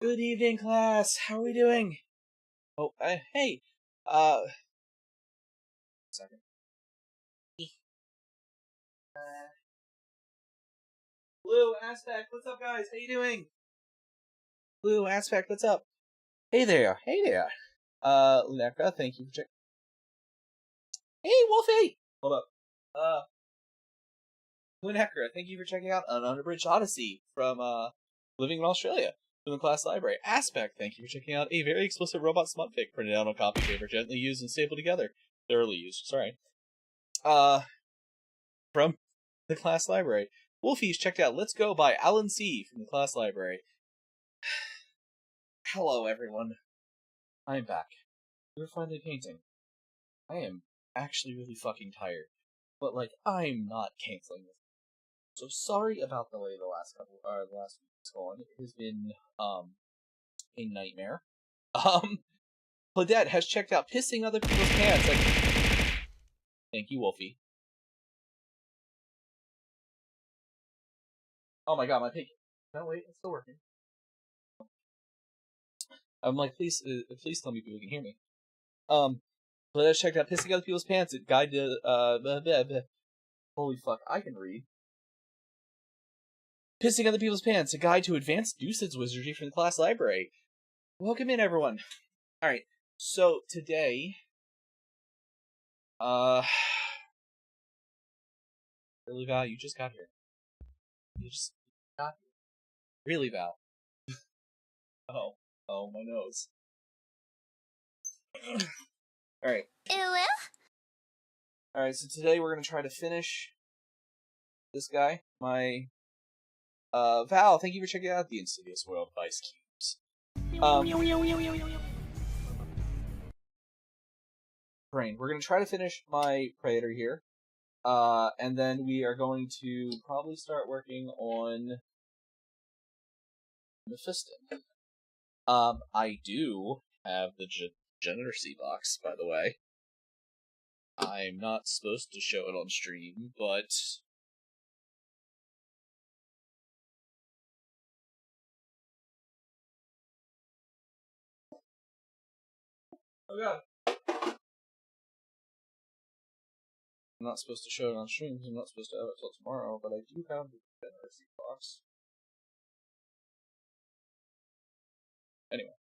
Good evening, class. How are we doing? Oh, hey. Second. Blue Aspect, what's up, guys? How you doing? Blue Aspect, what's up? Hey there. Hey there. Lunecra, thank you for checking. Hey, Wolfie. Hold up. Lunecra, thank you for checking out an Unabridged Odyssey from living in Australia from the class library. Aspect, thank you for checking out a very explicit robot smut fic printed out on copy paper, gently used and stapled together. Thoroughly used. Sorry. From the class library. Wolfie's checked out Let's Go by Alan C. from the class library. Hello, everyone. I'm back. We're finally painting. I am actually really fucking tired. But, I'm not canceling this. So sorry about the way the last week has gone. It has been, a nightmare. Claudette has checked out Pissing Other People's Pants. Thank you, Wolfie. Oh my god, my pig. No, wait, it's still working. I'm like, please tell me people can hear me. But I checked out Pissing Other People's Pants. It guide to, holy fuck, I can read. Pissing Other People's Pants, a guide to advanced usage wizardry from the class library. Welcome in, everyone. Alright, so today, really, Val, you just got here. You just got here. Really, Val. Oh, my nose. Alright. Alright, so today we're gonna try to finish this guy. Val, thank you for checking out the Insidious World of Ice Cubes. Brain. We're gonna try to finish my Praetor here. And then we are going to probably start working on Mephiston. I do have the Generacy box, by the way. I'm not supposed to show it on stream, but oh god. I'm not supposed to show it on stream because I'm not supposed to have it till tomorrow, but I do have the Generacy box. Anyway.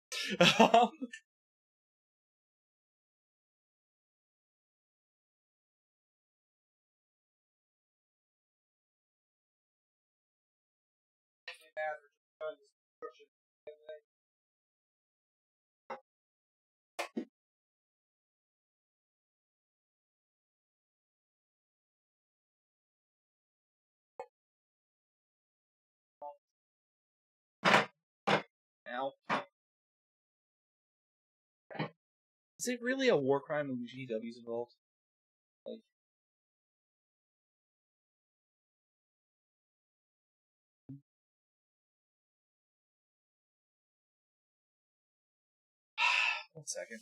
Now, is it really a war crime when GW's involved? Like, one second.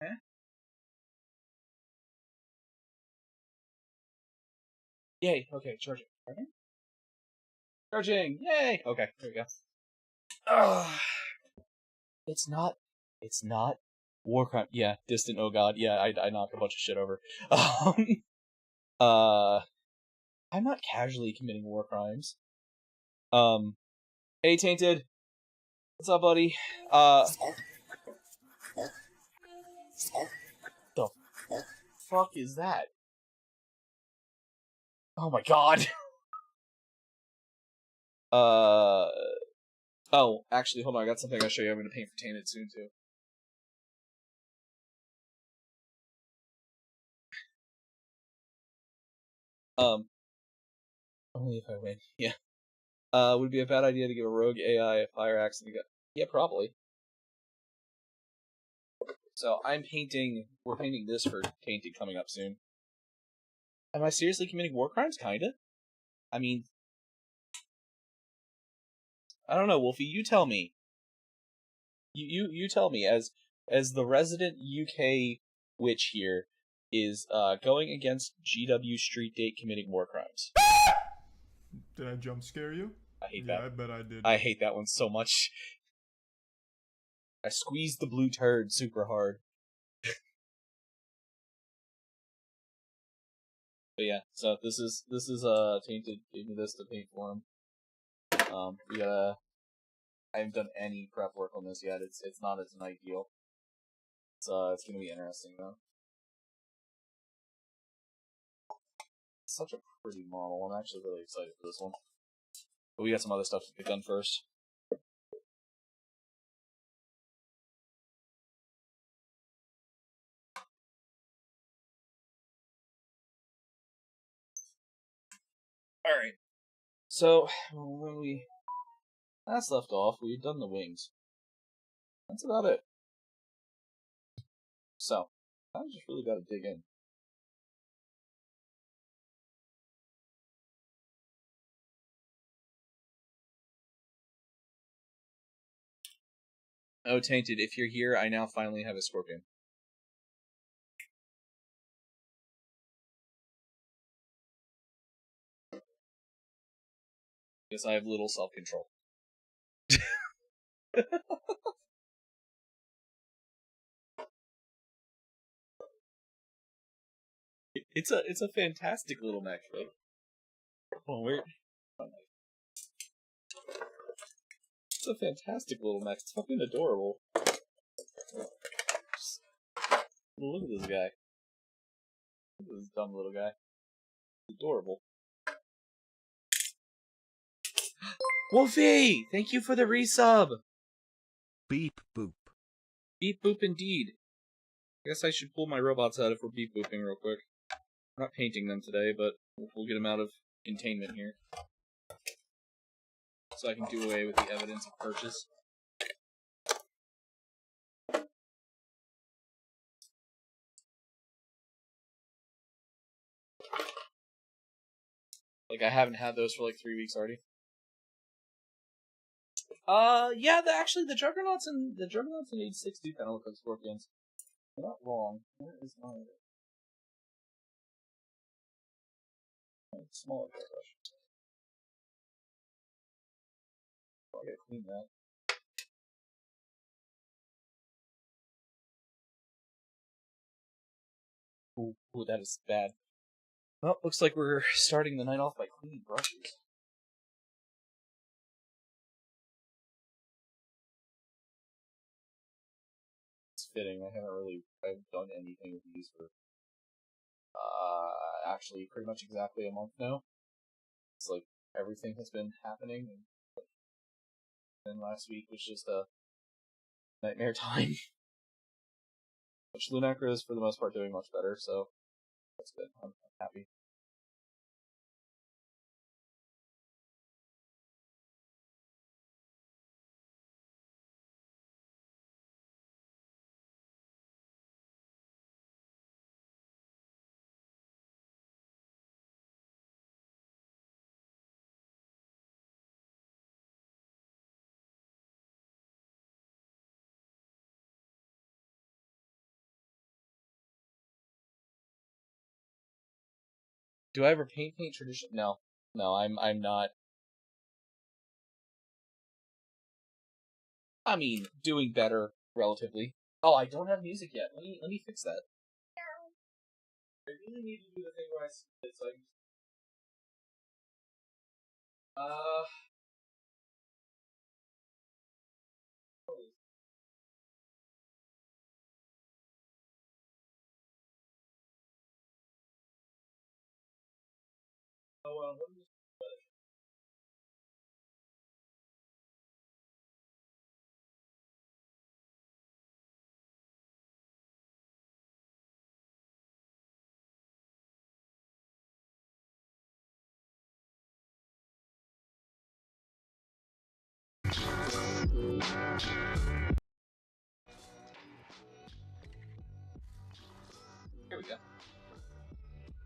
Huh? Yay, okay, charging. Charging! Yay! Okay, there we go. It's not war crime. Yeah, distant, oh god. Yeah, I knocked a bunch of shit over. I'm not casually committing war crimes. Hey, Tainted. What's up, buddy? The fuck is that? Oh my god. Oh, actually, hold on. I got something I'll show you. I'm gonna paint for Tainted soon, too. Only if I win. Yeah. Would it be a bad idea to give a rogue AI a fire axe and go? Yeah, probably. So I'm painting. We're painting this for Tainted coming up soon. Am I seriously committing war crimes? Kinda. I mean, I don't know, Wolfie. You tell me. You tell me. As the resident UK witch here is going against GW Street Date committing war crimes. Did I jump scare you? I hate Yeah, that. I bet I did. I hate that one so much. I squeezed the blue turd super hard. But yeah, so this is Tainted gave me this to paint for him. We gotta. I haven't done any prep work on this yet. It's not as an ideal. It's gonna be interesting though. It's such a pretty model. I'm actually really excited for this one. But we got some other stuff to get done first. Alright. So, when we last left off, we had done the wings. That's about it. So, I just really gotta dig in. Oh, Tainted, if you're here, I now finally have a scorpion. Because I have little self-control. It's a fantastic little mech, though. Oh, where? It's a fantastic little mech. It's fucking adorable. Just look at this guy. Look at this dumb little guy. It's adorable. Wolfie! Thank you for the resub! Beep boop. Beep boop indeed. I guess I should pull my robots out if we're beep booping real quick. I'm not painting them today, but we'll get them out of containment here. So I can do away with the evidence of purchase. Like, I haven't had those for like 3 weeks already. Yeah, actually, the Juggernauts and Age 6 do kind of look like scorpions. You're not wrong. Where is my smaller brush? Oh, I gotta clean that. Ooh, that is bad. Well, looks like we're starting the night off by cleaning brushes. It's fitting. I haven't done anything with these for actually pretty much exactly a month now. It's like everything has been happening, and then last week was just a nightmare time. Which Lunecra is for the most part doing much better, so that's good. I'm happy. Do I ever paint tradition? No, I'm not. I mean, doing better relatively. Oh, I don't have music yet. Let me fix that. I really need to do the thing where I see it, so I can. Uh. Oh, let me just.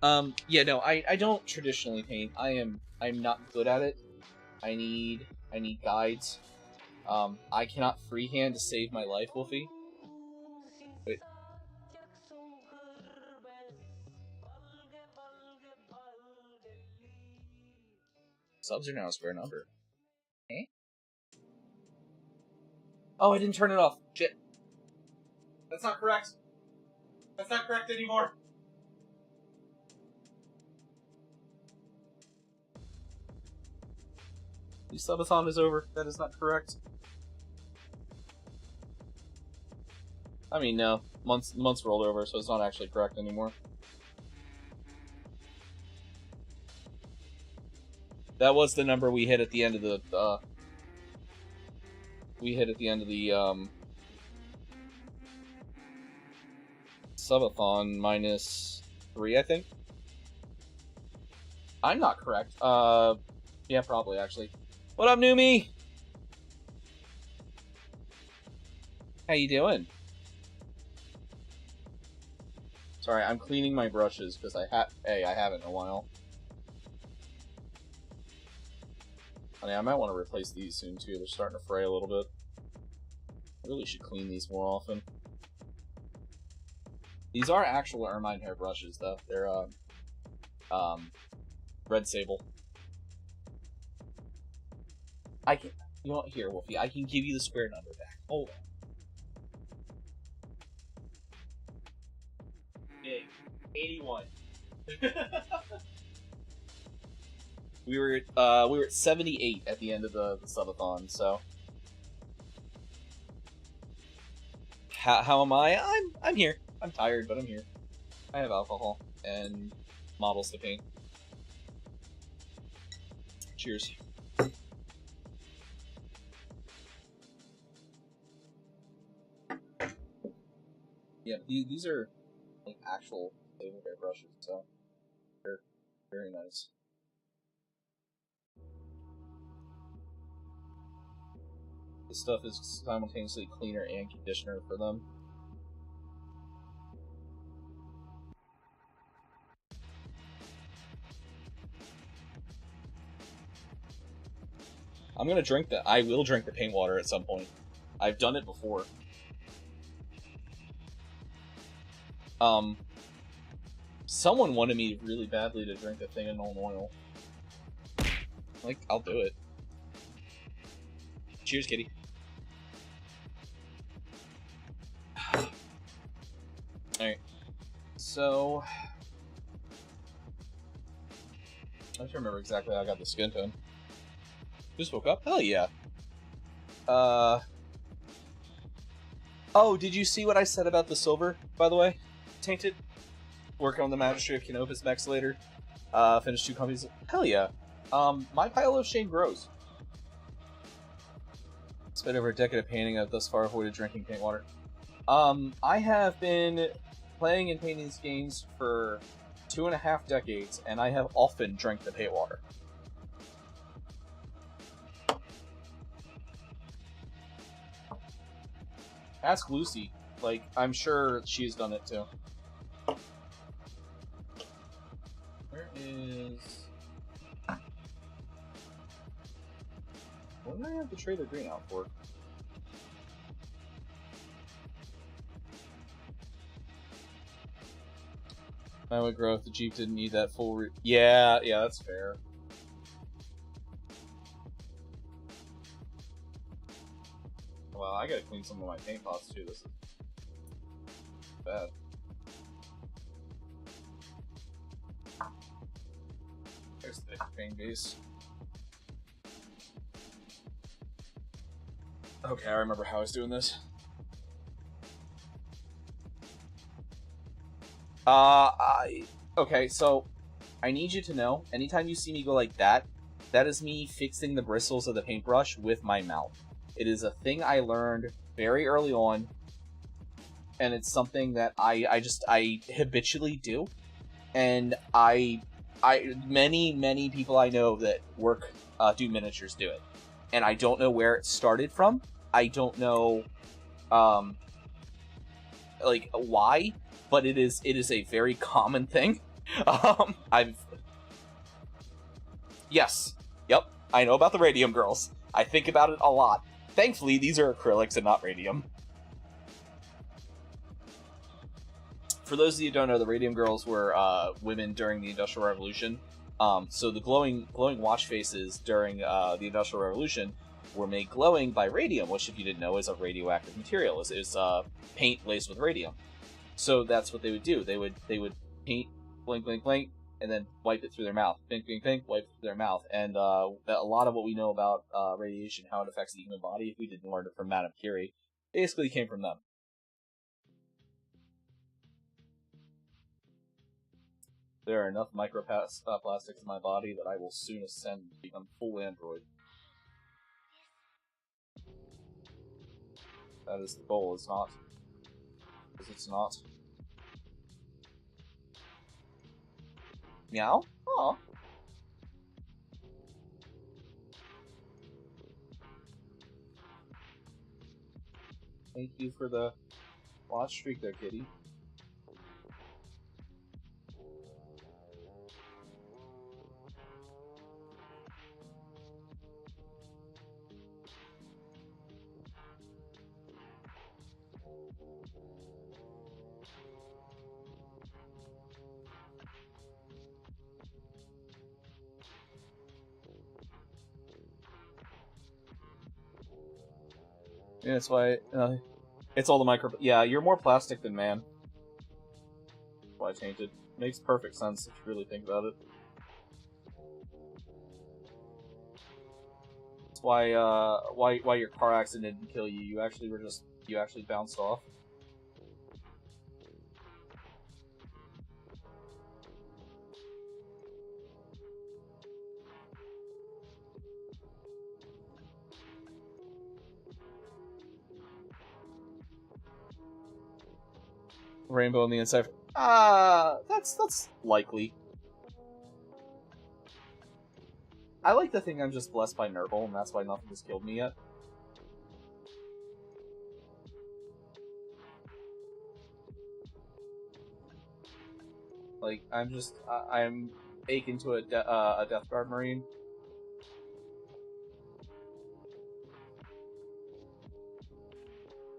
Yeah, no, I don't traditionally paint. I'm not good at it. I need guides. I cannot freehand to save my life, Wolfie. Wait. Subs are now a square number. Eh? Oh, I didn't turn it off. Shit. That's not correct. That's not correct anymore. The subathon is over. That is not correct. I mean, no. Months rolled over, so it's not actually correct anymore. That was the number we hit at the end of the, subathon minus 3, I think. I'm not correct. Yeah, probably, actually. What up, Noomi? How you doing? Sorry, I'm cleaning my brushes, because I haven't in a while. I mean, I might want to replace these soon, too. They're starting to fray a little bit. I really should clean these more often. These are actual ermine hair brushes, though. They're, red sable. I can... You know what? Here, Wolfie, I can give you the square number back. Hold on. Big. 81. We were at 78 at the end of the subathon, so... How am I? I'm here. I'm tired, but I'm here. I have alcohol and models to paint. Cheers. Yeah, these are like actual table hair brushes, so they're very nice. This stuff is simultaneously cleaner and conditioner for them. I'm gonna drink that. I will drink the paint water at some point. I've done it before. Someone wanted me really badly to drink a thing in oil. Like, I'll do it. Cheers, kitty. Alright. So... I don't remember exactly how I got the skin tone. Just woke up? Hell yeah. Oh, did you see what I said about the silver, by the way? Tainted? Working on the Magistrate of Canopus mechs later. Finished 2 copies. Hell yeah. My pile of shame grows. Spent over a decade of painting. I've thus far avoided drinking paint water. I have been playing and painting these games for 2.5 decades, and I have often drank the paint water. Ask Lucy. Like, I'm sure she's done it too. Where is... What did I have to trade the green out for? I would grow if the Jeep didn't need that full yeah, that's fair. Well, I gotta clean some of my paint pots too. This is bad. There's the paint base. Okay, I remember how I was doing this. Okay, so I need you to know, anytime you see me go like that, that is me fixing the bristles of the paintbrush with my mouth. It is a thing I learned very early on, and it's something that I habitually do, and many people I know that work, do miniatures do it, and I don't know where it started from. I don't know, like, why, but it is a very common thing. I've... Yes. Yep. I know about the radium girls. I think about it a lot. Thankfully, these are acrylics and not radium. For those of you who don't know, the radium girls were women during the Industrial Revolution. So the glowing watch faces during the Industrial Revolution were made glowing by radium, which, if you didn't know, is a radioactive material. It's paint laced with radium. So that's what they would do. They would paint, blink, blink, blink, and then wipe it through their mouth. Blink, blink, blink, wipe it through their mouth. And a lot of what we know about radiation, how it affects the human body, if we didn't learn it from Madame Curie, basically came from them. There are enough microplastics in my body that I will soon ascend and become full android. That is the goal, is not. Because it's not. Meow? Aw. Thank you for the watch streak there, kitty. Yeah, that's why it's all the micro. Yeah, you're more plastic than man. That's why I changed it. Makes perfect sense if you really think about it. That's why your car accident didn't kill you. You actually bounced off. Rainbow on the inside. That's likely. I like to think I'm just blessed by Nurgle, and that's why nothing has killed me yet. Like, I'm akin to a Death Guard Marine.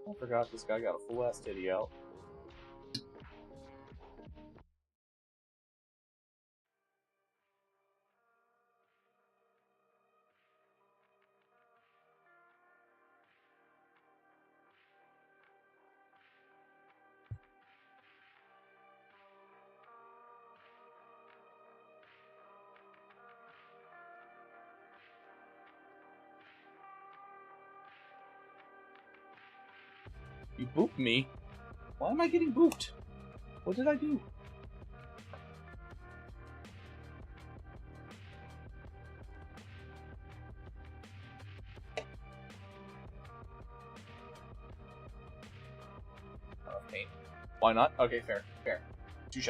I forgot this guy got a full-ass titty out. You booped me? Why am I getting booped? What did I do? Paint. Why not? Okay, fair. Fair. Touche.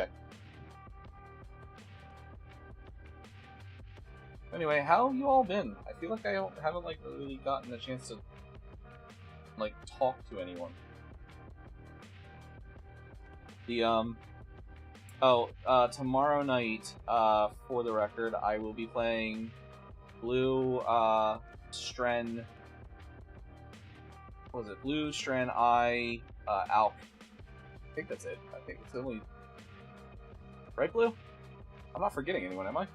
Anyway, how have you all been? I feel like I haven't like really gotten a chance to like talk to anyone. The tomorrow night, for the record, I will be playing Blue Stren. What was it? Blue Stren Alk. I think that's it. I think it's only right, Blue? I'm not forgetting anyone, am I?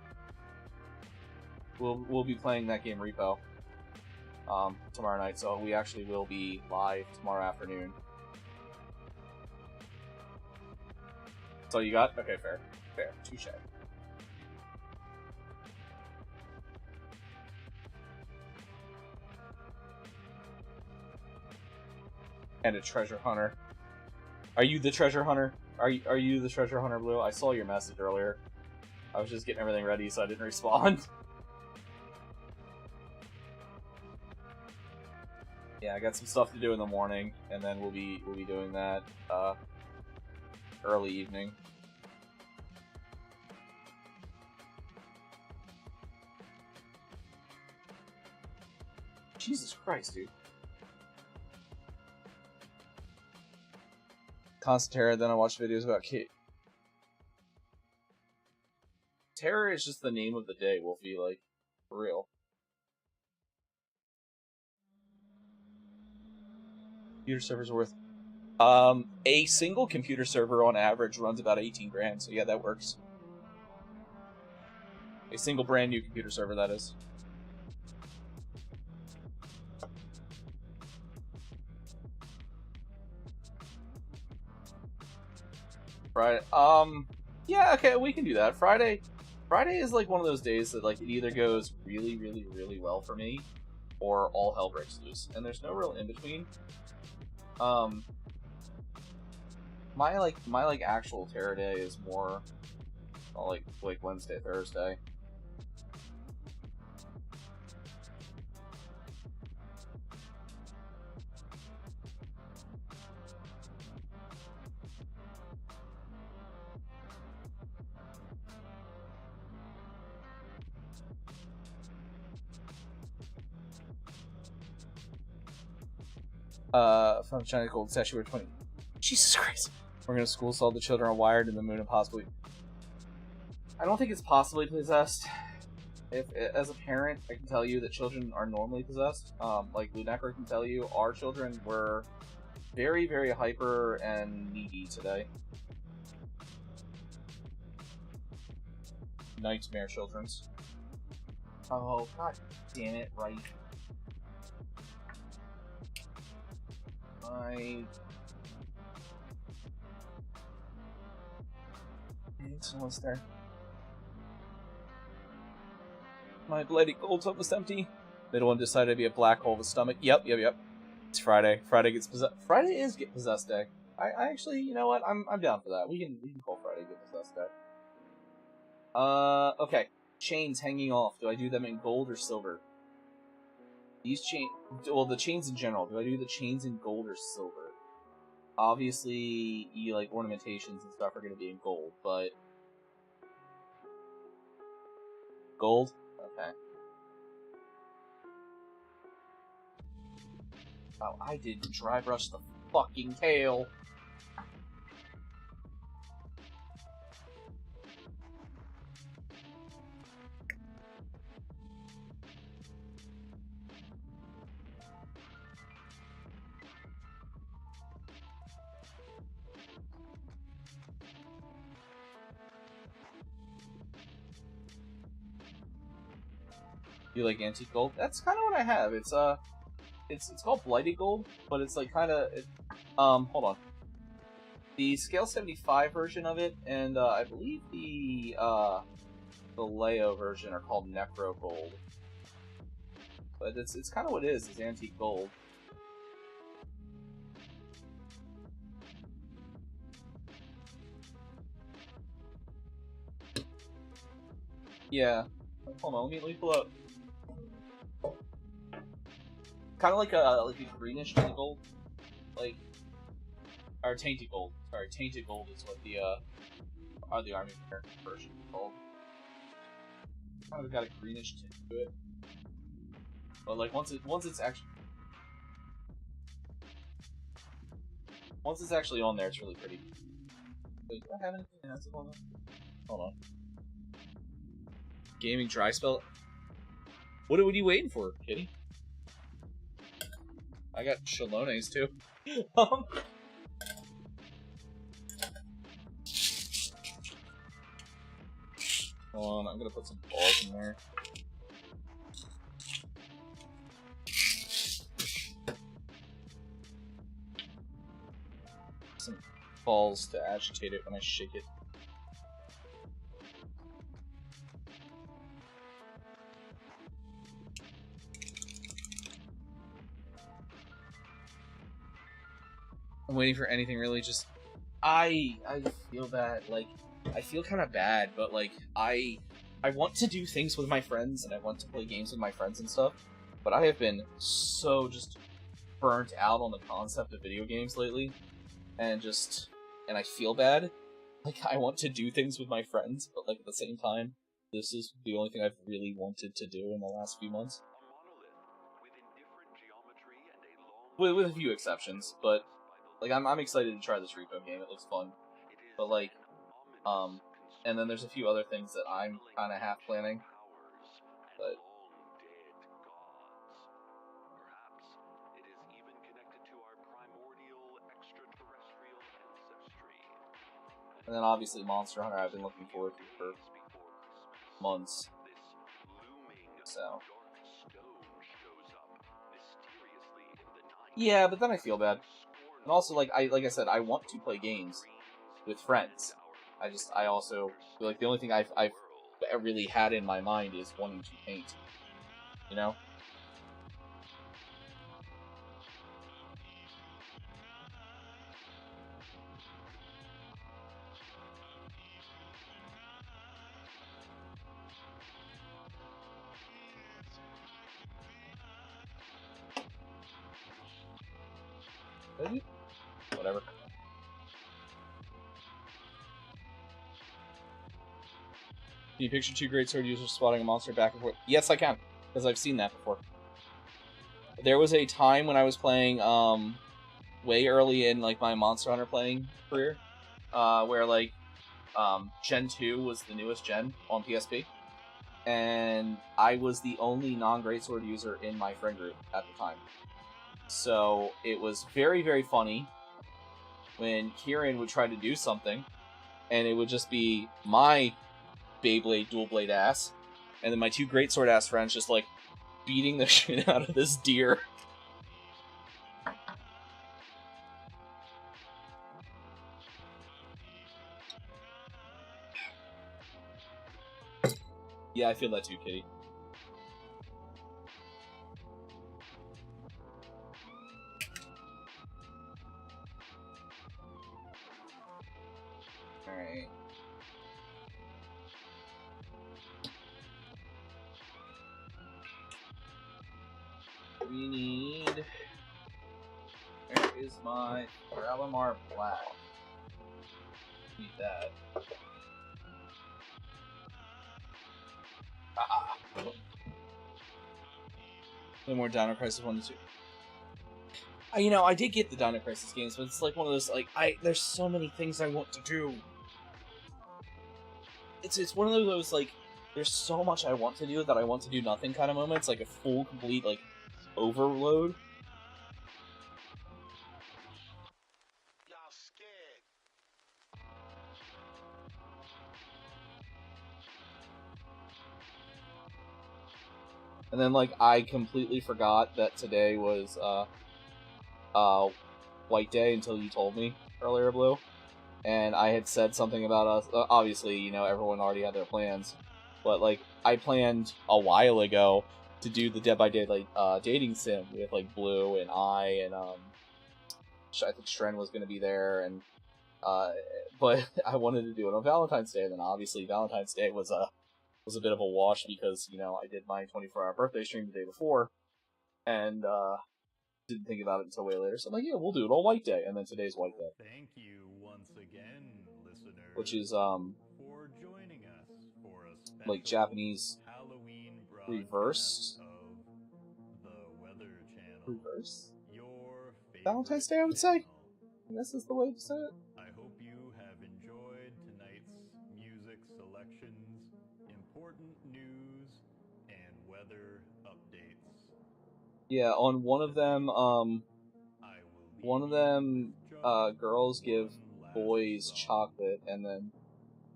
We'll be playing that game Repo tomorrow night, so we actually will be live tomorrow afternoon. That's all you got? Okay, fair. Fair. Touche. And a treasure hunter. Are you the treasure hunter? Are you the treasure hunter, Blue? I saw your message earlier. I was just getting everything ready, so I didn't respond. Yeah, I got some stuff to do in the morning, and then we'll be doing that early evening. Jesus Christ, dude. Concentrate, then I watch videos about Kate. Terror is just the name of the day, Wolfie, like, for real. Computer servers worth... a single computer server on average runs about 18 grand, so yeah, that works. A single brand new computer server, that is. Friday, yeah, okay, we can do that. Friday is like one of those days that like it either goes really, really, really well for me, or all hell breaks loose, and there's no real in between. My actual terror day is more like Wednesday, Thursday. From China Gold Statue 20. Jesus Christ. We're gonna school solve the children are wired in the moon and possibly... I don't think it's possibly possessed. If as a parent, I can tell you that children are normally possessed. Like Lunecra can tell you, our children were very, very hyper and needy today. Nightmare children's. Oh, god damn it, right. It's almost there. My bloody gold's almost empty. Middle one decided to be a black hole with stomach. Yep. It's Friday. Friday gets possessed. Friday is Get Possessed Day. I actually, you know what? I'm down for that. We can call Friday Get Possessed Day. Okay. Chains hanging off. Do I do them in gold or silver? These the chains in general. Do I do the chains in gold or silver? Obviously, like ornamentations and stuff are going to be in gold, but gold. Okay. Oh, I did dry brush the fucking tail. You like antique gold? That's kind of what I have. It's called blighted gold, but it's like kind of hold on. The scale 75 version of it, and I believe the Leo version are called necro gold. But it's kind of what it is. It's antique gold. Yeah. Hold on. Let me pull up. Kind of like a greenish gold, or tainted gold. Sorry, tainted gold is what the army version is called. Kind of got a greenish tint to it, but like once it's actually on there, it's really pretty. Wait, do I have anything else on there? Hold on. Gaming dry spell. What are you waiting for, kitty? I got Shalones too. Hold on, I'm gonna put some balls in there. Some balls to agitate it when I shake it. I'm waiting for anything really. Just I feel bad. Like I feel kind of bad, but like I want to do things with my friends and I want to play games with my friends and stuff. But I have been so just burnt out on the concept of video games lately, and I feel bad. Like I want to do things with my friends, but like at the same time, this is the only thing I've really wanted to do in the last few months. With a few exceptions, but like I'm excited to try this repo game. It looks fun, but like, And then there's a few other things that I'm kind of half planning. But and then obviously Monster Hunter I've been looking forward to for months. So yeah, but then I feel bad. And also like I said, I want to play games with friends. I also feel like the only thing I've really had in my mind is wanting to paint. You know? Maybe? Whatever. Can you picture two greatsword users spotting a monster back and forth? Yes, I can, because I've seen that before. There was a time when I was playing, way early in, like, my Monster Hunter playing career, where, like, Gen 2 was the newest gen on PSP, and I was the only non-greatsword user in my friend group at the time. So, it was very, very funny when Kieran would try to do something, and it would just be my Beyblade dual blade ass, and then my two greatsword ass friends just like beating the shit out of this deer. Yeah, I feel that too, Kitty. Alright. We need... Where is my Ralamar Black? Need that. Ah! No more Dino Crisis 1 and 2. You know, I did get the Dino Crisis games, but it's like one of those, like, there's so many things I want to do. It's one of those, like, there's so much I want to do that I want to do nothing kind of moments, like a full, complete, like, overload. And then, like, I completely forgot that today was, White Day until you told me earlier, Blue. And I had said something about us. Obviously, you know, everyone already had their plans. But, like, I planned a while ago to do the Dead by Daylight dating sim with, like, Blue and I think Stren was going to be there. And but I wanted to do it on Valentine's Day. And then, obviously, Valentine's Day was a bit of a wash because, you know, I did my 24-hour birthday stream the day before. And, didn't think about it until way later. So I'm like, yeah, we'll do it on White Day. And then today's White Day. Thank you once again, listeners, which is, for joining us for a special like, Japanese Halloween reversed? of the Weather Channel. Reverse? Your Valentine's Day, I would say? This is the way to say it. I hope you have enjoyed tonight's music selections, important news, and weather updates. Yeah, on one of them, girls give boys chocolate, and then,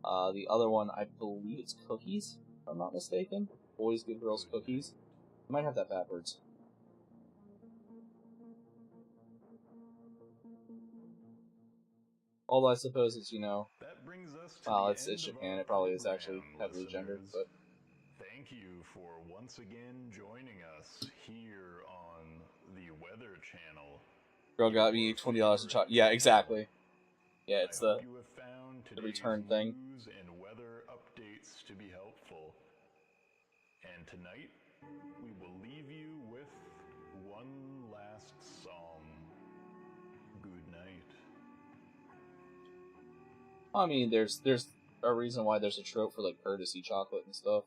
the other one, I believe it's cookies, if I'm not mistaken. Boys give girls cookies. I might have that backwards. Although I suppose it's, you know, well, it's Japan, it probably is actually heavily gendered, but... Thank you for once again joining us here on the Weather Channel. Girl got me $20 in chocolate. Yeah, exactly. Yeah, it's the return thing. News and weather updates to be helpful. And tonight, we will leave you with one last song. Good night. I mean, there's a reason why there's a trope for, like, courtesy chocolate and stuff.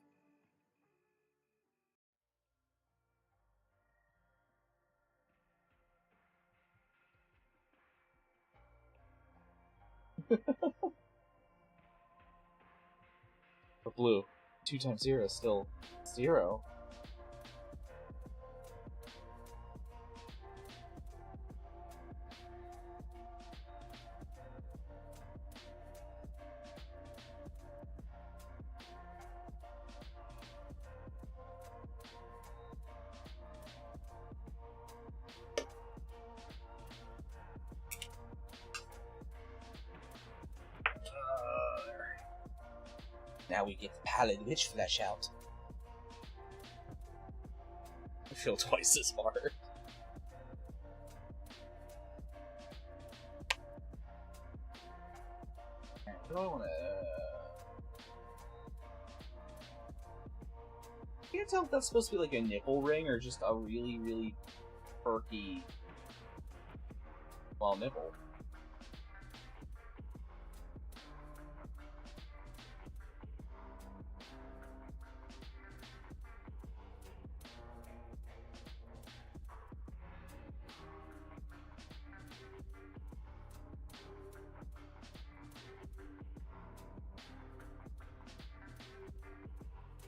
But blue, 2 times 0 is still 0. Now we get the Pallid Witch flesh out. I feel twice as hard. What do I want to... I can't tell if that's supposed to be like a nipple ring or just a really, really perky... well, nipple.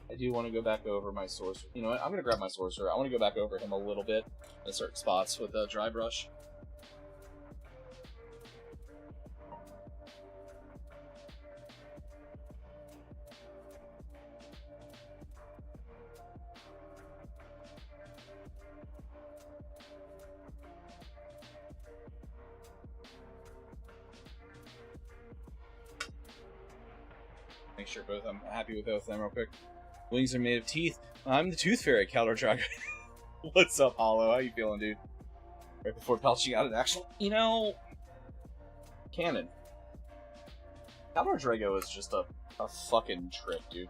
I do want to go back over my sorcerer. You know what? I'm going to grab my sorcerer. I want to go back over him a little bit in certain spots with the dry brush. Make sure both I'm happy with both of them real quick. Wings are made of teeth. I'm the Tooth Fairy, Caldor Drago. What's up, Hollow? How you feeling, dude? Right before belching out an actual... You know... Canon. Caldor Drago is just a fucking trick, dude.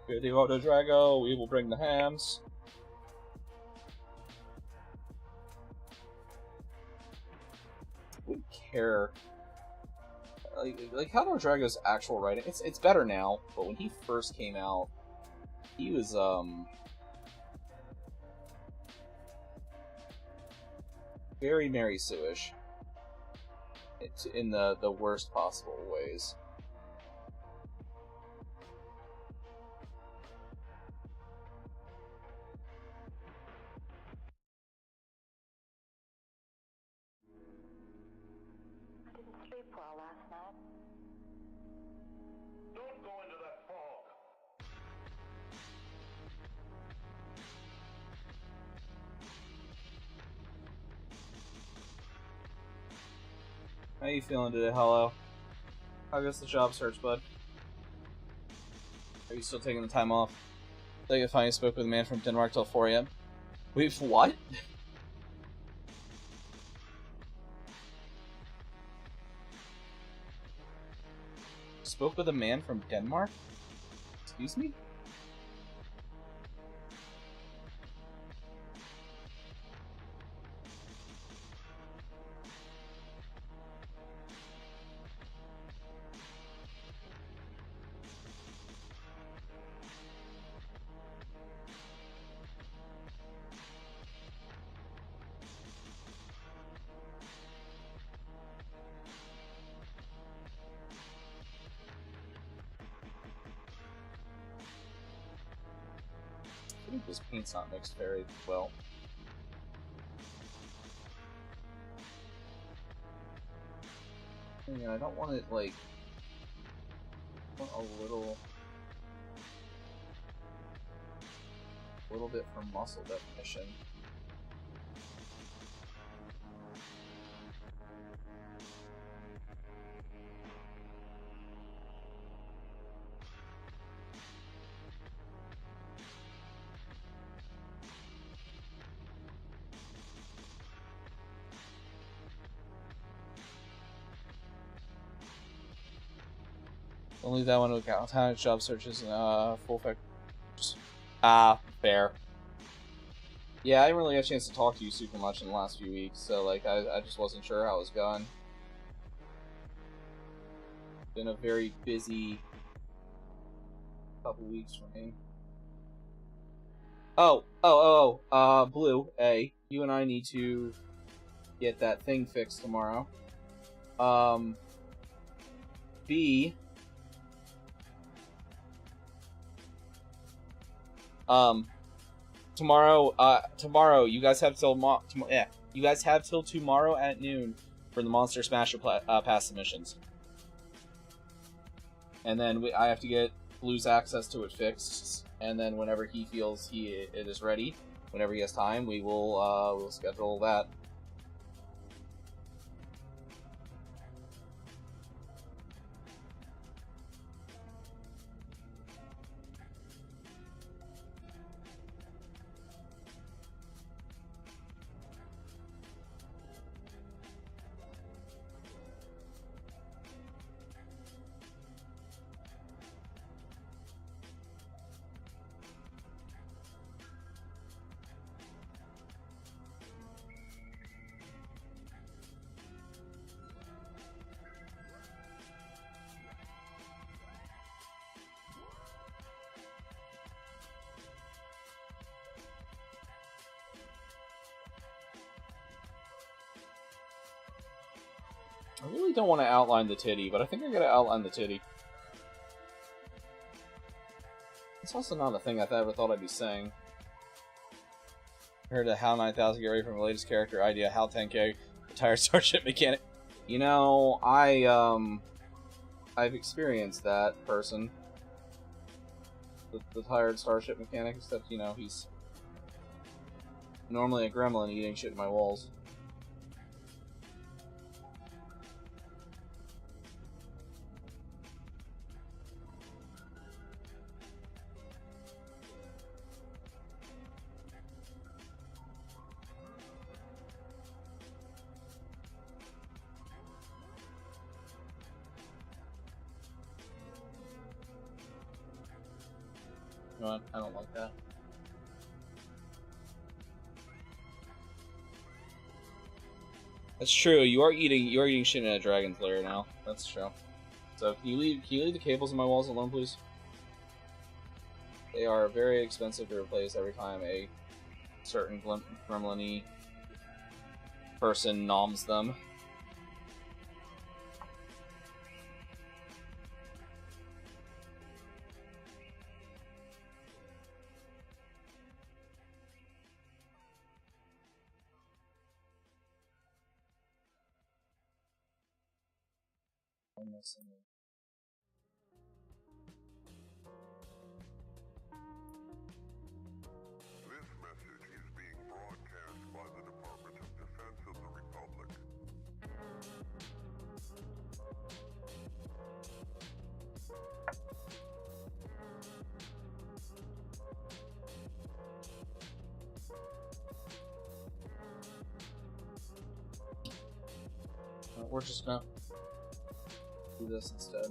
Good the Auto Drago, we will bring the hams. I wouldn't care... Like Caldor Drago's actual writing, it's better now, but when he first came out, he was, very Mary Sue-ish. In the worst possible ways. Don't go into that fog. How you feeling today, Hollow? How goes the job search, bud? Are you still taking the time off? I think I finally spoke with a man from Denmark till 4 a.m. Wait, what? Spoke with a man from Denmark? Excuse me? I think this paint's not mixed very well. And I don't want it, like... I want a little bit for muscle definition. Don't leave that one to account. How job searches and full effect. Fair. Yeah, I didn't really get a chance to talk to you super much in the last few weeks, so like I just wasn't sure how it was going. Been a very busy couple weeks for me. Blue, A, you and I need to get that thing fixed tomorrow. B, Tomorrow, you guys have till you guys have till tomorrow at noon for the Monster Smasher pass submissions. And then I have to get Blue's access to it fixed, and then whenever he feels it is ready, whenever he has time, we'll schedule that. I really don't want to outline the titty, but I think I gotta outline the titty. It's also not a thing I ever thought I'd be saying. I heard a HAL 9000 get ready from the latest character idea, HAL 10K, retired Starship mechanic. You know, I've experienced that person. The tired Starship mechanic, except, you know, he's normally a gremlin eating shit in my walls. I don't like that. That's true. You are eating shit in a dragon's lair now. That's true. So can you leave the cables in my walls alone, please? They are very expensive to replace every time a certain gremlin-y person noms them. This message is being broadcast by the Department of Defense of the Republic. We're just gonna do this instead.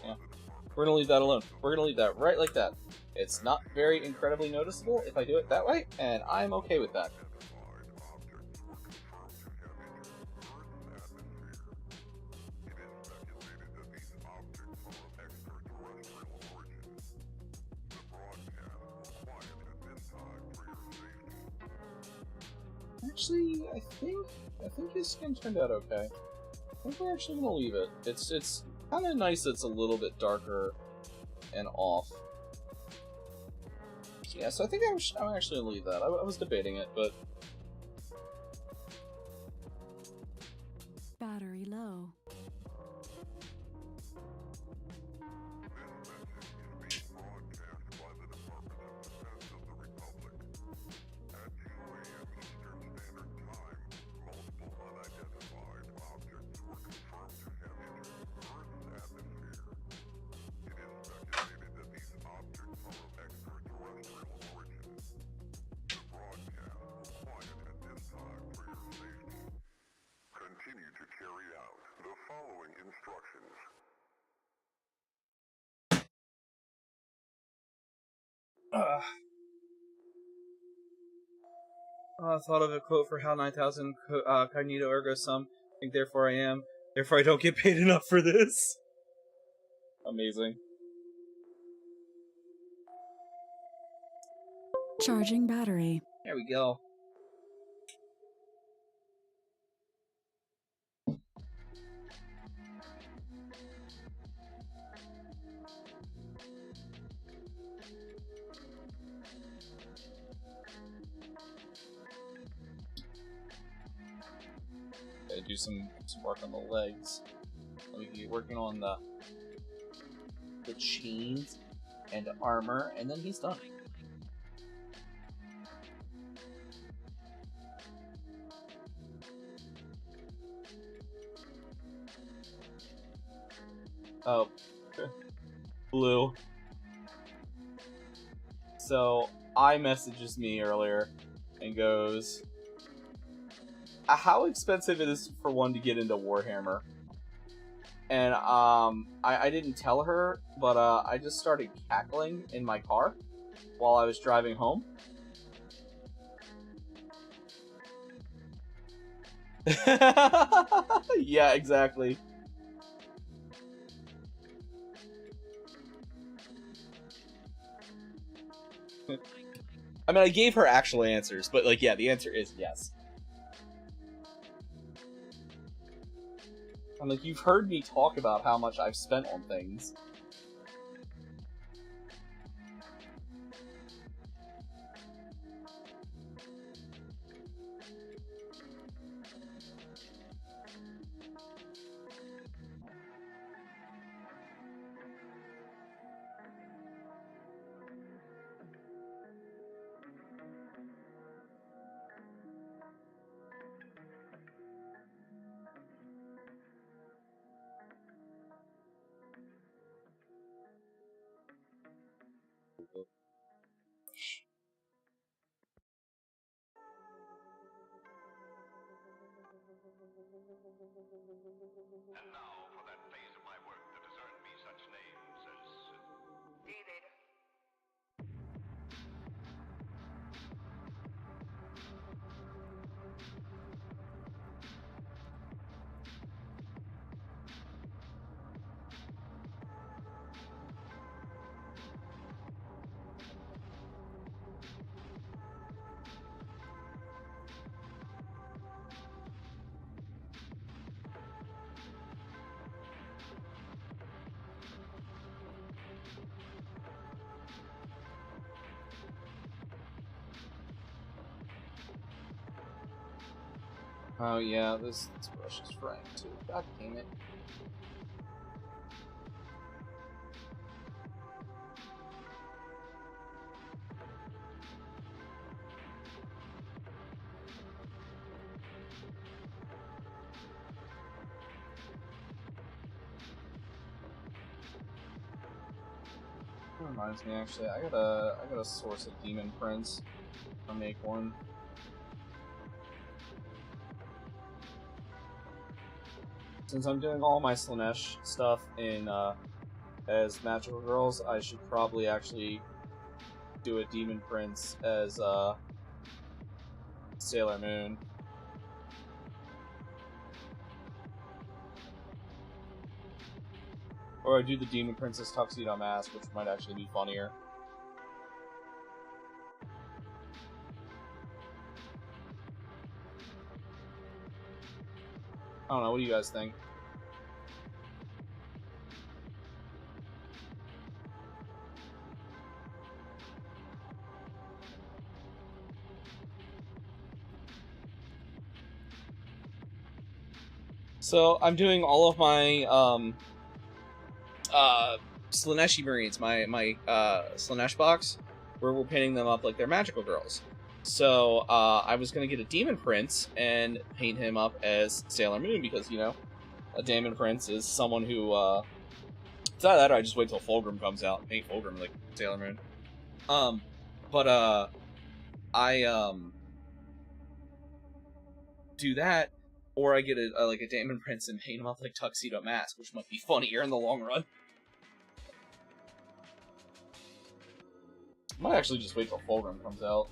Yeah. We're gonna leave that alone. We're gonna leave that right like that. It's not very incredibly noticeable if I do it that way, and I'm okay with that. Actually, I think his skin turned out okay. I think we're actually gonna leave it. It's kind of nice that it's a little bit darker and off. Yeah, so I think I'm actually gonna leave that. I was debating it, but battery low. Continue to carry out the following instructions. I thought of a quote for HAL 9000, cognito ergo sum, think therefore I am, therefore I don't get paid enough for this. Amazing. Charging battery. There we go. Gotta do some work on the legs. We can get working on the chains and armor, and then he's done. Oh, Blue. So, I messages me earlier and goes, how expensive it is for one to get into Warhammer? And I didn't tell her, but I just started cackling in my car while I was driving home. Yeah, exactly. I mean, I gave her actual answers, but, like, yeah, the answer is yes. I'm like, you've heard me talk about how much I've spent on things. And now for that phase of my work that has earned me such names as David. Oh yeah, this brush is fraying too. God damn it. That reminds me, actually, I gotta source a demon prince or make one. Since I'm doing all my Slanesh stuff in as magical girls, I should probably actually do a demon prince as Sailor Moon. Or I do the demon princess tuxedo mask, which might actually be funnier. I don't know, what do you guys think? So, I'm doing all of my, Slaneshi Marines, my Slanesh box, where we're painting them up like they're magical girls. So, I was gonna get a Demon Prince and paint him up as Sailor Moon, because, you know, a Demon Prince is someone who, it's either that or I just wait till Fulgrim comes out and paint Fulgrim like Sailor Moon. I do that, or I get like a Demon Prince and paint him up like Tuxedo Mask, which might be funnier in the long run. Might actually just wait till Fulgrim comes out.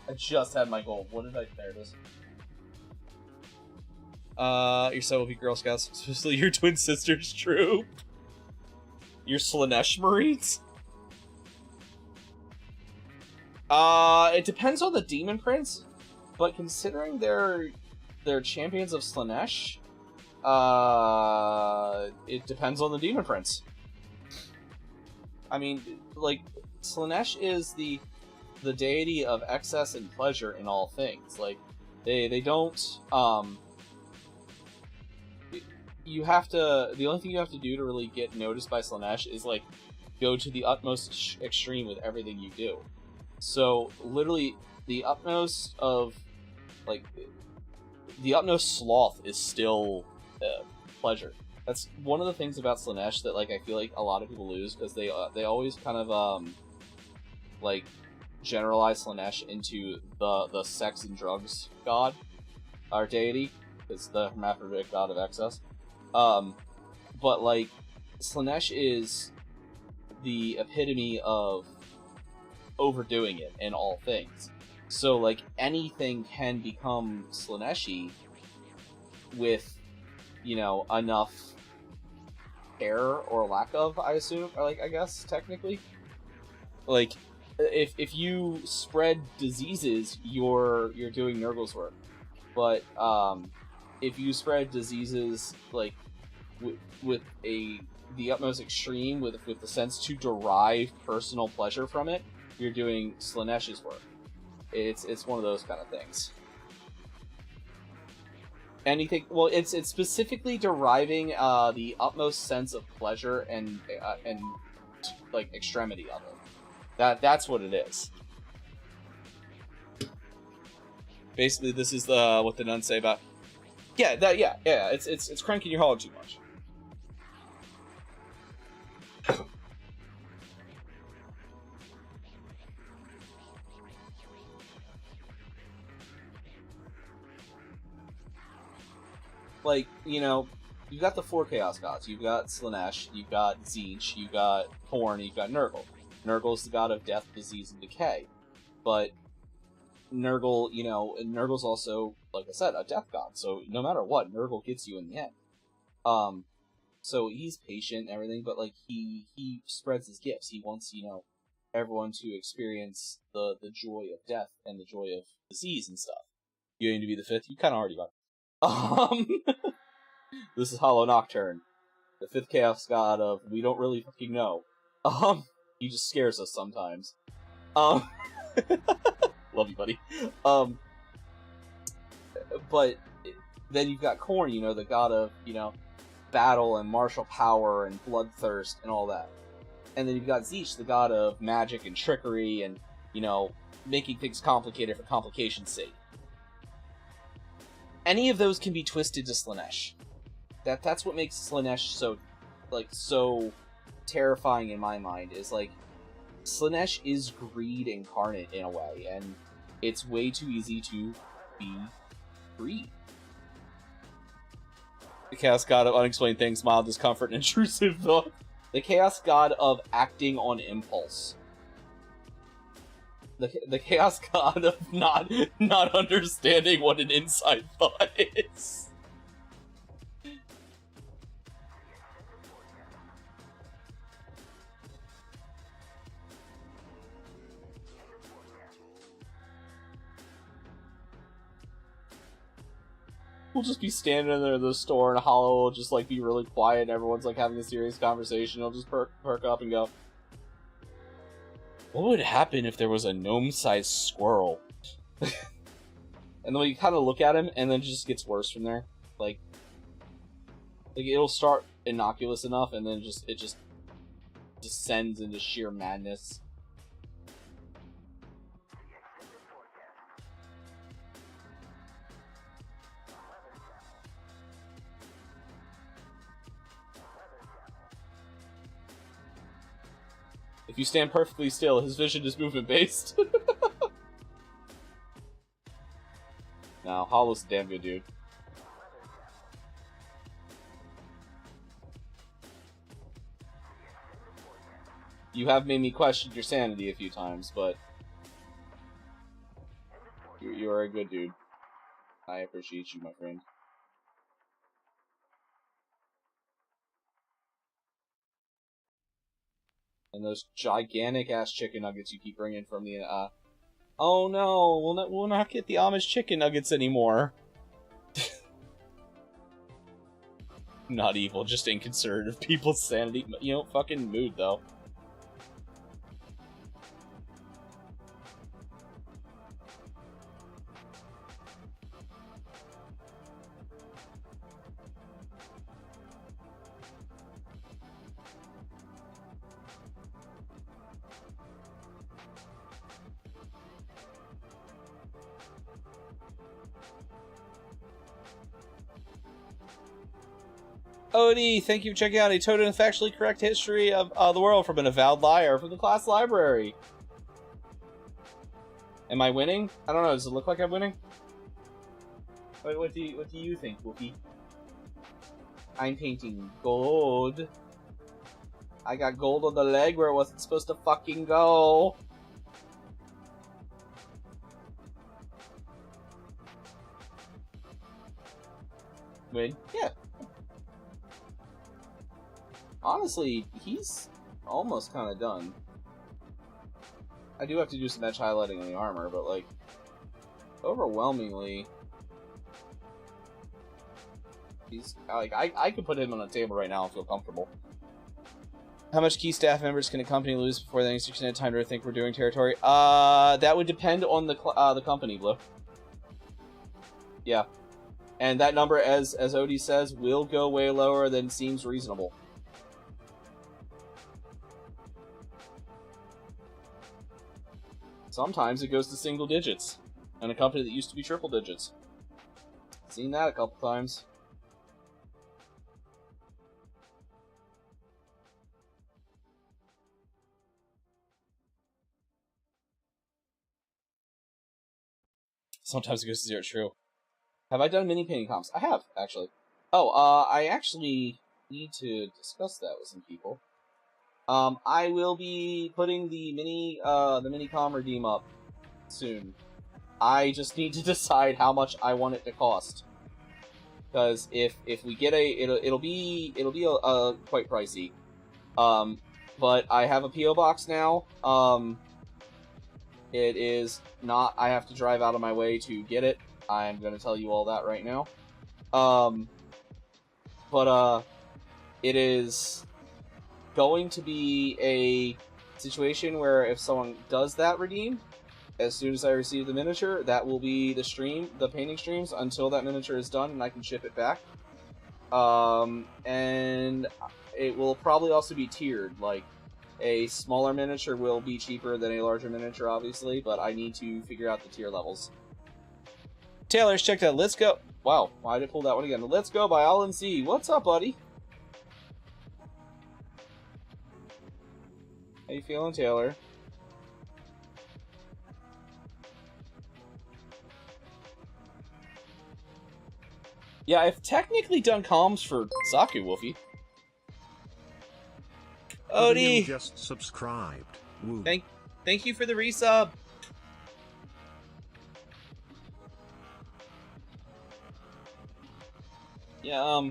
I just had my goal. What did I... There it is. Your Soviet Girl Scouts, especially your twin sisters, true. Your Slanesh Marines? It depends on the Demon Prince, but considering they're champions of Slaanesh, it depends on the Demon Prince. I mean, like, Slaanesh is the deity of excess and pleasure in all things. Like, they don't, you have to, the only thing you have to do to really get noticed by Slaanesh is, like, go to the utmost extreme with everything you do. So, literally, the utmost of, like, the utmost sloth is still pleasure. That's one of the things about Slaanesh that, like, I feel like a lot of people lose, because they always kind of, like, generalize Slaanesh into the sex and drugs god, our deity. It's the hermaphroditic god of excess. But, like, Slaanesh is the epitome of overdoing it in all things. So, like, anything can become Slaaneshi with, you know, enough care or lack of, I assume, or, like, I guess, technically. Like, if you spread diseases, you're doing Nurgle's work. But, if you spread diseases, like, with the utmost extreme, with the sense to derive personal pleasure from it, you're doing Slaanesh's work. It's one of those kind of things. Anything, well, it's specifically deriving the utmost sense of pleasure and like extremity of it. That's what it is. Basically, this is what the nuns say about. Yeah, it's cranking your hog too much. Like, you know, you've got the 4 Chaos Gods. You've got Slaanesh, you've got Tzeentch, you've got Khorne, you've got Nurgle. Nurgle's the god of death, disease, and decay. But Nurgle, you know, and Nurgle's also, like I said, a death god. So no matter what, Nurgle gets you in the end. So he's patient and everything, but, like, he spreads his gifts. He wants, you know, everyone to experience the joy of death and the joy of disease and stuff. You aim to be the 5th? You kind of already got it. This is Hollow Nocturne, the 5th Chaos God of we don't really fucking know. He just scares us sometimes. Love you, buddy. But then you've got Khorne, you know, the god of, you know, battle and martial power and bloodthirst and all that. And then you've got Tzeentch, the god of magic and trickery and, you know, making things complicated for complication's sake. Any of those can be twisted to Slaanesh. That's what makes Slaanesh so terrifying in my mind, is, like, Slaanesh is greed incarnate in a way, and it's way too easy to be greed. The Chaos God of unexplained things, mild discomfort, and intrusive thought. The Chaos God of acting on impulse. The Chaos God of not understanding what an inside thought is. We'll just be standing there in the store, and Hollow will just, like, be really quiet, and everyone's, like, having a serious conversation. He'll just perk up and go, what would happen if there was a gnome-sized squirrel? And then we kind of look at him, and then it just gets worse from there. Like it'll start innocuous enough, and then it just descends into sheer madness. If you stand perfectly still, his vision is movement-based. No, Hollow's a damn good dude. You have made me question your sanity a few times, but you are a good dude. I appreciate you, my friend. And those gigantic-ass chicken nuggets you keep bringing from the Oh no, we'll not get the Amish chicken nuggets anymore. Not evil, just inconsiderate of people's sanity. You know, fucking mood, though. Odie, thank you for checking out a total and factually correct history of the world from an avowed liar from the class library. Am I winning? I don't know. Does it look like I'm winning? What do you think, Wookie? I'm painting gold. I got gold on the leg where it wasn't supposed to fucking go. Win? Yeah. Honestly, he's almost kind of done. I do have to do some edge highlighting on the armor, but, like, overwhelmingly, he's, like, I could put him on a table right now and feel comfortable. How much key staff members can a company lose before they need extended time to think we're doing territory? That would depend on the company, Blue. Yeah. And that number, as Odie says, will go way lower than seems reasonable. Sometimes it goes to single digits, and a company that used to be triple digits. Seen that a couple times. Sometimes it goes to zero. True. Have I done mini painting comps? I have, actually. Oh, I actually need to discuss that with some people. I will be putting the mini com redeem up soon. I just need to decide how much I want it to cost. Because if we get it'll be quite pricey. But I have a PO box now. It is not. I have to drive out of my way to get it. I'm gonna tell you all that right now. It is going to be a situation where if someone does that redeem, as soon as I receive the miniature, that will be the painting streams until that miniature is done and I can ship it back. And it will probably also be tiered, like a smaller miniature will be cheaper than a larger miniature, obviously, but I need to figure out the tier levels. Taylor's checked out. Let's go. Wow, why did I pull that one again? Let's go by Alan C. What's up, buddy? How you feeling, Taylor? Yeah, I've technically done comms for Saku Wolfie. Odie! Just subscribed. Woo. Thank you for the resub. Yeah,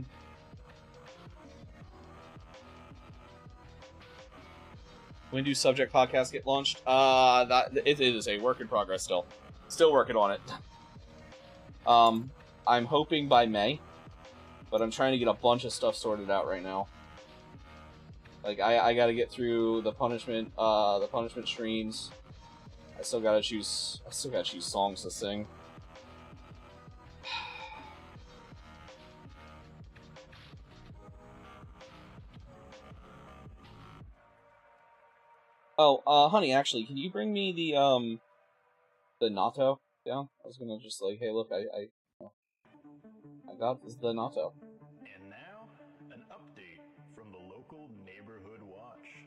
when do subject podcasts get launched? It is a work in progress still. Still working on it. I'm hoping by May, but I'm trying to get a bunch of stuff sorted out right now. Like, I gotta get through the punishment streams. I still gotta choose songs to sing. Oh, honey, actually, can you bring me the natto down? I was gonna just like, hey, look, I got the natto. And now, an update from the local neighborhood watch.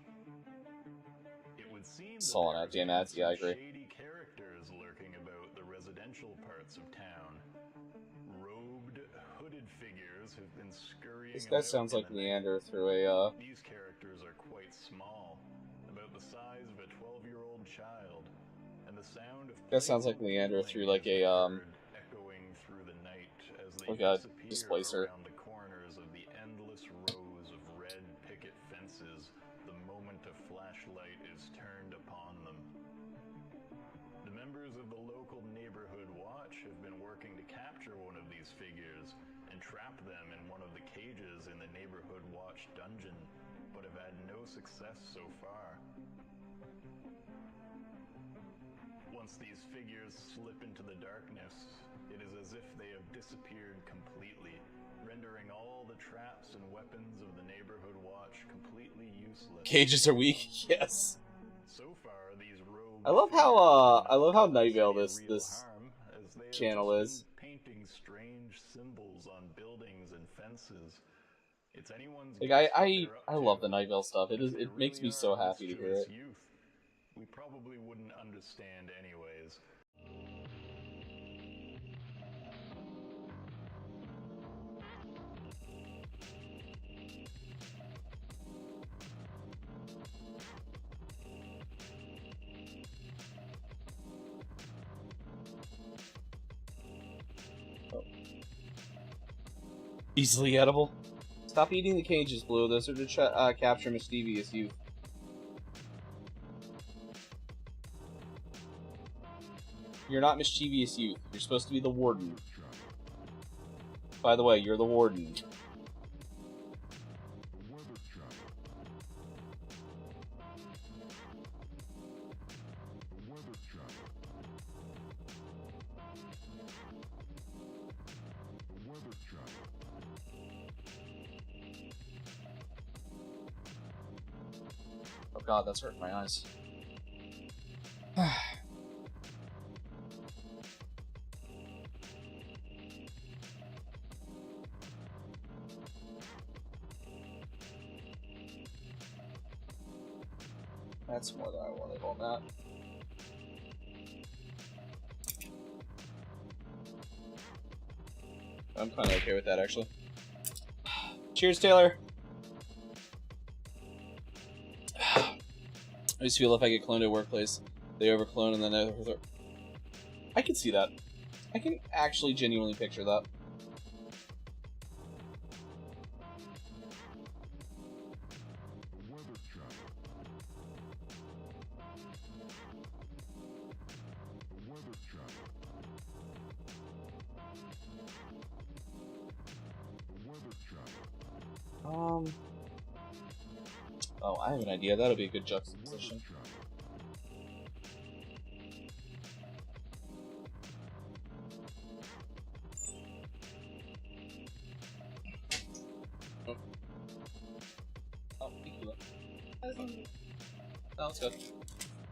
It would seem Solid out, damn ads. Yeah, I agree. shady characters lurking about the residential parts of town. Robed, hooded figures have been scurrying. This guy sounds like Leander through a These characters are quite small, about the size of a 12-year-old child, and the sound of that sounds like Leander through like a echoing through the night as they like a disappear displacer. around the corners of the endless rows of red picket fences the moment a flashlight is turned upon them. The members of the local neighborhood watch have been working to capture one of these figures and trap them in one of the cages in the neighborhood watch dungeon, but have had no success so far. Once these figures slip into the darkness, it is as if they have disappeared completely, rendering all the traps and weapons of the neighborhood watch completely useless. Cages are weak. Yes. So far, these rogue I love how Night Vale this channel is. Painting strange symbols on buildings and fences. It's anyone's Like guess what I they're up love to. the Night Vale stuff. It If they makes me really so are happy to hear mischievous it. youth, we probably wouldn't understand anyways. Easily edible. Stop eating the cages, Blue. Those are to capture mischievous youth. You're not mischievous youth. You're supposed to be the warden. By the way, you're the warden. Oh god, that's hurting my eyes. That's more than I wanted on that. I'm kind of okay with that, actually. Cheers, Taylor! I just feel if I get cloned at workplace, they overclone and then they... I can see that. I can actually genuinely picture that. Oh, I have an idea. That'll be a good juxtaposition. Oh. Oh, thank you. No, let's go.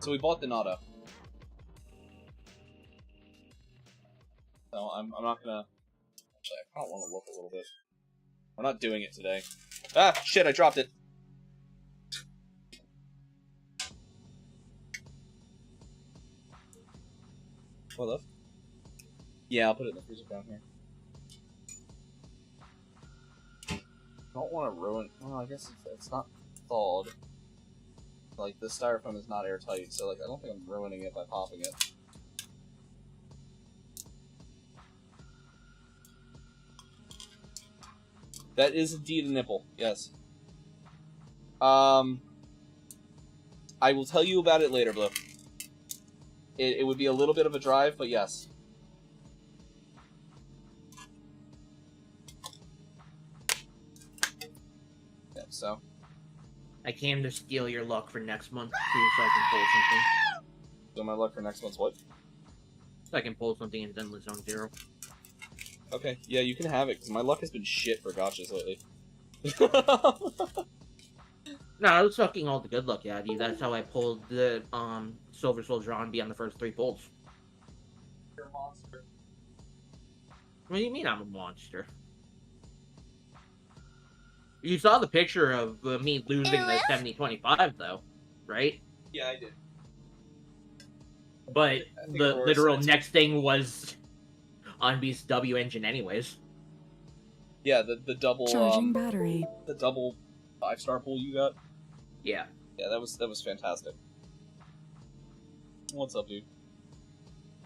So we bought the Nado. So I'm not gonna... Actually, I kind of want to look a little bit. We're not doing it today. Ah, shit, I dropped it. What up? Yeah, I'll put it in the freezer down here. I don't want to ruin... Well, I guess it's not thawed. Like, the styrofoam is not airtight, so like I don't think I'm ruining it by popping it. That is indeed a nipple, yes. I will tell you about it later, Blue. It would be a little bit of a drive, but yes. Yeah, so. I came to steal your luck for next month, too, so I can pull something. So my luck for next month's what? So I can pull something in Zenless Zone 0. Okay, yeah, you can have it, because my luck has been shit for gotchas lately. No, I was sucking all the good luck out of you. That's how I pulled the Silver Soldier on B on the first 3 pulls. You're a monster. What do you mean I'm a monster? You saw the picture of me losing the 70-25, though, right? Yeah, I did. But think the Aurora literal said- next thing was on B's W engine anyways. Yeah, the double Charging battery. the double 5-star pull you got. Yeah. Yeah, that was fantastic. What's up, dude?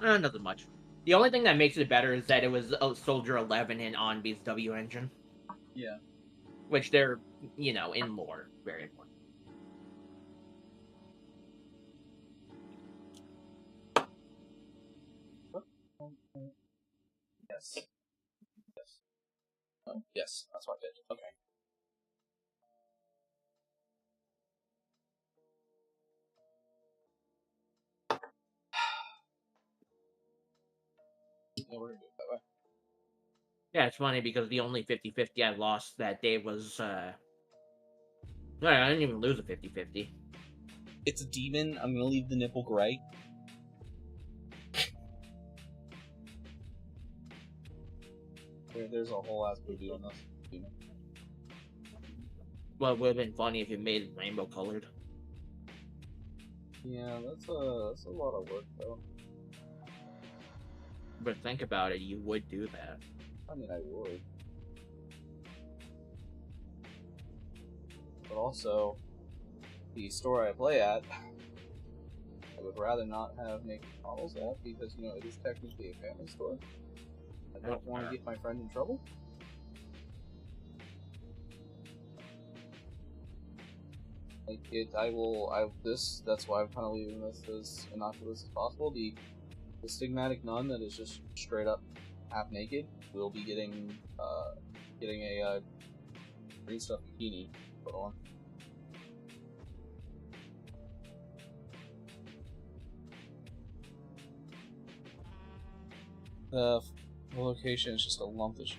Nothing much. The only thing that makes it better is that it was a Soldier 11 in on B's W engine. Yeah. Which they're, you know, in lore. Very important. Yes. Yes. Oh, yes, that's what I did. Okay. Yeah, we're gonna do it that way. Yeah, it's funny because the only 50-50 I lost that day was no, I didn't even lose a 50-50. It's a demon. I'm gonna leave the nipple gray. There's a whole ass movie on this. Demon. Well, it would have been funny if you made it rainbow colored. Yeah, that's a lot of work though. But think about it, you would do that. I mean, I would. But also, the store I play at, I would rather not have naked models at because, you know, it is technically a family store. I don't want to get my friend in trouble. Like, that's why I'm kind of leaving this as innocuous as possible. The stigmatic nun that is just straight up half naked will be getting a green stuff bikini put on. The location is just a lump of shit.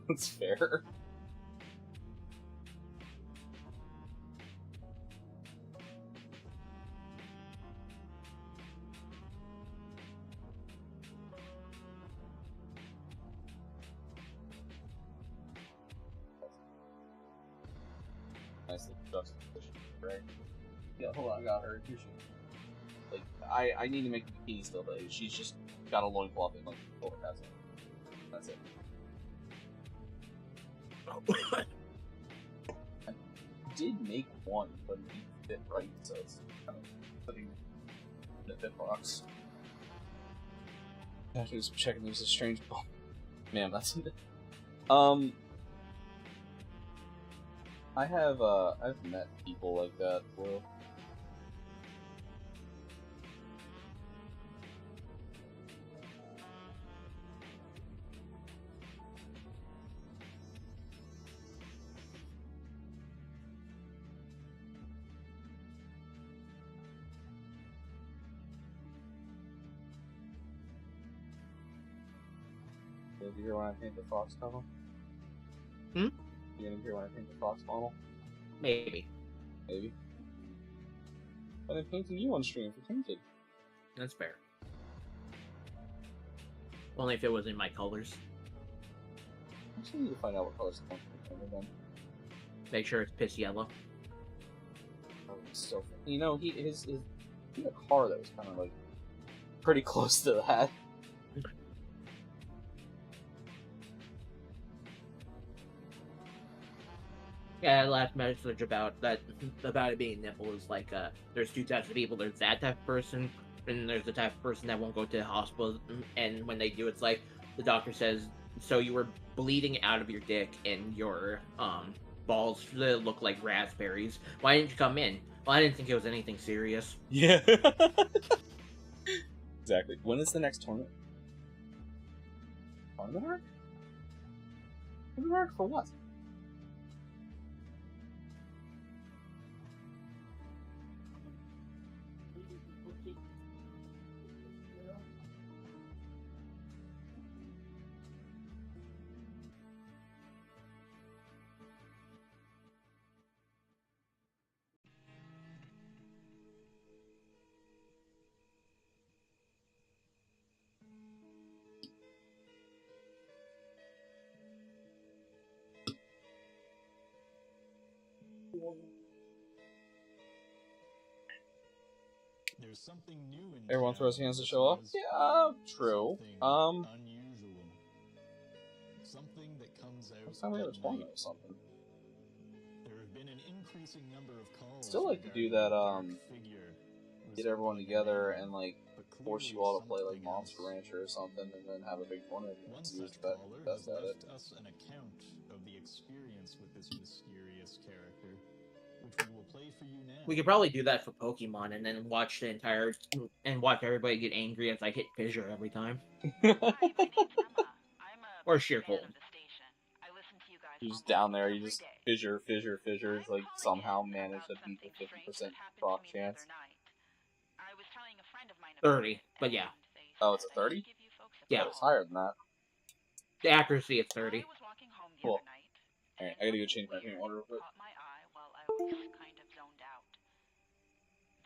That's fair. Nice little juxtaposition, right? Yeah, hold on, I got her. Here she is. Like, I need to make a bikini still, but she's just got a loincloth and like over has it. That's it. I did make one, but it didn't fit right, so it's kind of putting in the fit box. After just checking, there's a strange bump. Man, that's I've met people like that before. Did you hear when I paint the fox model? Hmm? You didn't hear when I paint the fox model? Maybe. Maybe. I've been painting you on stream for Painted. That's fair. Only if it was in my colors. I actually need to find out what colors the painted then. Make sure it's piss yellow. Oh, still, you know, he had a car that was kind of like pretty close to that. Yeah, that last message about it being nipple is like there's two types of people. There's that type of person, and there's the type of person that won't go to the hospital, and when they do, it's like the doctor says, so you were bleeding out of your dick and your balls look like raspberries. Why didn't you come in? Well, I didn't think it was anything serious. Yeah. Exactly. When is the next tournament? Tournament arc? Tournament arc for what? There's something new in Everyone town throws hands to that show up? says Yeah, true. something unusual. Something that comes out Last time we had a at tournament night. or something. There have been an increasing number of calls. Still like to do regarding that, a dark figure get everyone resembling a together man, and like but force clearly you all to play like something Monster else. Rancher or something, and then have a big tournament. One See who's such the caller best has at it. left us an account of the experience with this mysterious character. We could probably do that for Pokemon and then watch watch everybody get angry as I hit Fissure every time. Or sheer cold. You're just down there, you just fissure, it's like somehow manage to beat the 50% proc chance. 30, but yeah. Oh, it's a 30? Yeah. Oh, it's higher than that. The accuracy is 30. Cool. Alright, I gotta go change my paint order real quick.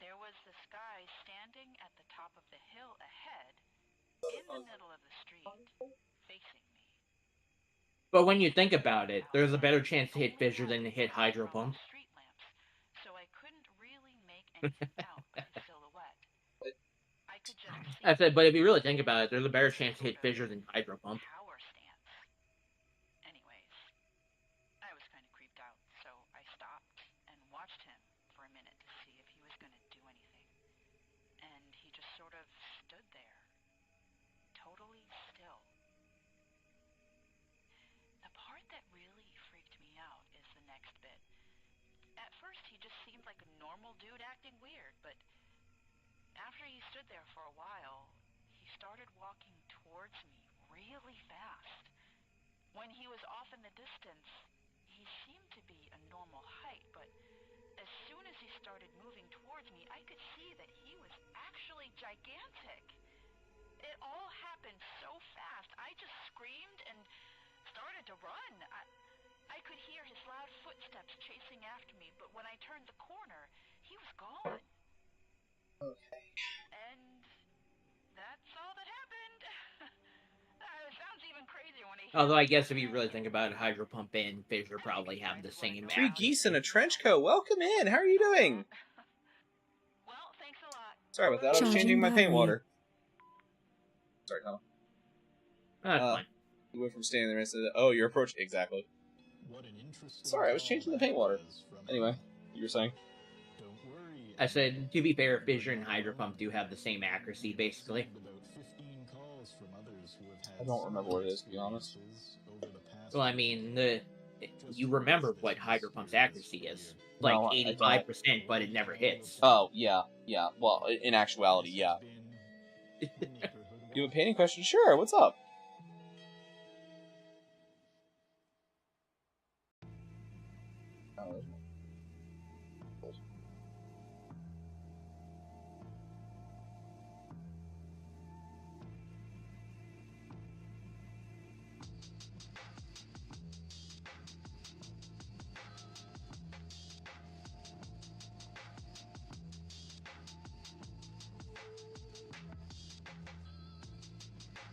There was this guy standing at the top of the hill ahead, in the middle of the street, facing me. But when you think about it, there's a better chance to hit Fissure than to hit Hydro Pump. Street lamps, so I couldn't really make anything out of his silhouette. I could just see I said, but if you really think about it, there's a better chance to hit Fissure than Hydro Pump. power stance. Anyways, I was kind of creeped out, so I stopped and watched him for a minute to see if he was going to do anything. And he just sort of stood there, totally still. The part that really freaked me out is the next bit. At first, he just seemed like a normal dude acting weird, but after he stood there for a while, he started walking towards me really fast. When he was off in the distance, he seemed to be a normal height, but as soon as he started moving towards me, I could see that he was actually gigantic. It all happened so fast, I just screamed and started to run. I could hear his loud footsteps chasing after me, but when I turned the corner, he was gone. Okay. And that's all that happened. It sounds even crazier when I hear Although I guess if you really think about it, Hydro Pump and Fissure probably have the same Three accuracy. geese in a trench coat. Welcome in. How are you doing? Well, thanks a lot. Sorry about that. I was Charging changing my paint battery. water. Sorry, Tom. That's fine. You went from standing there and said, "Oh, you're approaching." Exactly. Sorry, I was changing the paint water. Anyway, you were saying? I said, to be fair, Fissure and Hydro Pump do have the same accuracy, basically. I don't remember what it is, to be honest. Well, I mean, you remember what Hydro Pump's accuracy is. Like No, I don't. 85%, but it never hits. Oh, yeah. Well, in actuality, yeah. You have a painting question? Sure, what's up?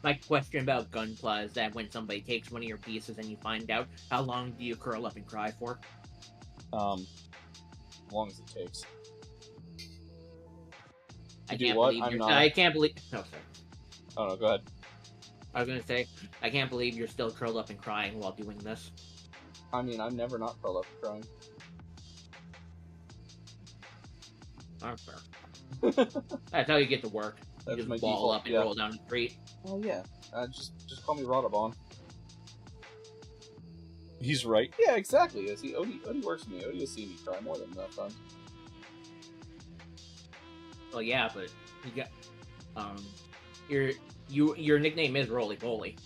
My question about Gunpla is that when somebody takes one of your pieces and you find out, how long do you curl up and cry for? As long as it takes. I do can't what? believe I'm you're. not- I can't believe. No, sorry. Oh no, go ahead. I was gonna say, I can't believe you're still curled up and crying while doing this. I mean, I'm never not curled up crying. That's fair. That's how you get to work. You That's my just ball default, up and yeah. roll down the street. Oh yeah, just call me Rodabon. He's right. Yeah, exactly. Odie works for me. Odie has seen me cry more than enough times. Well, yeah, but you got your nickname is Roly Poly.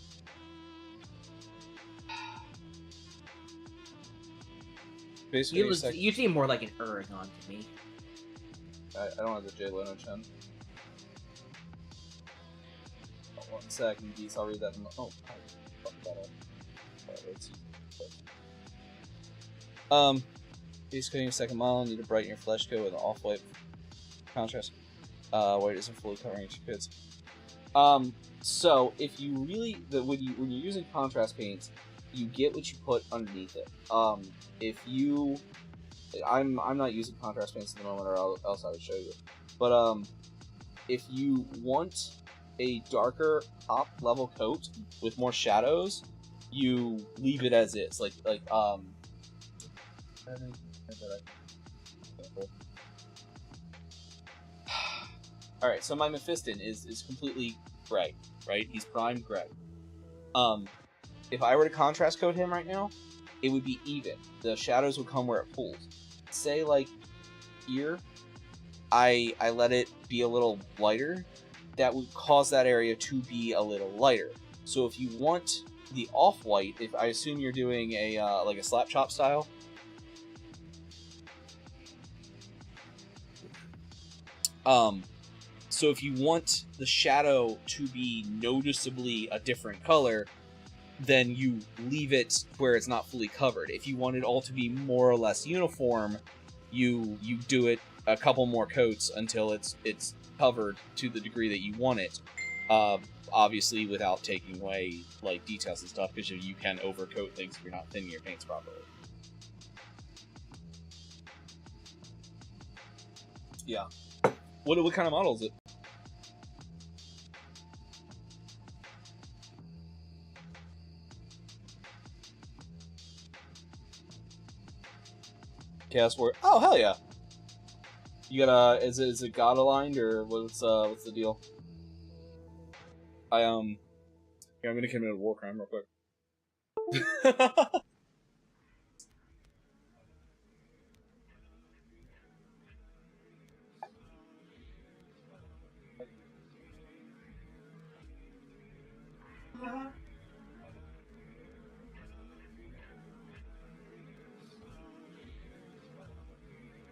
Basically, You seem more like an Uragon to me. I don't have the Jay Leno chin. Oh, 1 second, geese. I'll read that. Fuck that up. Alright, let's see. Base coating a second mile. Need to brighten your flesh coat with an off-white contrast. White isn't fully covering your pits. So if you really when you're using contrast paints, you get what you put underneath it. If you I'm not using contrast paints at the moment, or else I would show you. But if you want a darker top level coat with more shadows, you leave it as is. Alright, so my Mephiston is completely gray, right? He's primed gray. If I were to contrast coat him right now, it would be even. The shadows would come where it pulls. say like here, I let it be a little lighter, that would cause that area to be a little lighter. So if you want the off-white, if I assume you're doing a like a slap chop style, so if you want the shadow to be noticeably a different color, then you leave it where it's not fully covered. If you want it all to be more or less uniform, you do it a couple more coats until it's covered to the degree that you want it. Obviously without taking away like details and stuff, because you can overcoat things if you're not thinning your paints properly. Yeah. What kind of model is it? Chaos War. Oh hell yeah! You got is it God aligned or what's the deal? Yeah, I'm gonna commit a war crime real quick.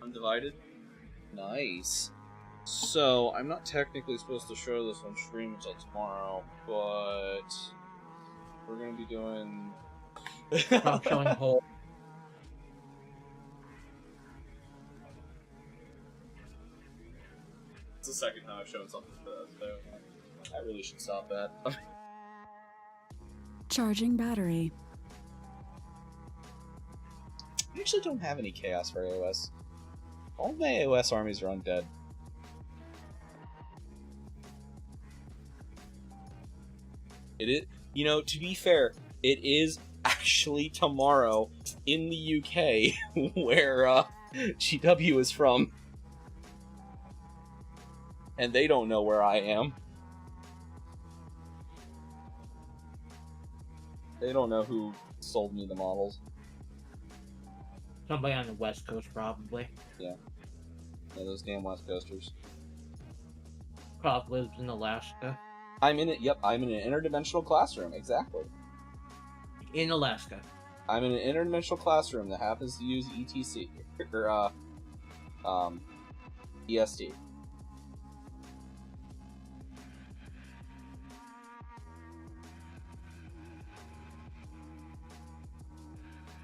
Undivided? Nice. So, I'm not technically supposed to show this on stream until tomorrow, but we're gonna be doing... I'm showing whole. It's the second time I've shown something for that, so I really should stop that. Charging battery. I actually don't have any chaos for AOS. All my AOS armies are undead. It is, you know, to be fair, it is actually tomorrow in the UK where GW is from. And they don't know where I am. They don't know who sold me the models. Somebody on the West Coast, probably. Yeah. Yeah, those damn West Coasters. Probably lives in Alaska. I'm in it. Yep, I'm in an interdimensional classroom. Exactly. In Alaska. I'm in an interdimensional classroom that happens to use ETC or ESD.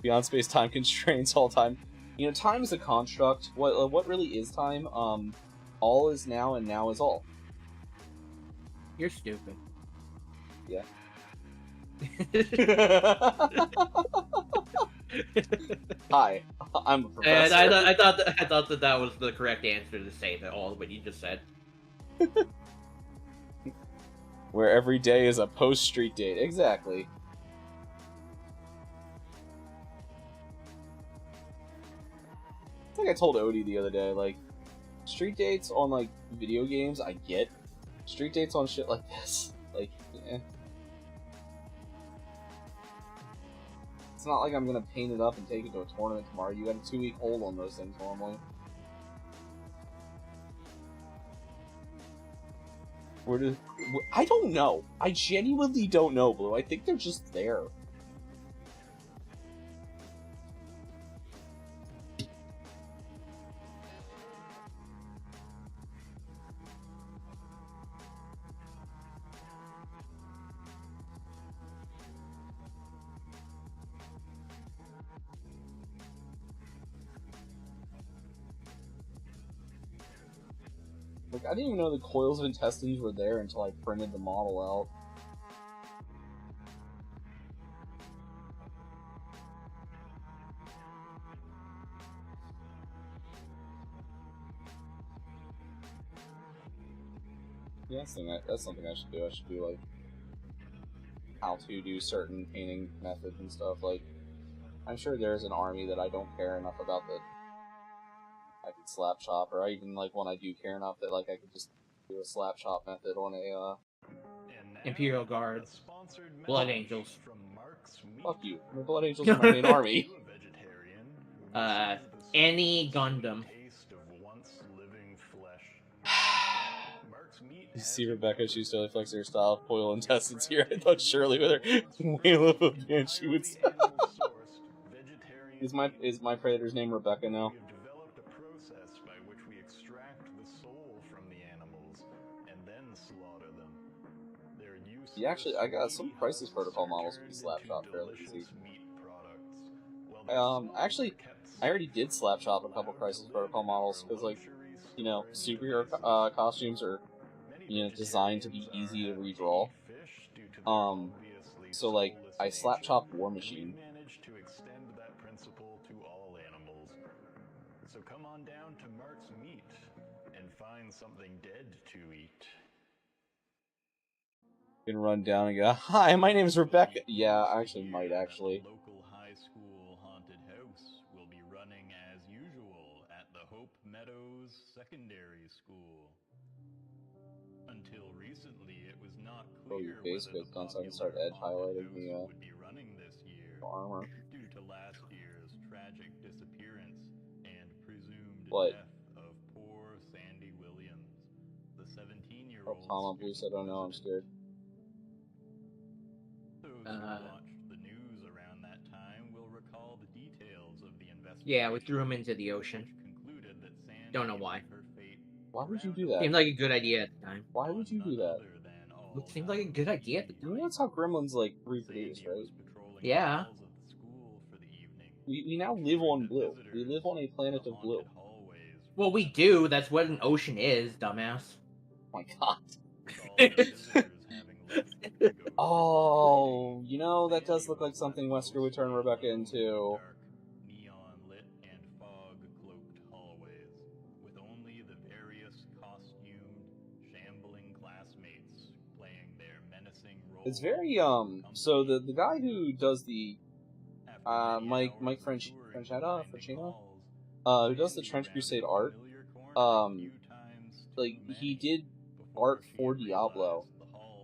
Beyond space time constraints all time. You know, time is a construct. What really is time? All is now and now is all. You're stupid. Yeah. Hi, I'm a professor. And I thought that was the correct answer to say that all of what you just said. Where every day is a post-street date. Exactly. I think I told Odie the other day, like, street dates on, like, video games, I get. Street dates on shit like this, like, eh. It's not like I'm gonna paint it up and take it to a tournament tomorrow. You got a 2-week hold on those things normally. I don't know. I genuinely don't know, Blue. I think they're just there. Like, I didn't even know the coils of intestines were there until I printed the model out. Yeah, that's something I should do. I should do, like, how to do certain painting methods and stuff. Like, I'm sure there's an army that I don't care enough about that I could slap chop, or even, like, one I do care enough that, like, I could just do a slap chop method on a, Imperial Guard. Blood Angels. Fuck you. The Blood Angels are my main army. Any Gundam. Taste of once living flesh. Mark's meat You has see a Rebecca, she's totally barbecue flexing her style of foil intestines here. I thought Shirley with her whale of a banshee would Is my predator's name Rebecca now? We have developed a process by which we extract the soul from the animals and then slaughter them. Their useless, Yeah, actually, I got some meaty Crisis husks Protocol are models we turned slap into shop fairly delicious easy. meat products, while their Actually, souls are kept I already did safe, slap shop a couple allowed to Crisis live Protocol in models our because, like, luxury you know, storage superhero devices. costumes are, Many you know, designed to be vegetarians easy to are happy redraw. eat fish due to their obviously So like, soulless I slap nature, chopped War and Machine. we've managed to extend that principle to all animals. So come on down to Mark's Meat and find something dead to eat. Can run down and go, "Hi, my name is Rebecca." Yeah, I actually might actually. The local high school haunted house will be running as usual at the Hope Meadows Secondary School. Until recently, it was not Oh, your clear base whether goes the done, so I can start popular edge haunted highlighting the house would be running this year armor. due to last year's tragic disappearance and presumed What? death of poor Sandy Williams, the Oh, 17-year-old Tom on blue said, "Oh no, I'm scared." Those who watched the news around that time will recall the details of the investigation. Yeah, we threw him into the ocean. Which concluded that Sandy Don't know why. met her fate Why would you around do a that? Seemed like a good idea at the time. Why would you do that? none other than It seemed like a good idea at the You know time. that's how gremlins, like, reproduce, Sandy right? was patrolling the Yeah. halls of the school for the evening, We now live ensuring on that blue. We visitors live on a to planet the of blue. haunted hallways Well, were we left do. That's what an ocean is, dumbass. Oh my god. with all the visitors having left to go Oh, you know, that does look like something Wesker would turn Rebecca into. dark, neon lit and fog cloaked hallways, with only the various costumed, shambling classmates playing their menacing role. It's very, so the guy who does the, Mike Franchetta, who does the Trench Crusade art, like, he did art for Diablo,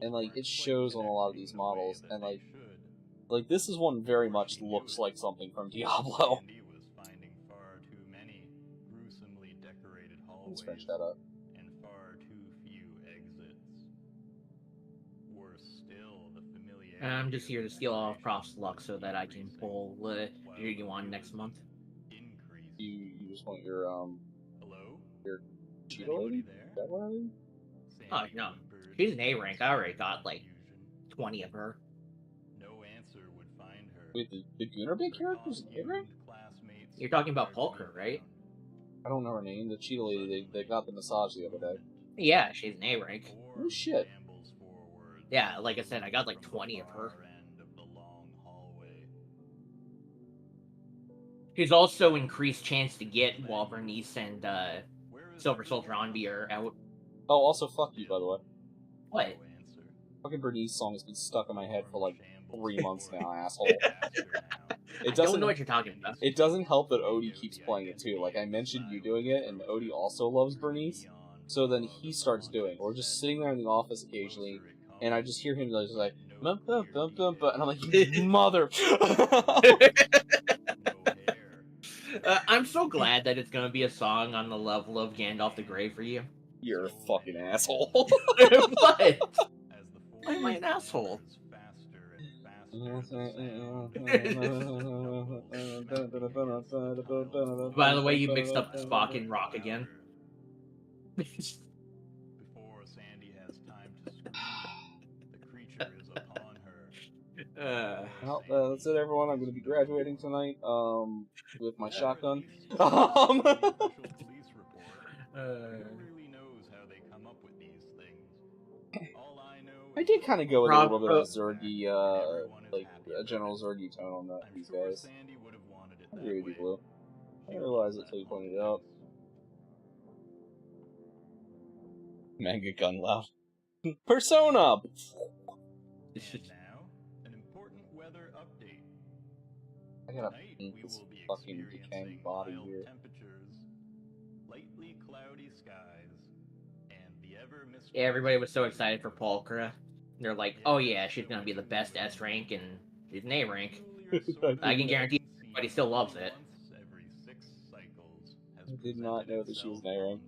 and, like, it shows on a lot of these models, and, like, this is one very much looks like something from Diablo. Sandy was finding far too many gruesomely decorated Let's hallways French that up. and far too few exits. Worse still, the familiarity. I'm just here to of steal all of Prof's separation luck was so that I can increasing, pull while you on next month. increased. You just want your, Hello? your Is Cheeto lady? anybody Is there? that what I mean? Oh, Sandy no. whimpered She's an A rank. I already got, like, confusion. 20 of her. No answer would find her. Wait, the Gunnar Big character's an A-rank? Classmates You're talking about argued Polker, right? around. I don't know her name. The Cheeto lady, they got the massage the other day. Yeah, she's an A rank. Oh shit. Yeah, like I said, I got like 20 of her. She's also increased chance to get while Bernice and Silver Soldier Envy are out. Oh, also, fuck you, by the way. What? Fucking Bernice song has been stuck in my head for like 3 months now, asshole. I don't know what you're talking about. It doesn't help that Odie keeps playing it too. Like, I mentioned you doing it, and Odie also loves Bernice. So then he starts doing it. We're just sitting there in the office occasionally, and I just hear him just like, bum, bum, bum, bum, bum, and I'm like, you mother. I'm so glad that it's gonna be a song on the level of Gandalf the Grey for you. You're a fucking asshole. What? Why am I an asshole? By the way, you mixed up Spock and Rock again. Before Sandy has time to scream, the creature is upon her. Well, that's it, everyone. I'm going to be graduating tonight, with my shotgun. Who really knows how they come up with these things? All I know I did kind of go with a little bit of a Zergy, everyone is like, happy a General Zergy tone on that, I'm these sure guys. Sandy would have wanted it I that agree with you, way. Blue. I didn't realize it until you pointed it out. Manga gun loud. Persona! And now, an important weather update. I gotta Tonight, paint we this will be fucking experiencing decaying body mild here. temperatures, lightly cloudy skies, and the ever Yeah, everybody was so excited for Polkra. They're like, oh yeah, she's gonna be the best S rank, and she's an A rank. I can guarantee everybody still loves it. Every 6 cycles. I did not know that she was an A-rank.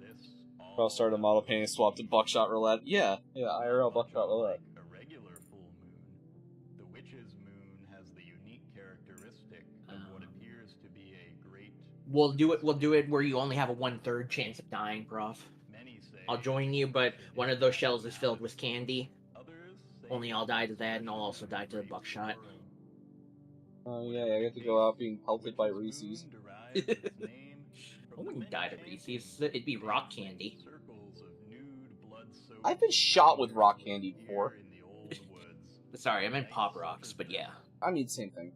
Prof started model painting, swapped to buckshot roulette. Yeah, IRL buckshot roulette. A regular full moon, the witch's moon has the unique characteristic of what appears to be a great. We'll do it where you only have a 1/3 chance of dying, Prof. Many say I'll join you, but one of those shells is filled with candy. Only I'll die to that, and I'll also die to the buckshot. Oh yeah, I get to go out being pelted by Reese's. I wouldn't die to Reese's. It'd be rock candy. I've been shot with rock candy before. Sorry, I meant Pop Rocks, but yeah. I mean, same thing.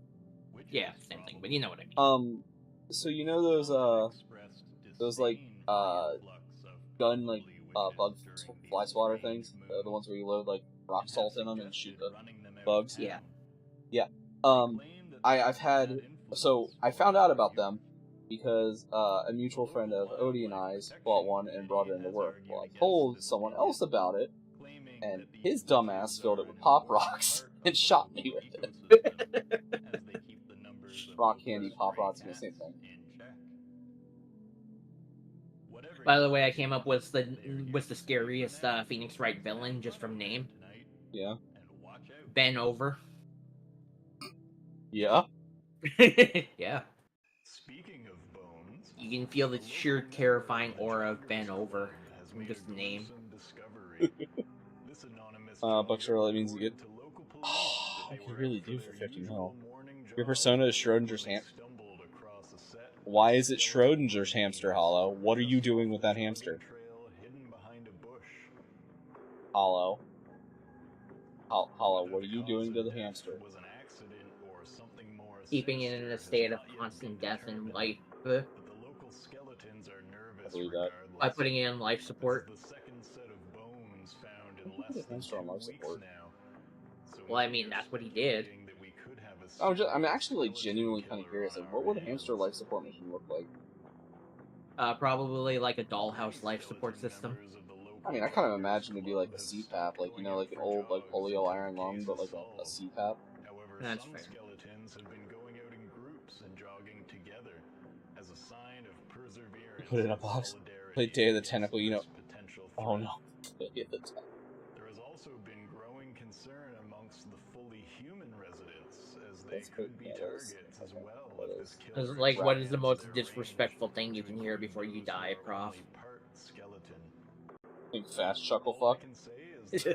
Yeah, same thing, but you know what I mean. So you know those like, gun, like, bug fly swatter things? The ones where you load, like, rock salt in them and shoot the bugs? Yeah. Yeah. I found out about them because a mutual friend of Odie and I's bought one and brought it into work. Well, I told someone else about it, and his dumbass filled it with Pop Rocks and shot me with it. Rock candy, Pop Rocks, the same thing. By the way, I came up with the scariest Phoenix Wright villain just from name. Yeah. Ben Over. Yeah. Yeah. Speaking of bones, You can feel the sheer terrifying aura of Ben Over from just the name. Buckshot roulette means you get. I could really do for 50 mil. Your persona is Schrodinger's hamster. Why is it Schrodinger's hamster, Hollow? What are you doing with that hamster? Hollow. Hollow, what are you doing to the hamster? Keeping it in a state of constant death and life. I believe that. By putting it in life support. Hamster on life support. Well, I mean, that's what he did. I'm actually like genuinely kind of curious. Like, what would a hamster life support mission look like? Probably like a dollhouse life support system. I mean, I kind of imagine it'd be like a CPAP, like, you know, like an old like polio iron lung, but like a CPAP. That's fair. Put it in a box. Play Day of the Tentacle, you know. Oh no. Day of the Tentacle. There has also been growing concern amongst the fully human residents as they That's could good. be Yeah, targets as well if this killer It's like, what is the most disrespectful thing you can hear before you die, Prof? part skeleton. Big fast chuckle fuck. It's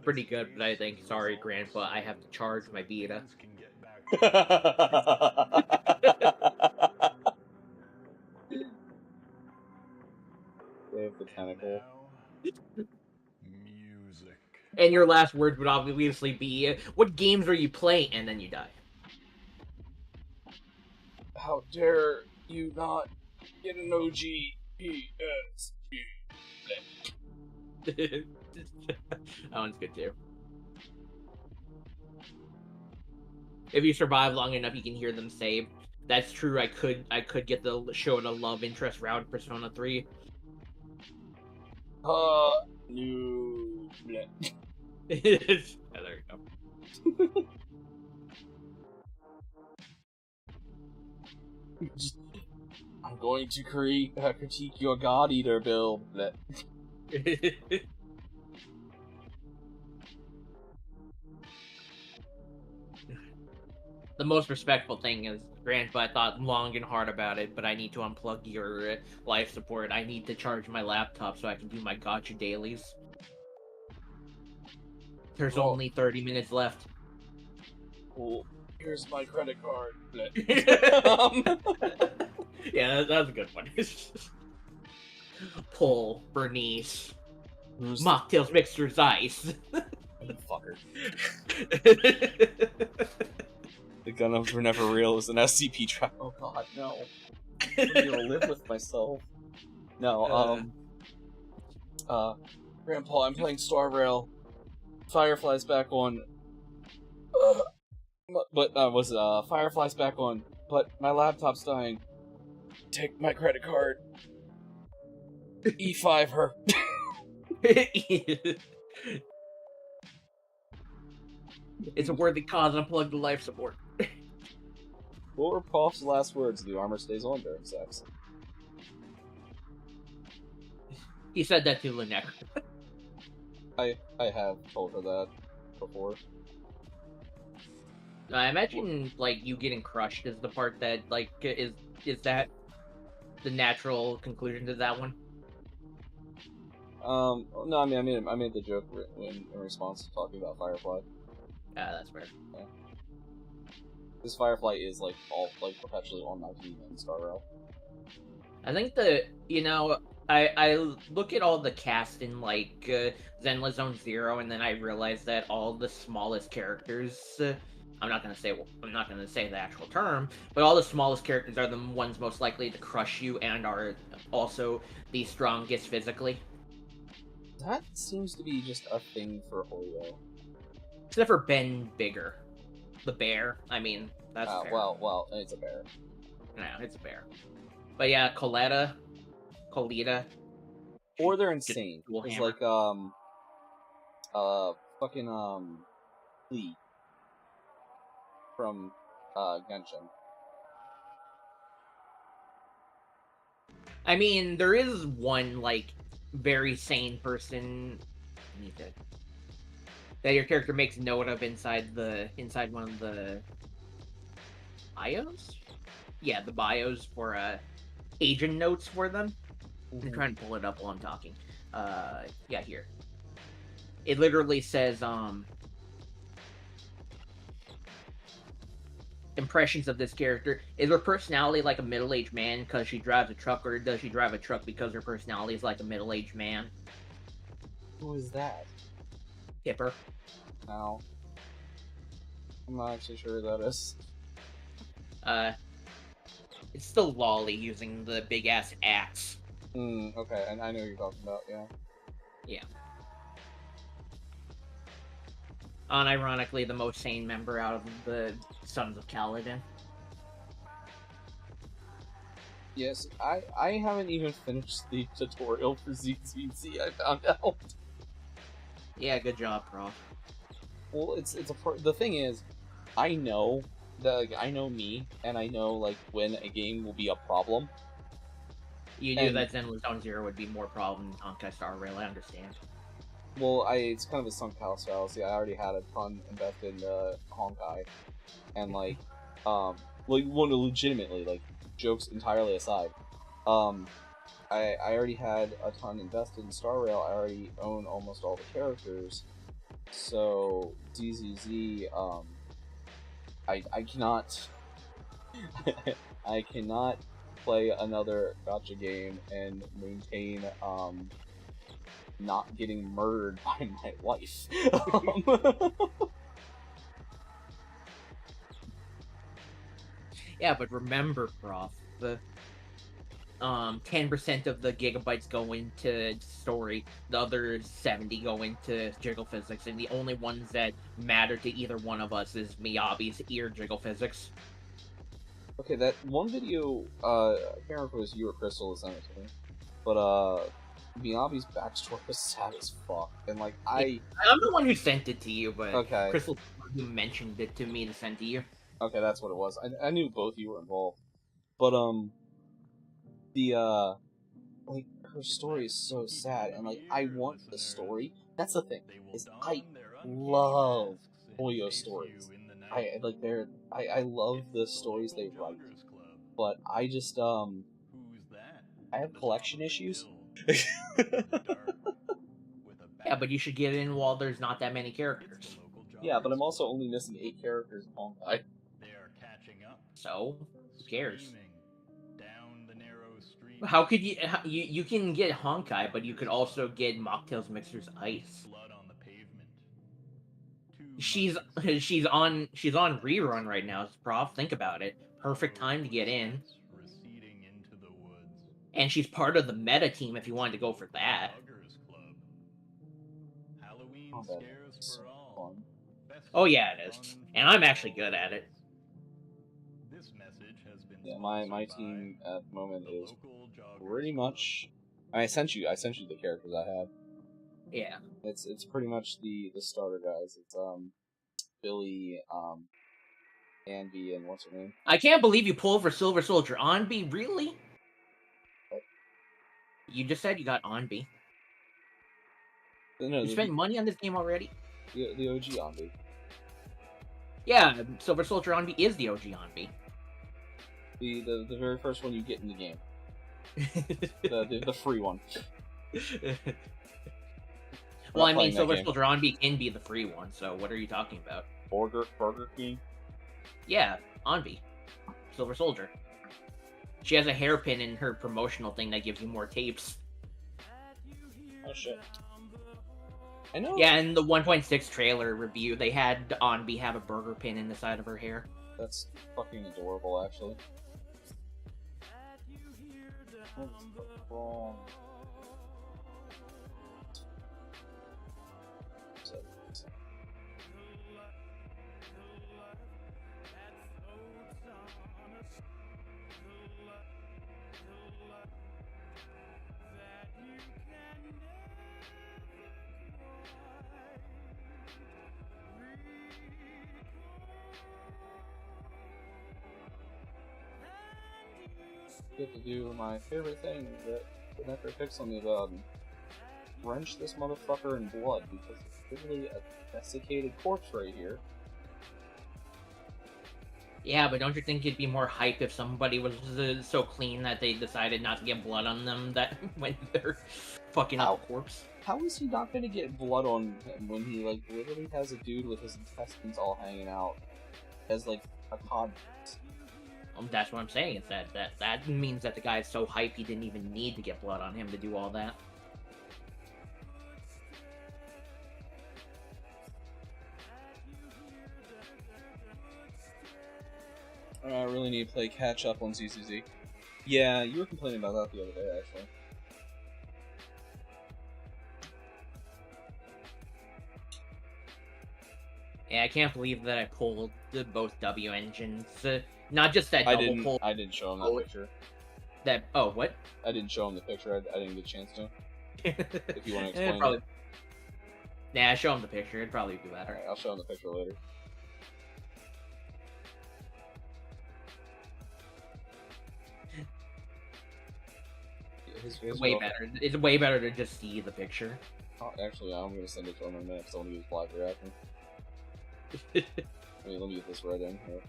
pretty good, but I think, sorry, Grandpa, I have to charge my Vita. Day of the Tentacle. Music. And your last words would obviously be, what games are you playing? And then you die. How dare you not get an OG PS? That one's good too. If you survive long enough, you can hear them say, "That's true. I could get the show the love interest route in Persona 3." No. Yeah, there you go. I'm going to critique your God Eater build. The most respectful thing is, Grandpa, I thought long and hard about it, but I need to unplug your life support. I need to charge my laptop so I can do my gotcha dailies. There's only 30 minutes left. Cool. Here's my credit card. Yeah, that was a good one. Pull, Bernice. Mocktails Mixer's Ice. You fucker. The gun were never real is an SCP trap. Oh god, no. I'm gonna live with myself. No, Grandpa, I'm playing Star Rail. Firefly's back on. Firefly's back on, but my laptop's dying. Take my credit card. E5 her. It's a worthy cause. Unplug the life support. What were Prof's last words? The armor stays on during sex. He said that to Lunecra. I have told her that before. I imagine like you getting crushed is the part that like is that the natural conclusion to that one? No, I mean, I made the joke in response to talking about Firefly. That's fair. Yeah. This Firefly is like all like perpetually on my team in Star Rail. I think I look at all the cast in like Zenless Zone Zero, and then I realize that all the smallest characters. I'm not gonna say the actual term, but all the smallest characters are the ones most likely to crush you and are also the strongest physically. That seems to be just a thing for Hoyo. Except for Ben Bigger, the bear. I mean, that's fair. Well, it's a bear. No, it's a bear. But yeah, Coletta. Or they're insane. dual It's hammer. like fucking Lee from Genshin. I mean, there is one like very sane person that your character makes note of inside one of the bios. Yeah, the bios for agent notes for them. I'm trying to pull it up while I'm talking. Yeah, here. It literally says impressions of this character. Is her personality like a middle-aged man because she drives a truck, or does she drive a truck because her personality is like a middle-aged man? Who is that? Kipper. No. I'm not actually sure who that is. It's still Lolly using the big-ass axe. Okay, I know who you're talking about, yeah. Yeah. Unironically, the most sane member out of the Sons of Kaladin. Yes, I haven't even finished the tutorial for ZZZ, I found out. Yeah, good job, Prof. Well, the thing is, I know that, like, I know me, and I know, like, when a game will be a problem. You knew that Zenless Zone Zero would be more problem than Honkai Star Rail, I understand. Well, it's kind of a sunk house fallacy. I already had a ton invested in Honkai, and like legitimately, like, jokes entirely aside, I already had a ton invested in Star Rail. I already own almost all the characters, so DZZ, I cannot, I cannot play another gacha game and maintain not getting murdered by my wife. Yeah, but remember, Prof, the 10% of the gigabytes go into story, the other 70 go into jiggle physics, and the only ones that matter to either one of us is Miyabi's ear jiggle physics. Okay, that one video, I can't remember if it was you or Crystal that sent it to me, but Miyabi's backstory was sad as fuck, and like, I'm the one who sent it to you, but okay. Crystal mentioned it to me to send to you. Okay, that's what it was. I knew both of you were involved, but like, her story is so sad, and like, I want the story. That's the thing, is I love Hoyo stories. I love the stories they write, but I just I have collection issues. Yeah, but you should get in while there's not that many characters. Yeah, but I'm also only missing 8 characters in Honkai. So, who cares? How could you can get Honkai, but you could also get Mocktail's Mixer's Ice. She's on rerun right now, Prof. Think about it. Perfect time to get in. And she's part of the meta team if you wanted to go for that. Oh, that is so fun. Oh yeah, it is. And I'm actually good at it. Yeah, my team at the moment is pretty much. I sent you the characters I have. Yeah. It's pretty much the starter guys. It's Billy, Anby, and what's her name? I can't believe you pulled for Silver Soldier. Anby, really? What? You just said you got Anby. No, You spent money on this game already? the OG Envy. Yeah, Silver Soldier Envy is the OG Envy. The very first one you get in the game. the free one. Well, I mean, Silver Soldier Envy can be the free one, so what are you talking about? Burger King? Yeah, Envy. Silver Soldier. She has a hairpin in her promotional thing that gives you more tapes. Oh shit. I know. Yeah, in the 1.6 trailer review, they had Envy have a burger pin in the side of her hair. That's fucking adorable, actually. What's wrong? Get to do my favorite thing that the Necro picks on me about and wrench this motherfucker in blood because it's literally a desiccated corpse right here. Yeah, but don't you think it'd be more hype if somebody was so clean that they decided not to get blood on them that when they're fucking up a corpse? How is he not gonna get blood on him when he like literally has a dude with his intestines all hanging out as like a cod? That's what I'm saying. Is that means that the guy is so hype he didn't even need to get blood on him to do all that. I really need to play catch up on ZZZ. Yeah, you were complaining about that the other day, actually. Yeah, I can't believe that I pulled both W engines. Not just that double pull. I didn't show him that picture. Oh, what? I didn't show him the picture. I didn't get a chance to. If you want to explain probably... it. Nah, show him the picture. It'd probably be better. Alright, I'll show him the picture later. It's way better. It's way better to just see the picture. Oh, actually, I'm going to send it to him in a minute because I want to use live reaction. Let me get this right in here.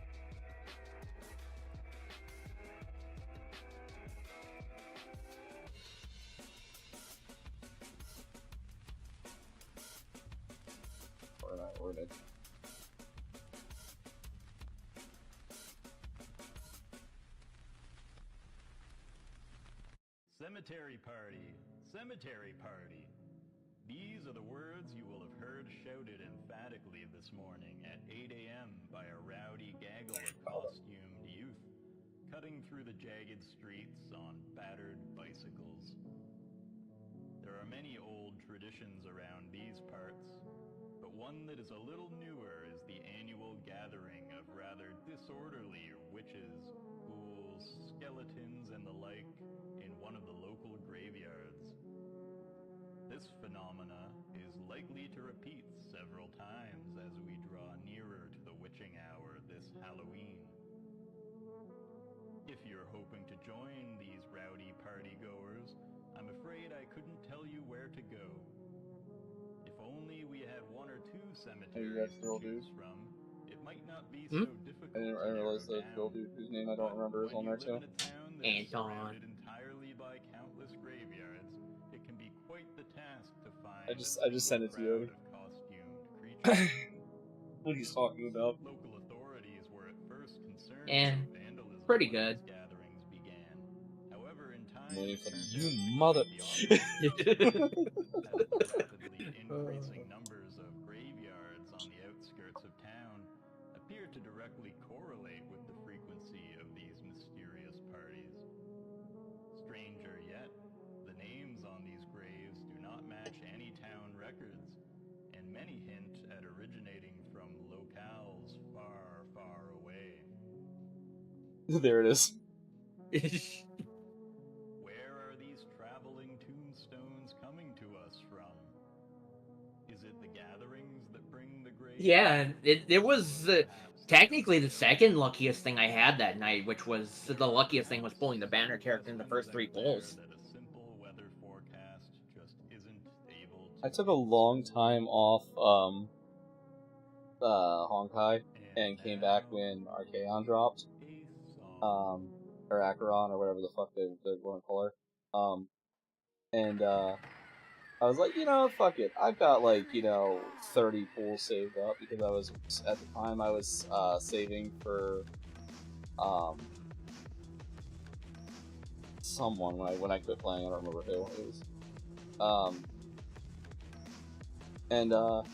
We're in it. Cemetery party, cemetery party. These are the words you will have heard shouted emphatically this morning at 8 a.m. by a rowdy gaggle of costumed youth, cutting through the jagged streets on battered bicycles. There are many old traditions around these parts, but one that is a little newer is the annual gathering of rather disorderly witches, ghouls, skeletons, and the like in one of the local graveyards. This phenomena is likely to repeat several times as we draw nearer to the witching hour this Halloween. If you're hoping to join these rowdy partygoers, I'm afraid I couldn't tell you where to go. If only we had one or two cemeteries to choose from, it might not be so difficult. I didn't realize the girl dude whose name I don't remember is on there too. Anton. Entirely by countless graveyards, it can be quite the task to find. I just sent it to you. What he's talking about. Local authorities were at first concerned And with vandalism pretty when good. these gatherings began. However, in time, Waiting for it you, turned out mother. to be the rapidly increasing numbers of graveyards on the outskirts of town appear to directly correlate with the frequency of these mysterious parties. Stranger yet, the names on these graves do not match any town records, and many hint at originating from locales far, far away. There it is. Where are these traveling tombstones coming to us from? Is it the gatherings that bring the graves? Yeah, it was technically the second luckiest thing I had that night, which was the luckiest thing was pulling the banner character in the first 3 pulls. That a simple weather forecast just isn't able I took a long time off Honkai and came back when Archaon dropped. Or Acheron, or whatever the fuck they want to call her. And I was like, fuck it. I've got 30 pools saved up because I was, at the time, I was saving for someone when I quit playing. I don't remember who it was. And I'm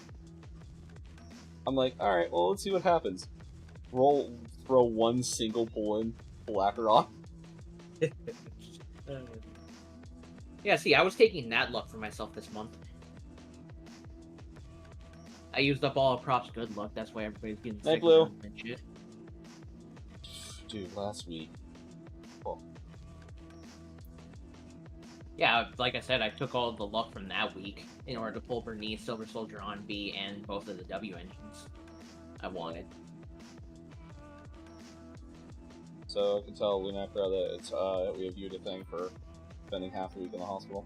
like, alright, well, let's see what happens. Throw one single pull in, pull Acheron. Yeah, see, I was taking that luck for myself this month. I used up all of Prop's good luck, that's why everybody's getting sick Blue. of and shit. Dude, last week. Oh. Yeah, like I said, I took all of the luck from that week in order to pull Bernice, Silver Soldier on B, and both of the W engines I wanted. So I can tell Lunecra that it's we have you to thank for spending half the week in the hospital.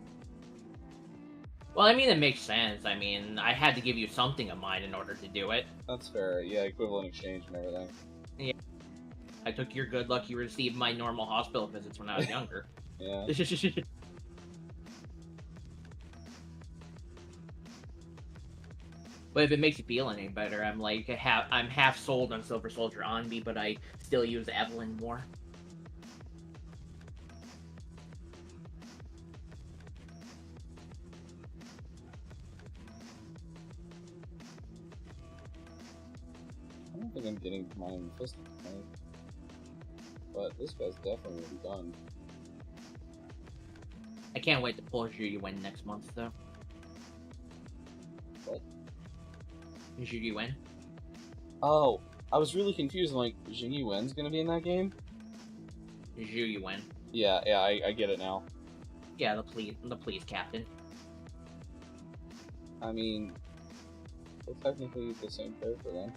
Well, I mean, it makes sense. I mean, I had to give you something of mine in order to do it. That's fair. Yeah, equivalent exchange and everything. Yeah. I took your good luck. You received my normal hospital visits when I was younger. Yeah. But if it makes you feel any better, I'm like I'm half sold on Silver Soldier on me, but I still use Evelyn more. I don't think I'm getting to mine this time. But this guy's definitely gonna be done. I can't wait to pull Judy win next month, though. What? Judy win? Oh, I was really confused. I'm like, Jing Yuen's gonna be in that game? Judy win. Yeah, I get it now. Yeah, the police captain. I mean, we're technically the same character then.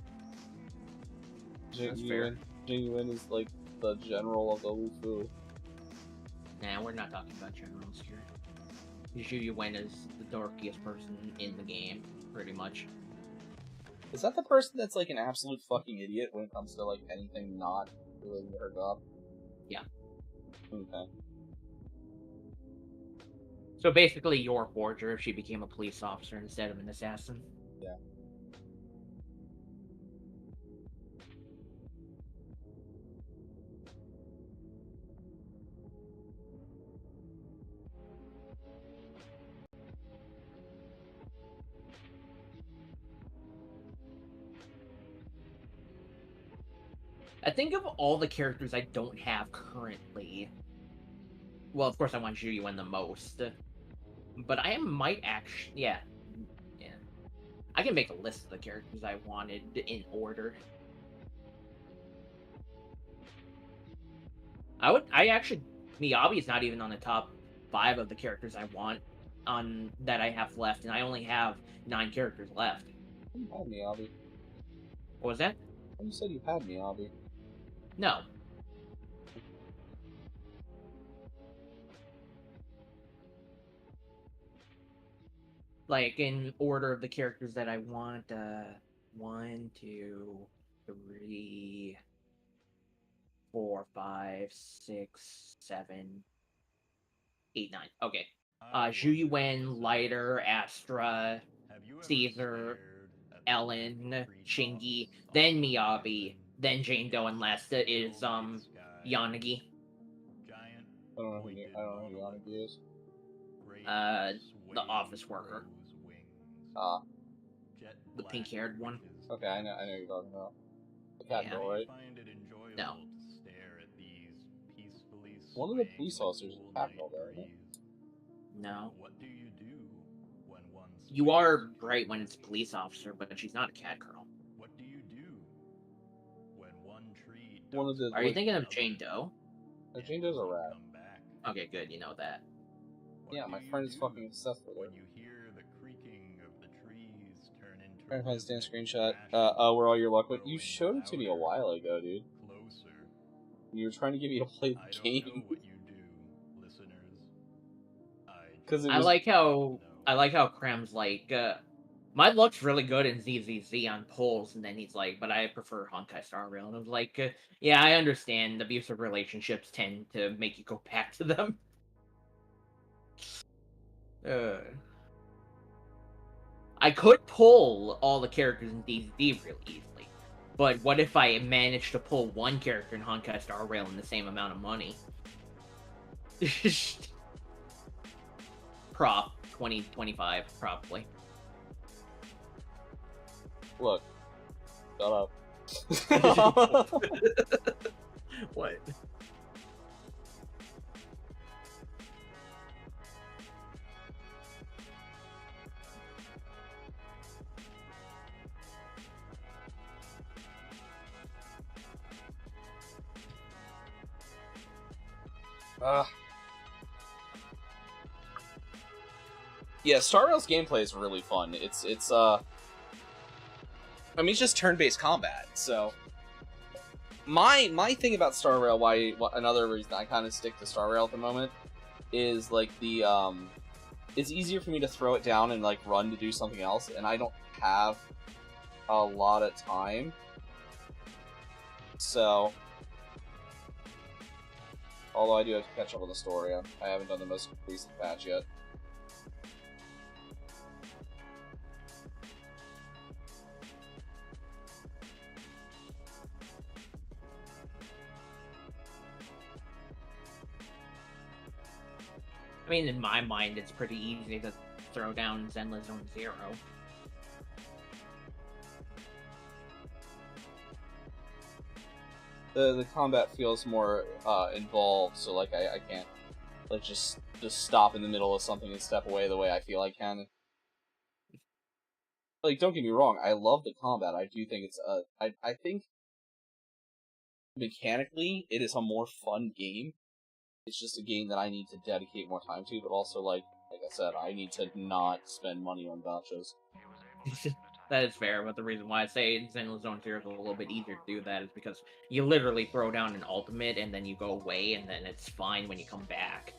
That's fair. Jing Yuen is like the general of the Lufu. Nah, we're not talking about generals here. Judy Wen is the dorkiest person in the game, pretty much. Is that the person that's like an absolute fucking idiot when it comes to like anything not related to her job? Yeah. Okay. So basically, your forger if she became a police officer instead of an assassin. Yeah. I think of all the characters I don't have currently. Well, of course, I want Judy Wen the most. But I might actually. Yeah. I can make a list of the characters I wanted in order. I actually. Miyabi's not even on the top 5 of the characters I want that I have left, and I only have 9 characters left. You had Miyabi. What was that? You said you had Miyabi. No. Like, in order of the characters that I want, 1, 2, 3, 4, 5, 6, 7, 8, 9. Okay. Zhu Yuan, Lighter, Astra, Caesar, Ellen, Shingi, then Miyabi, then Jane Doe, and last is Yanagi. I don't know who Yanagi is. The office worker. The pink-haired one. Okay, I know you're talking about. The cat girl, right? No. One of the police officers is a cat girl, though, isn't it? No. You are right when it's a police officer, but she's not a cat girl. What do you do when one tree One of the. Are you thinking of Jane Doe? No, Jane Doe's a rat. Okay, good. You know that. Yeah, my friend is fucking obsessed with her. When you hear the creaking of the trees turn into Trying to find Stan's screenshot. Where all your luck went. You showed it to me a while ago, dude. Closer. You were trying to get me to play the game. Know what you do, listeners. Because I like how I like how Krem's like, my luck's really good in ZZZ on polls, and then he's like, but I prefer Honkai Star Rail. And I was like, yeah, I understand. Abusive relationships tend to make you go back to them. I could pull all the characters in DZD really easily, but what if I managed to pull one character in Honkai Star Rail in the same amount of money? Prop 2025 probably. Look, shut up. What? Yeah, Star Rail's gameplay is really fun. It's I mean, it's just turn-based combat. So my thing about Star Rail, why another reason I kind of stick to Star Rail at the moment, is like the it's easier for me to throw it down and like run to do something else, and I don't have a lot of time. So, although I do have to catch up on the story, I haven't done the most recent patch yet. I mean, in my mind, it's pretty easy to throw down Zenless Zone Zero. The combat feels more involved, so like I can't like just stop in the middle of something and step away the way I feel I can. Like, don't get me wrong, I love the combat. I do think it's I think mechanically it is a more fun game. It's just a game that I need to dedicate more time to, but also like I said, I need to not spend money on gachas. That is fair, but the reason why I say Zenless Zone Zero is a little bit easier to do that is because you literally throw down an ultimate and then you go away and then it's fine when you come back.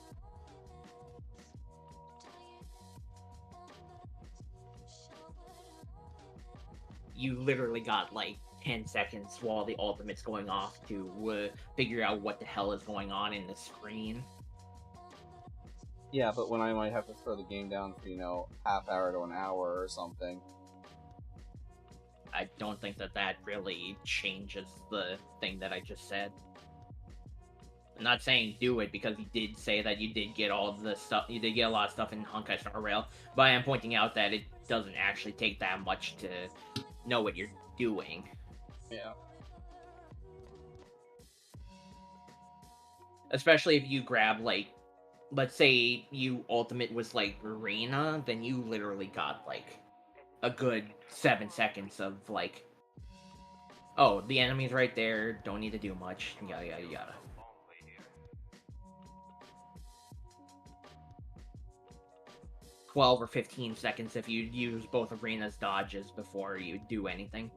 You literally got like 10 seconds while the ultimate's going off to figure out what the hell is going on in the screen. Yeah, but when I might have to throw the game down for, half hour to an hour or something. I don't think that really changes the thing that I just said. I'm not saying do it because you did say that you did get all the stuff, you did get a lot of stuff in Honkai Star Rail, but I am pointing out that it doesn't actually take that much to know what you're doing. Yeah. Especially if you grab, like, let's say you ultimate was like Arena, then you literally got like a good 7 seconds of like, oh, the enemy's right there, don't need to do much, yada yada yada. $12 or $15 if you use both Arena's dodges before you do anything.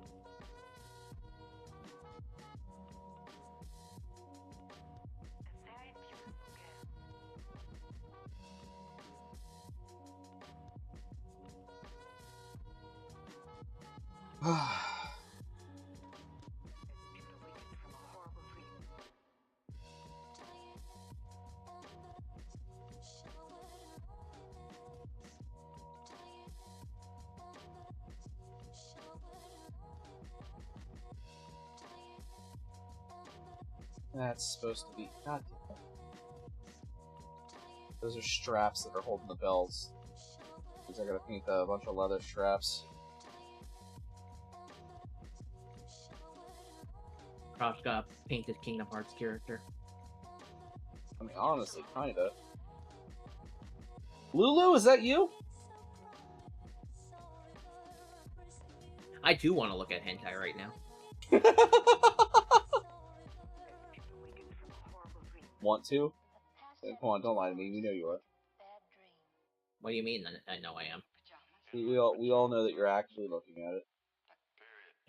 That's supposed to be... God damn it. Those are straps that are holding the bells. Because I gotta paint a bunch of leather straps. Props got painted Kingdom Hearts character. I mean, honestly, kinda. Lulu, is that you? I do want to look at hentai right now. Want to? Come on, don't lie to me. We know you are. What do you mean? I know I am. We all know that you're actually looking at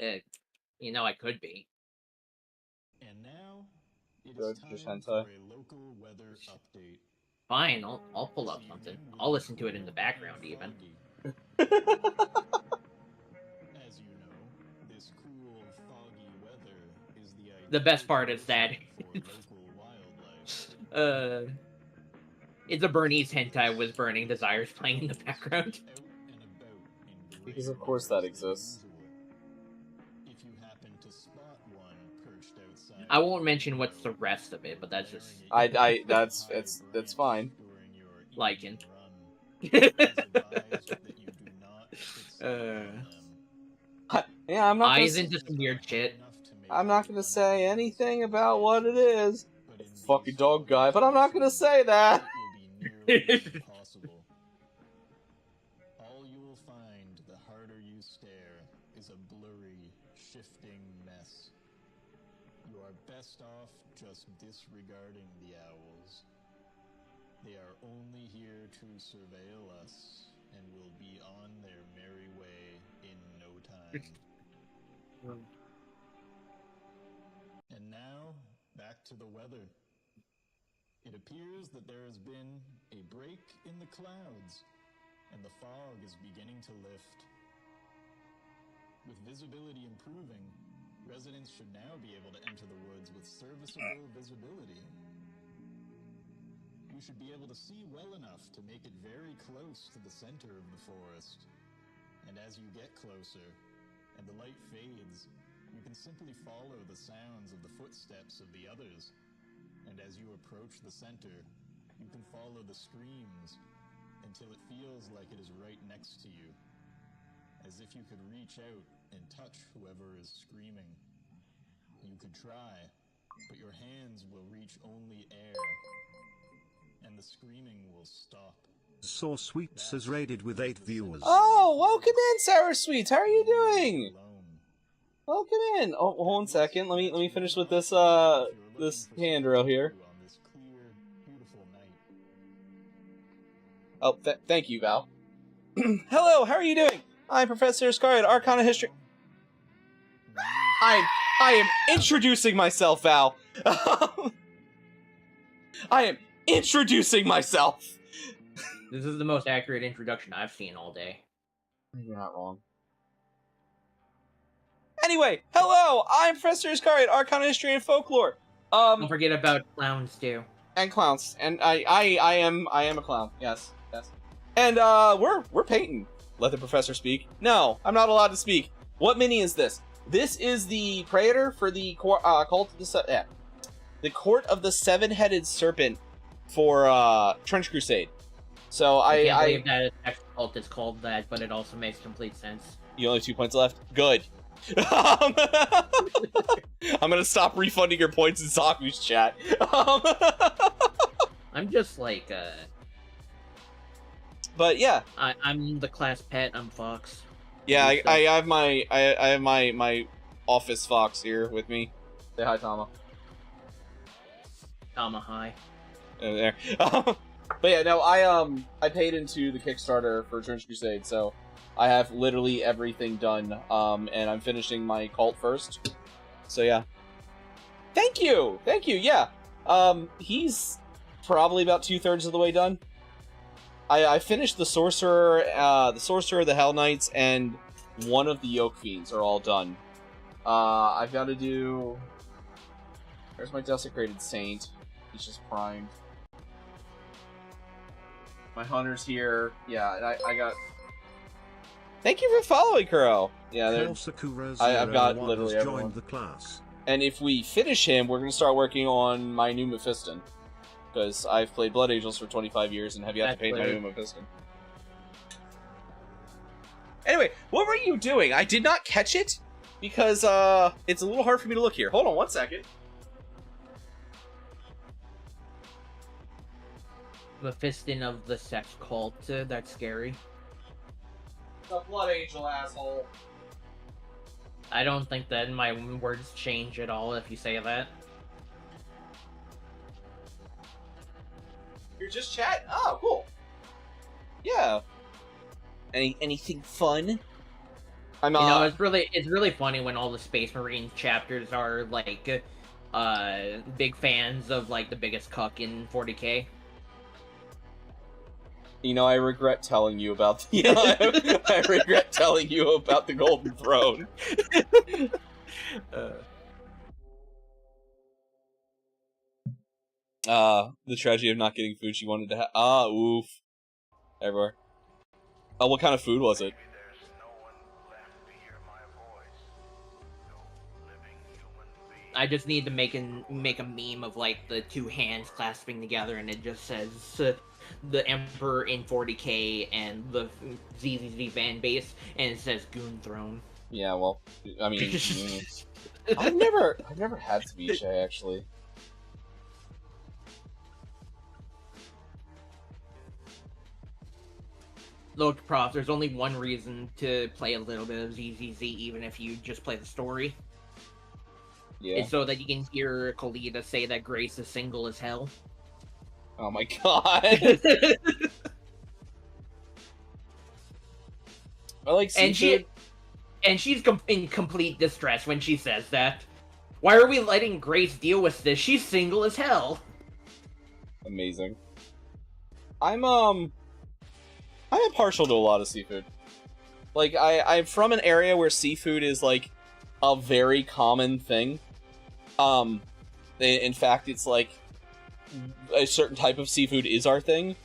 it. I could be. And now, Good, it's just time hentai. for a local weather update. Fine, I'll pull up something. I'll listen to it in the background even. As you know, this cool, foggy weather is the The best part is that for local wildlife. it's a Bernese hentai with Burning Desires playing in the background. Out and about in Because of greater course that numbers than exists. usual. If you happen to spot one perched outside I won't mention what's the rest of it, but that's just That's fine. during your Lycan. evening run, it is advised that you do not fixate on them. Yeah, I'm not. eyes Gonna, into some weird shit. Enough to make I'm not gonna say anything about what it is. but in Fucking these dog guy, but I'm not gonna say that. it will be nearly impossible. All you will find the harder you stare is a blurry, shifting mess. You are best off just disregarding the owls. They are only here to surveil us and will be on their merry way in no time. And now, back to the weather. It appears that there has been a break in the clouds, and the fog is beginning to lift. With visibility improving, residents should now be able to enter the woods with serviceable visibility. You should be able to see well enough to make it very close to the center of the forest. And as you get closer, and the light fades, you can simply follow the sounds of the footsteps of the others. And as you approach the center, you can follow the screams until it feels like it is right next to you. As if you could reach out and touch whoever is screaming. You could try, but your hands will reach only air. And the screaming will stop. Saw Sweets has raided with 8 viewers. Oh, welcome in, Sour Sweets. How are you doing? Alone. Welcome in. Oh, hold on a second. Let me finish with this this hand row here. On this clear, beautiful night. Oh, thank you, Val. Hello, how are you doing? I'm ProfIscariot, Arcana History. I am introducing myself, Val. I am introducing myself. This is the most accurate introduction I've seen all day. You're not wrong. Anyway, hello, I'm ProfIscariot, Arcana History and Folklore. Don't forget about clowns too. And clowns, and I am a clown. Yes. And we're painting. Let the professor speak. No, I'm not allowed to speak. What mini is this? This is the praetor for the cult of the Court of the Seven-Headed Serpent for Trench Crusade. So I can't believe that actual cult is called that, but it also makes complete sense. You only have 2 points left. Good. I'm gonna stop refunding your points in Saku's chat. I'm just like But yeah. I'm the class pet. I'm Fox. Yeah, I have my office Fox here with me. Say hi, Tama. Tama, hi. There. But yeah, no, I paid into the Kickstarter for Trench Crusade, so I have literally everything done. And I'm finishing my cult first. So yeah. Thank you, yeah. He's probably about 2/3 of the way done. I finished the Sorcerer, the Hell Knights, and one of the Yoke Fiends are all done. I've got to do... Where's my Desecrated Saint? He's just primed. My Hunter's here. Yeah, and I got... Thank you for following, Kuro! Yeah, I've got literally everyone. Joined the class. And if we finish him, we're going to start working on my new Mephiston. Because I've played Blood Angels for 25 years and have yet to paint my new Mephiston. Anyway, what were you doing? I did not catch it, because it's a little hard for me to look here. Hold on 1 second. Mephiston of the sex cult. That's scary. The Blood Angel, asshole. I don't think that my words change at all if you say that. You're just chatting? Oh, cool. Yeah. Anything fun? I'm it's really funny when all the Space Marine chapters are like big fans of like the biggest cuck in 40k. You know, I regret telling you about the. I regret telling you about the Golden Throne. The tragedy of not getting food she wanted to have. Oof. Everywhere. Oh, what kind of food was it? I just need to make a meme of like the two hands clasping together, and it just says the Emperor in 40k and the ZZZ fan base, and it says Goon Throne. Yeah, well, I mean, I've never had ceviche actually. Look, Prof, there's only one reason to play a little bit of ZZZ, even if you just play the story. Yeah. It's so that you can hear Khalida say that Grace is single as hell. Oh my god. I like seafood. And she's in complete distress when she says that. Why are we letting Grace deal with this? She's single as hell. Amazing. I'm partial to a lot of seafood. Like, I'm from an area where seafood is, like, a very common thing. In fact, it's, like, a certain type of seafood is our thing.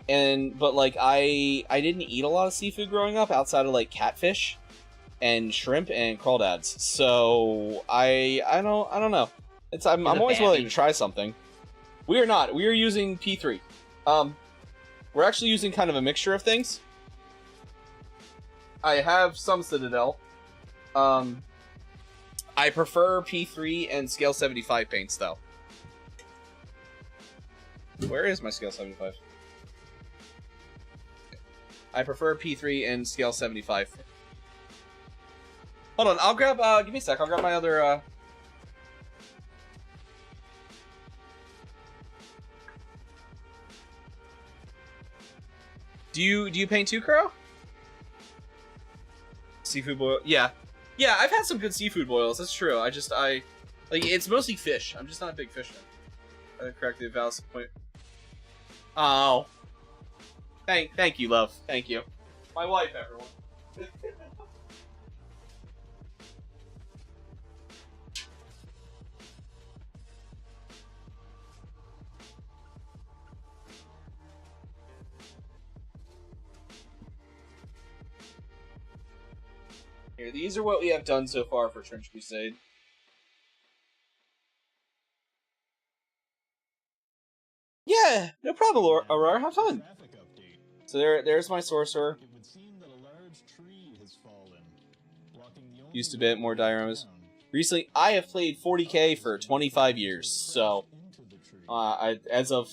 But, like, I didn't eat a lot of seafood growing up outside of, like, catfish and shrimp and crawdads. So, I don't know. I'm always willing to try something. We are not. We are using P3. We're actually using kind of a mixture of things. I have some Citadel. I prefer P3 and Scale 75 paints, though. Where is my Scale 75? I prefer P3 and Scale 75. Hold on, I'll grab, give me a sec, I'll grab my other, Do you paint too, Crow? Seafood boil? Yeah. Yeah, I've had some good seafood boils, that's true. Like, it's mostly fish. I'm just not a big fish fan. I correctly the valid point. Oh. Thank you, love. Thank you. My wife, everyone. Here, these are what we have done so far for Trench Crusade. Yeah, no problem, Aurora. Have fun. So there's my sorcerer. Used to bit more dioramas. Recently, I have played 40k for 25 years. So, as of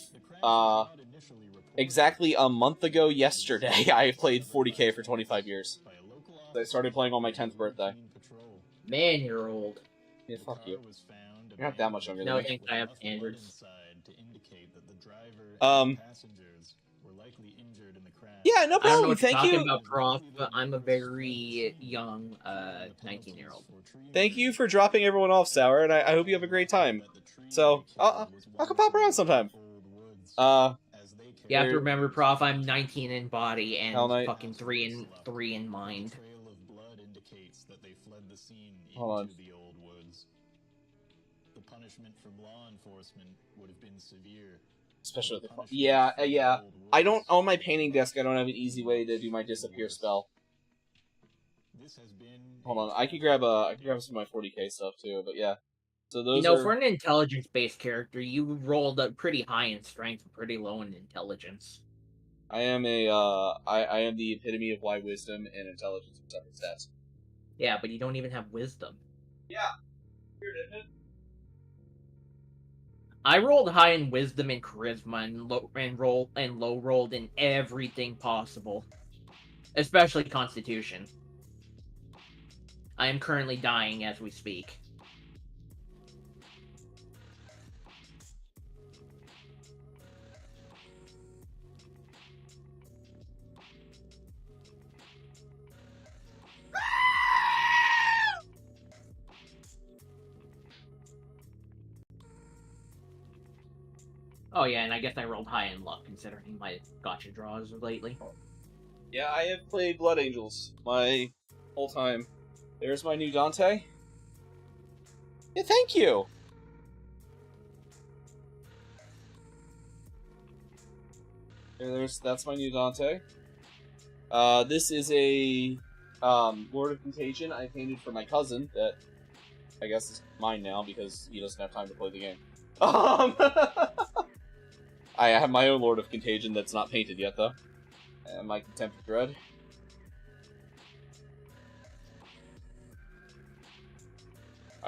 exactly a month ago yesterday, I played 40k for 25 years. I started playing on my 10th birthday. Man, you're old. Yeah, fuck you. You're not that much younger than me. No, thanks, I have standards. Yeah, no problem. I don't know what Thank you're you. talking about, Prof, but I'm a very young 19-year-old. Thank you for dropping everyone off, Sour, and I hope you have a great time. So, I'll come pop around sometime. You have to remember, Prof, I'm 19 in body and Hell fucking 3 in mind. Hold on. The punishment from law enforcement would have been severe. Especially with the yeah. I don't on my painting desk. I don't have an easy way to do my disappear spell. Hold on, I could grab some of my 40k stuff too. But yeah, so those. For an intelligence-based character, you rolled up pretty high in strength and pretty low in intelligence. I am I am the epitome of why wisdom and intelligence are separate stats. Yeah, but you don't even have wisdom. Yeah. Weird, isn't it? I rolled high in wisdom and charisma and low rolled in everything possible, especially Constitution. I am currently dying as we speak. Oh yeah, and I guess I rolled high in luck considering my gotcha draws lately. Yeah, I have played Blood Angels my whole time. There's my new Dante. Yeah, thank you! That's my new Dante. This is a Lord of Contagion I painted for my cousin that I guess is mine now because he doesn't have time to play the game. I have my own Lord of Contagion that's not painted yet though. And my Contempt of Dread.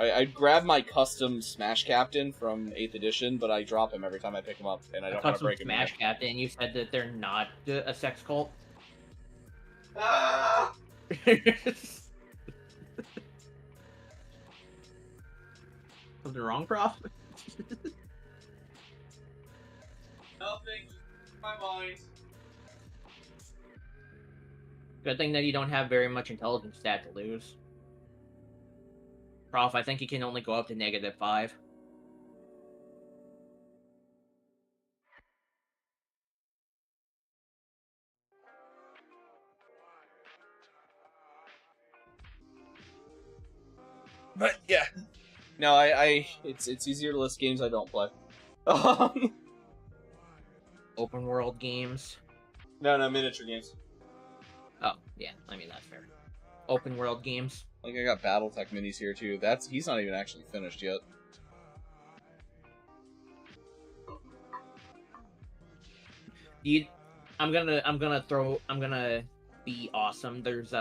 I grabbed my custom Smash Captain from 8th edition, but I drop him every time I pick him up, and I don't want to break him. Smash Captain, you said that they're not a sex cult? Ah! Something wrong, Prof? Nothing, just my mind. Good thing that you don't have very much intelligence stat to lose. Prof, I think you can only go up to -5. But yeah, no, it's easier to list games I don't play. Open world games. No, miniature games. Oh, yeah, I mean, that's fair. Open world games. Like I got BattleTech minis here too. He's not even actually finished yet. I'm gonna be awesome. There's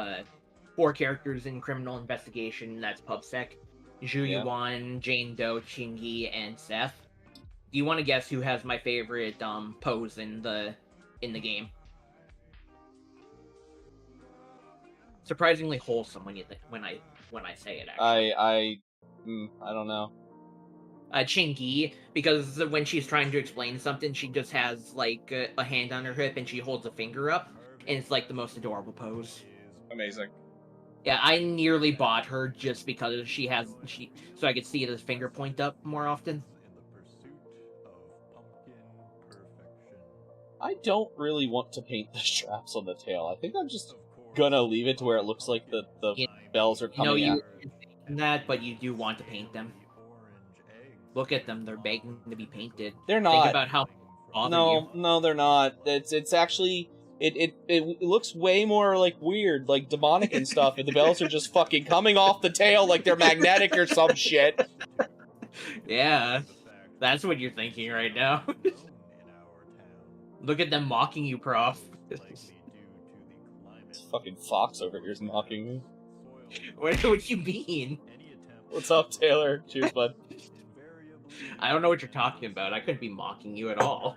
4 characters in criminal investigation. That's PubSec. Zhu Yuan, Jane Doe, Chingy, and Seth. Do you want to guess who has my favorite pose in the game? Surprisingly wholesome when I say it. Actually, I don't know. Chingy, because when she's trying to explain something, she just has like a hand on her hip and she holds a finger up, and it's like the most adorable pose. Amazing. Yeah, I nearly bought her just because so I could see this finger point up more often. I don't really want to paint the straps on the tail. I think I'm just gonna leave it to where it looks like the bells are coming out. That, but you do want to paint them. Look at them; they're begging to be painted. They're not. Think about how No, they're not. It's actually it looks way more like weird, like demonic and stuff, and the bells are just fucking coming off the tail like they're magnetic or some shit. Yeah, that's what you're thinking right now. Look at them mocking you, Prof. This fucking fox over here is mocking me. What do you mean? What's up, Taylor? Cheers, bud. I don't know what you're talking about. I couldn't be mocking you at all.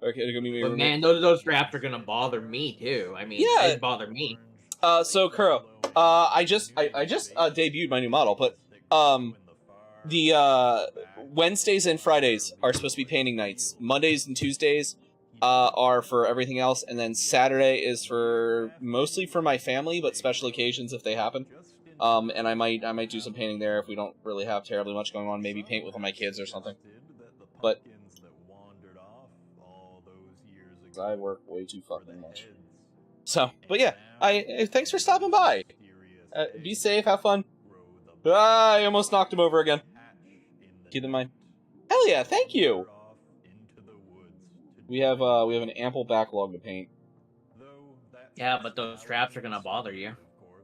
Okay, but man, those straps are gonna bother me too. I mean, yeah, they bother me. So Kuro, I just debuted my new model, but the Wednesdays and Fridays are supposed to be painting nights. Mondays and Tuesdays are for everything else, and then Saturday is for mostly for my family, but special occasions if they happen. And I might do some painting there if we don't really have terribly much going on. Maybe paint with my kids or something. But I work way too fucking much. So, but yeah, thanks for stopping by. Be safe, have fun. I almost knocked him over again. Keep in mind. Hell yeah, thank you. We have an ample backlog to paint. Yeah, but those straps are gonna bother you.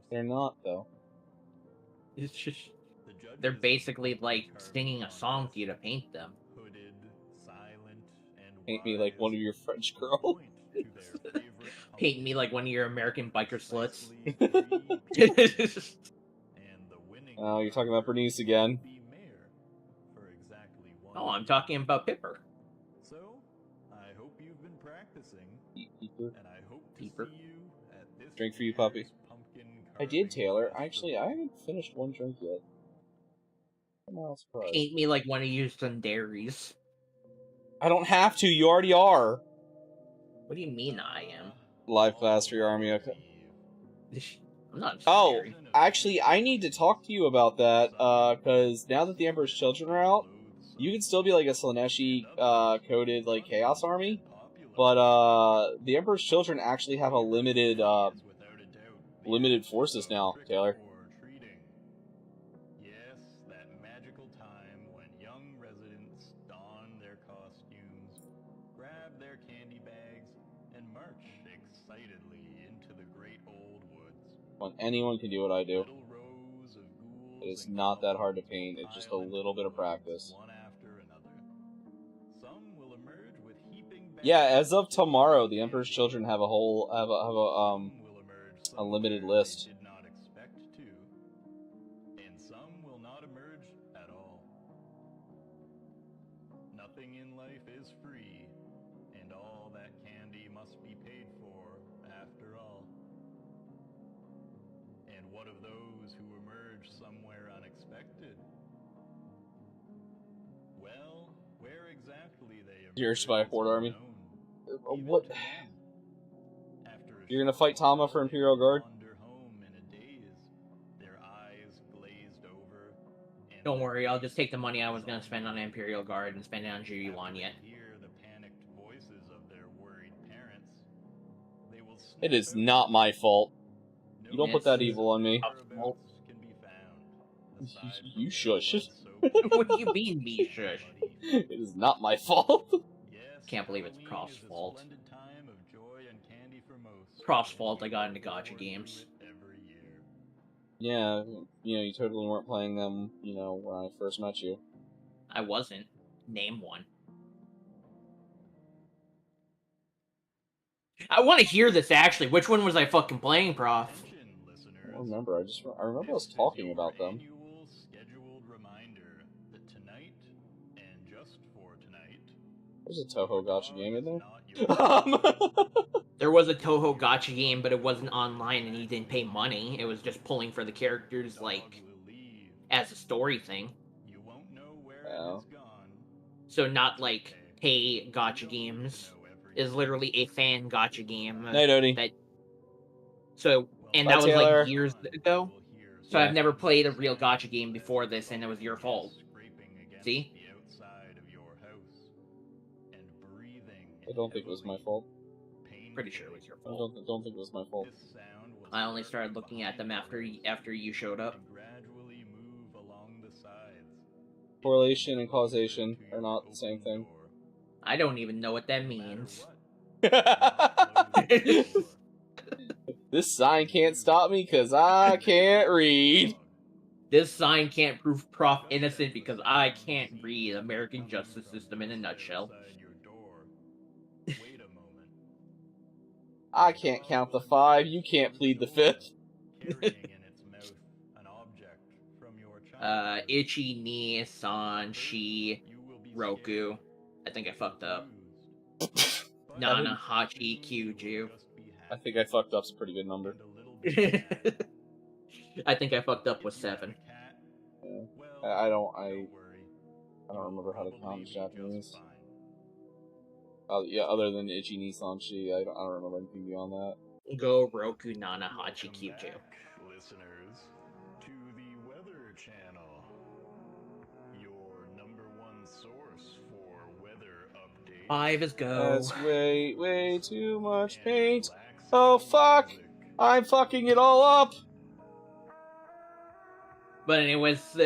They're not though. It's just they're basically like singing a song to you to paint them. Paint me like one of your French girls. Paint me like one of your American biker sluts. Oh, you're talking about Bernice again. Oh, I'm talking about Pipper. So, I hope you've been practicing. Peeper. And I hope to Peeper. see you at this Drink for you, puppy. year's pumpkin I did, carving Taylor. festival. Actually, I haven't finished one drink yet. I'm not surprised. Paint me like one of your Sundaries. I don't have to. You already are. What do you mean I am? Live class for your army. Okay. I'm not a Oh, Sundari. actually, I need to talk to you about that, because now that the Emperor's Children are out, you can still be like a Slaneshi coded like Chaos Army, but the Emperor's Children actually have a limited forces now, Taylor. Yes, that magical time when young residents don their costumes, grab their candy bags, and march excitedly into the great old woods. When anyone can do what I do. Little rows of ghouls It is and not that hard to goblins paint. It's just a file into little the bit of woods, practice. one after another. Some will emerge with heaping Yeah, bags as of of tomorrow, the candy. Emperor's Children have a whole Some will emerge a limited somewhere list. they did not expect to, and some will not emerge at all. Nothing in life is free, and all that candy must be paid for after all. And what of those who emerge somewhere unexpected? Well, where exactly they emerge You're a spy is horde army. unknown, even What? to them. After a You're gonna short fight Tama while, for they Imperial Guard? wander home in a daze, their eyes glazed over. And Don't their worry, I'll just take the faces money I was gonna sullen. spend on Imperial Guard and spend it on Jujuan yet. After they hear the panicked voices of their worried parents, they will It snap is out not my fault. No You don't put that Yes. evil on me. whereabouts can be found, aside from You their shush. blood-soaked What do you mean, me shush? muddy It is not my fault. Yes, Can't believe it's Halloween Prof's is a fault. splendid time of joy and candy for most, Prof's and fault I we got look into gacha forward to games. it every year. Yeah, you totally weren't playing them, when I first met you. I wasn't. Name one. I want to hear this actually. Which one was I fucking playing, Prof? Attention, I listeners. don't remember. I remember us This is talking your about them. annual scheduled reminder that tonight, and just for tonight, There's a Toho Gacha game in there. There was a Toho gacha game, but it wasn't online and you didn't pay money. It was just pulling for the characters, like, as a story thing. You won't know where Yeah. it has gone. So not like pay gacha games. Is literally a fan gacha game. Night, Odie. And Bye, that was Taylor. like years ago. So Yeah. I've never played a real gacha game before this, and it was your fault. See? I don't think it was my fault. Pretty sure it was your I fault. don't think it was my fault. I only started looking at them after you showed up. Correlation and causation are not the same thing. I don't even know what that means. This sign can't stop me because I can't read. This sign can't prove Prof innocent because I can't read American justice system in a nutshell. I can't count the 5. You can't plead the 5th. Ichi, Ni, San, Shi, Roku. I think I fucked up. Nana, Hachi, Kyuju. I think I fucked up's a pretty good number. I think I fucked up with 7. Yeah. I don't remember how to count in Japanese. Yeah, other than Ichi, Nissan, Shi, I don't remember anything beyond that. Go Roku, Nana, Hachi, Kyuju. Listeners, to the Weather Channel, your #1 source for weather updates. 5 is go. That's way too much paint. Oh fuck! I'm fucking it all up! But anyways,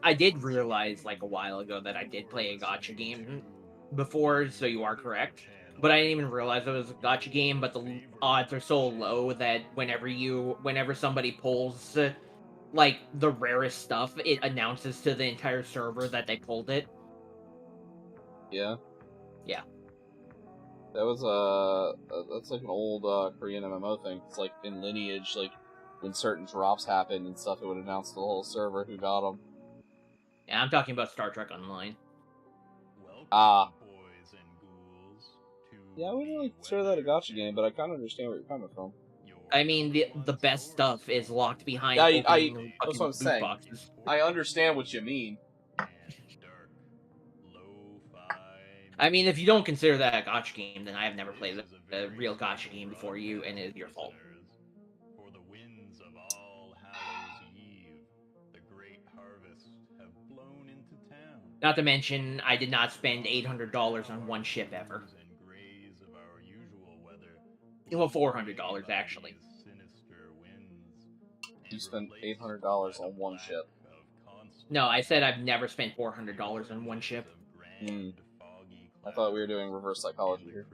I did realize like a while ago that I did play a gacha game before, so you are correct. But I didn't even realize it was a gacha game, but the odds are so low that whenever somebody pulls like the rarest stuff, it announces to the entire server that they pulled it. Yeah. Yeah. That was that's like an old Korean MMO thing. It's like in Lineage, like when certain drops happen and stuff, it would announce to the whole server who got them. Yeah, I'm talking about Star Trek Online. Yeah, I wouldn't really consider that a gacha game, but I kind of understand where you're coming from. I mean, the best stuff is locked behind that's fucking what I'm loot saying. boxes. I understand what you mean. I mean, if you don't consider that a gacha game, then I have never played a real gacha game before you, and it is your fault. For the winds of All Hallows Eve, the great harvest have blown into town. Not to mention, I did not spend $800 on one ship ever. Well, $400 actually. You spent $800 on one ship. No, I said I've never spent $400 on one ship. I thought we were doing reverse psychology here.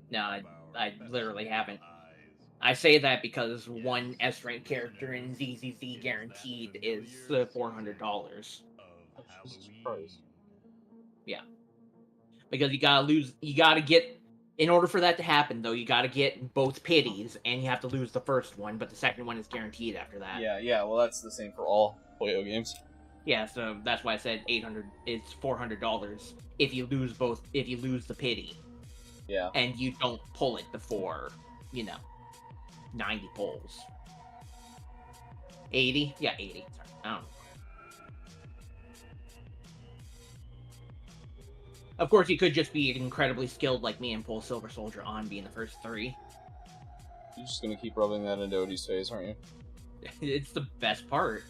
No, I literally haven't. I say that because one S-rank character in ZZZ guaranteed is $400. Oh, Jesus Christ. Yeah. Because you gotta get, in order for that to happen, though, you gotta get both pities, and you have to lose the first one, but the second one is guaranteed after that. Yeah, well, that's the same for all Puyo games. Yeah, so that's why I said it's $400 if you lose the pity. Yeah. And you don't pull it before, 90 pulls. 80? Yeah, 80. Sorry. I don't know. Of course, you could just be incredibly skilled like me and pull Silver Soldier on being the first 3. You're just gonna keep rubbing that into Odie's face, aren't you? It's the best part.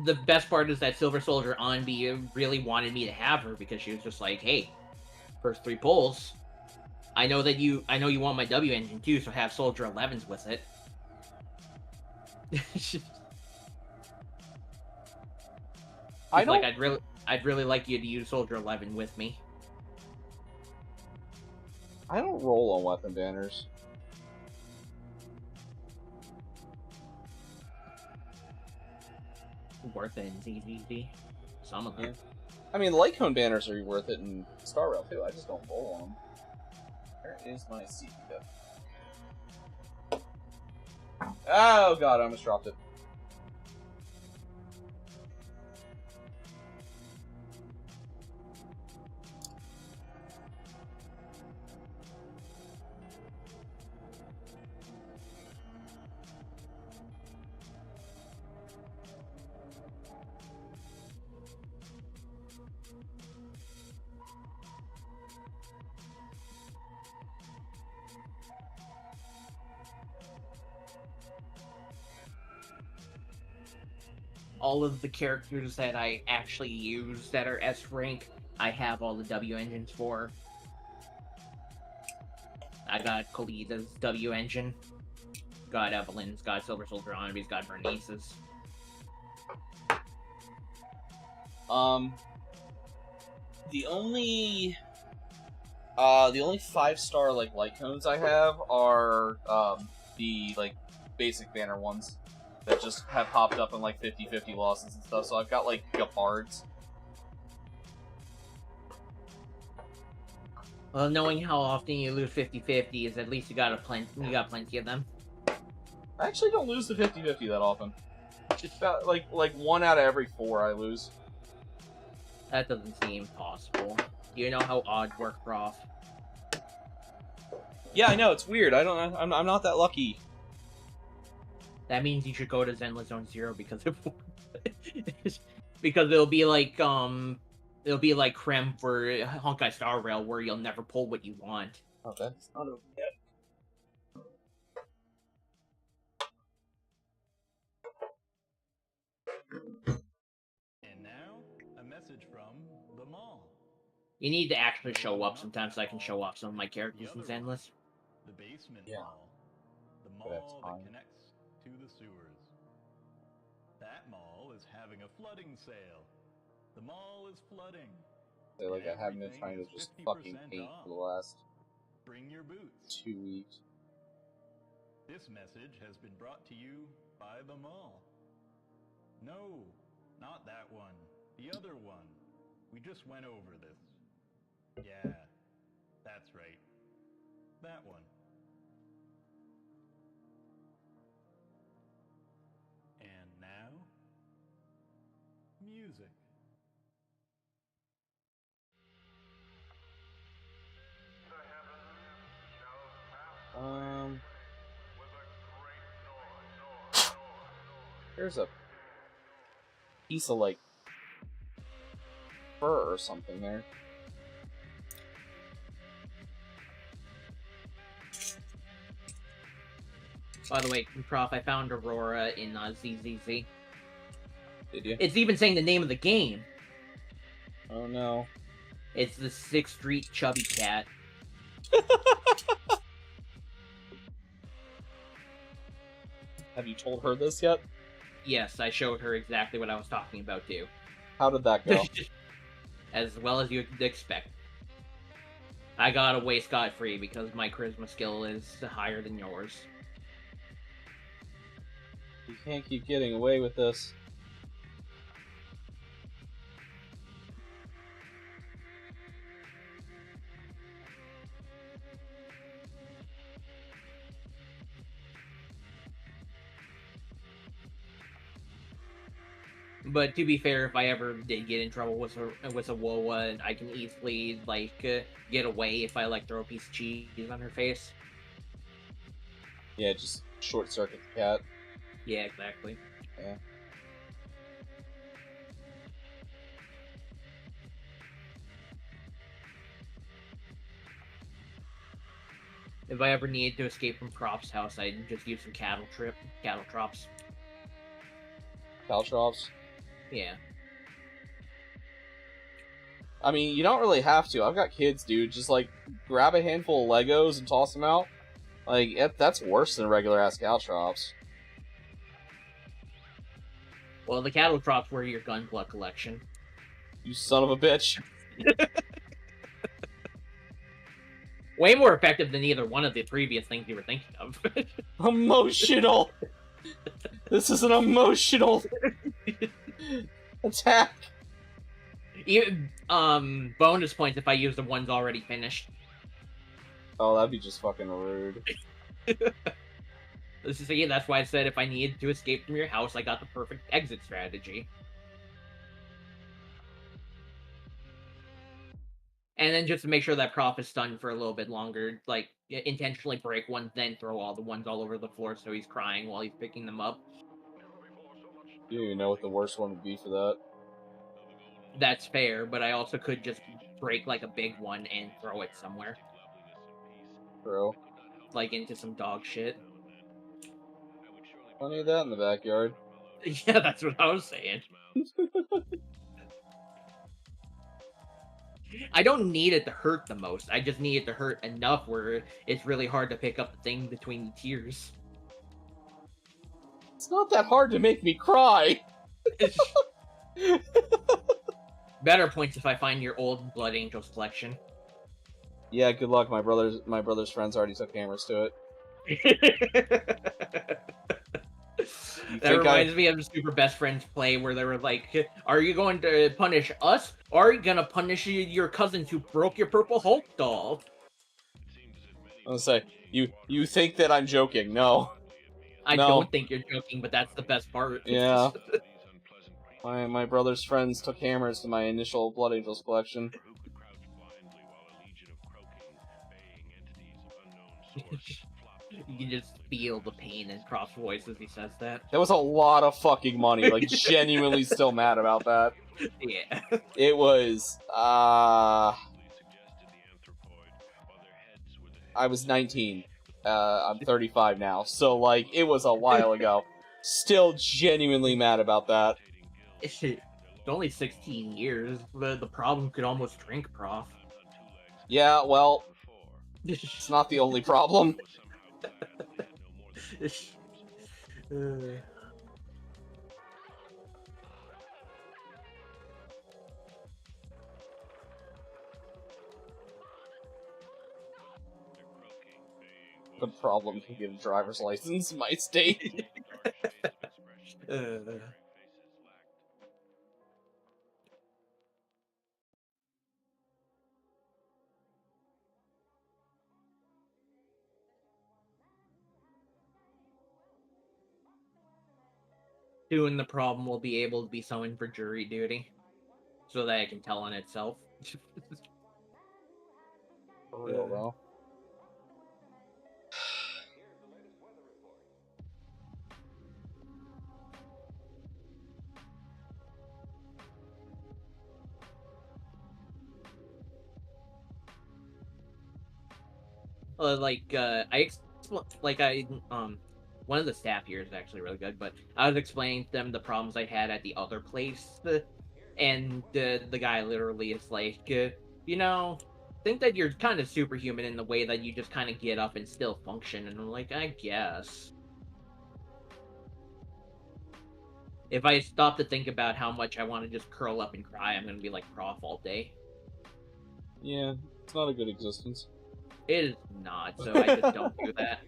The best part is that Silver Soldier Onbi really wanted me to have her because she was just like, hey, first 3 pulls. I know you want my W engine too, so have Soldier 11s with it. I'd really like you to use Soldier 11 with me. I don't roll on weapon banners. Worth it in ZZZ. Some of them. Yeah. I mean, light cone banners are worth it in Star Rail too. I just don't roll on them. Where is my CP? Oh god, I almost dropped it. All of the characters that I actually use that are S rank, I have all the W engines for. I got Kalida's W engine, got Evelyn's, got Silver Soldier Onby's, got Bernice's. The only 5-star like light cones I have are the like basic banner ones that just have popped up in like 50-50 losses and stuff. So I've got like Gapards. Well, knowing how often you lose 50-50 is at least you got plenty of them. I actually don't lose the 50-50 that often. It's about like 1 out of every 4 I lose. That doesn't seem possible. You know how odds work, Prof. Yeah, I know, it's weird. I'm not that lucky. That means you should go to Zenless Zone 0 because because it'll be like Creme for Honkai Star Rail where you'll never pull what you want. Okay, it's not open yet. And now, a message from the mall. You need to actually show up sometimes so I can show off some of my characters in Zenless. The basement Yeah. mall. The That's mall fine. that connects to the sewers. That mall is having a flooding sale. The mall is flooding. Like I haven't been trying to just fucking paint for the last Bring your boots. 2 weeks. This message has been brought to you by the mall. No, not that one. The other one. We just went over this. Yeah, that's right. That one. And now, music. There's a piece of like fur or something there. By the way, Prof, I found Aurora in ZZZ. Did you? It's even saying the name of the game. Oh no. It's the 6th Street Chubby Cat. Have you told her this yet? Yes, I showed her exactly what I was talking about too. How did that go? As well as you'd expect. I got away scot-free because my charisma skill is higher than yours. You can't keep getting away with this. But to be fair, if I ever did get in trouble with a Woa, I can easily get away if I throw a piece of cheese on her face. Yeah, just short circuit the cat. Yeah, exactly. Yeah. If I ever needed to escape from Prof's house, I'd just use some cattle traps. Caltrops. Yeah. I mean, you don't really have to. I've got kids, dude. Just, grab a handful of Legos and toss them out. That's worse than regular-ass caltrops. Well, the cattle traps were your gunpla collection. You son of a bitch. Way more effective than either one of the previous things you were thinking of. Emotional! This is an emotional attack. Bonus points if I use the ones already finished. Oh, that'd be just fucking rude. That's why I said if I needed to escape from your house, I got the perfect exit strategy. And then just to make sure that Prof is stunned for a little bit longer, intentionally break one, then throw all the ones all over the floor so he's crying while he's picking them up. You don't even know what the worst one would be for that. That's fair, but I also could just break a big one and throw it somewhere. True. Into some dog shit. Plenty of that in the backyard. Yeah, that's what I was saying. I don't need it to hurt the most. I just need it to hurt enough where it's really hard to pick up the thing between the tears. It's not that hard to make me cry. Better points if I find your old Blood Angels collection. Yeah, good luck. My brother's friends already took hammers to it. That reminds me of the Super Best Friends play where they were like, are you going to punish us, or are you going to punish your cousins who broke your Purple Hulk doll? I was gonna say, you think that I'm joking. No. I No. don't think you're joking, but that's the best part. Yeah. My brother's friends took hammers to my initial Blood Angels collection. You can just feel the pain in Prof's voice as he says that. That was a lot of fucking money. Genuinely still mad about that. Yeah. It was, I was 19. I'm 35 now. So, it was a while ago. Still genuinely mad about that. It's only 16 years. The problem could almost drink, Prof. Yeah, well, it's not the only problem. The problem to get a driver's license in my state. Soon the problem will be able to be summoned for jury duty, so that it can tell on itself. For real, though. one of the staff here is actually really good, but I was explaining to them the problems I had at the other place, and the guy literally is like, you know, think that you're kind of superhuman in the way that you just kind of get up and still function, and I'm like, I guess. If I stop to think about how much I want to just curl up and cry, I'm gonna be like Prof all day. Yeah, it's not a good existence. It is not, so I just don't do that.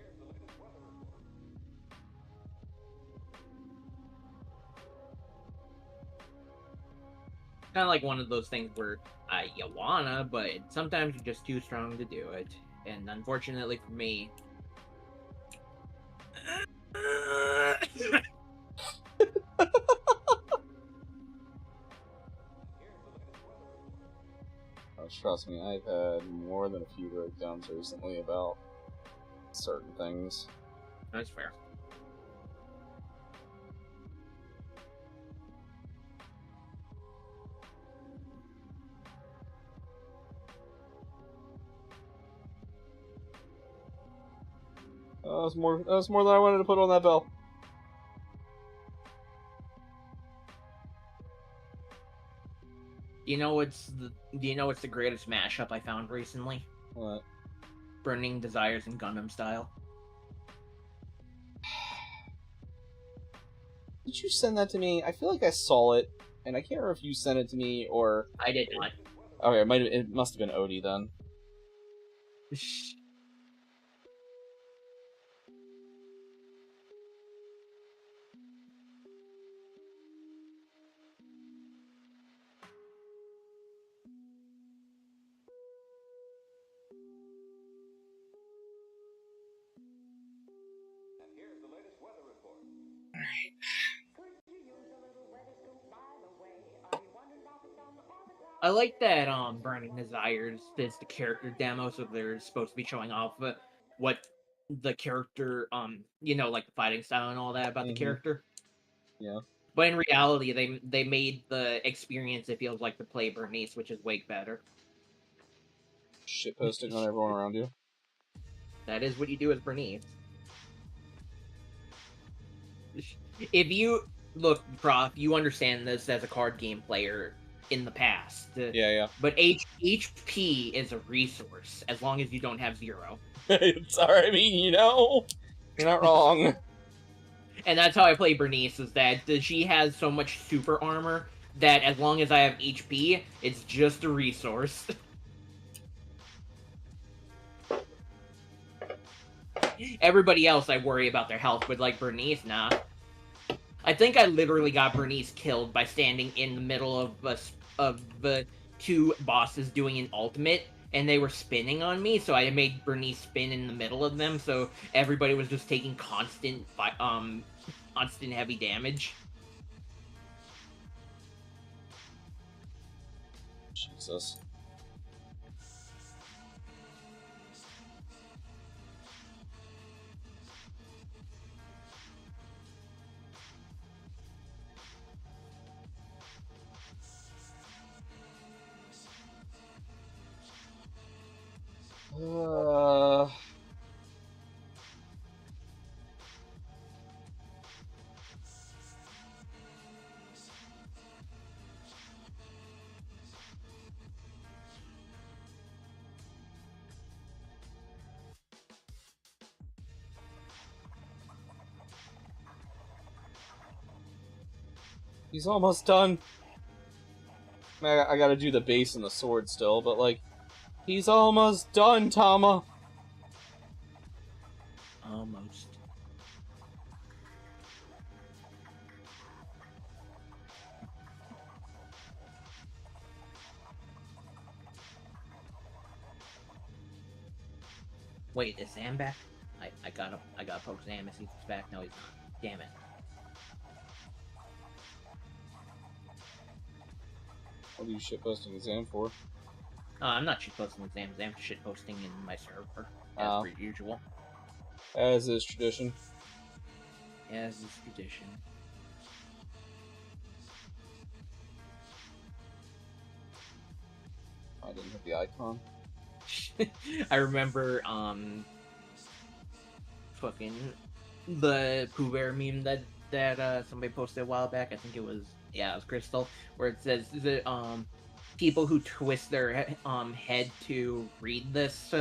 Kind of like one of those things where you wanna, but sometimes you're just too strong to do it. And unfortunately for me, trust me, I've had more than a few breakdowns recently about certain things. that's fair. That's more than I wanted to put on that bell. Do you know what's the greatest mashup I found recently? What? Burning Desires in Gundam style. Did you send that to me? I feel like I saw it, and I can't remember if you sent it to me or... I did not. Okay, it must have been Odie then. I like that Burning Desires is the character demo, so they're supposed to be showing off what the character like the fighting style and all that about the character. Yeah. But in reality, they made the experience it feels like to play Bernice, which is way better. Shitposting on everyone around you. That is what you do as Bernice. If you look, Prof, you understand this as a card game player in the past. Yeah. But HP is a resource as long as you don't have 0. Sorry, I mean, you're not wrong. And that's how I play Bernice, is that she has so much super armor that as long as I have HP, it's just a resource. Everybody else I worry about their health, but like Bernice, nah. I think I literally got Bernice killed by standing in the middle of the 2 bosses doing an ultimate, and they were spinning on me, so I made Bernice spin in the middle of them, so everybody was just taking constant heavy damage. Jesus. He's almost done. I gotta do the base and the sword still, but like, he's almost done, Tama. Almost. Wait, is Sam back? I gotta poke Sam and see if he's back. No, he's not. Damn it. What are you shitposting Exam for? I'm not shitposting Exams. I'm shitposting in my server, as per usual. As is tradition. As is tradition. I didn't hit the icon. I remember, fucking the Pooh Bear meme that somebody posted a while back. I think it was it was Crystal, where it says that people who twist their head to read this,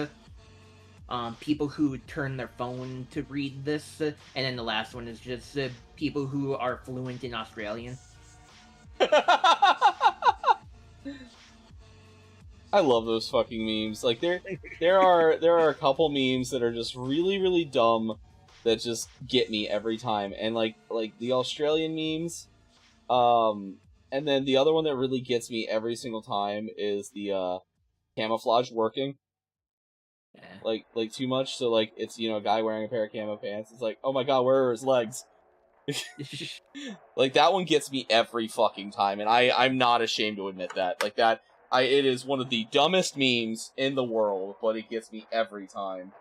people who turn their phone to read this, and then the last one is just people who are fluent in Australian. I love those fucking memes. Like there are a couple memes that are just really, really dumb that just get me every time. And like the Australian memes, and then the other one that really gets me every single time is the camouflage working. Yeah. Like too much, so like it's, you know, a guy wearing a pair of camo pants. It's like, oh my god, where are his legs? Like that one gets me every fucking time, and I'm not ashamed to admit that. Like that, it is one of the dumbest memes in the world, but it gets me every time.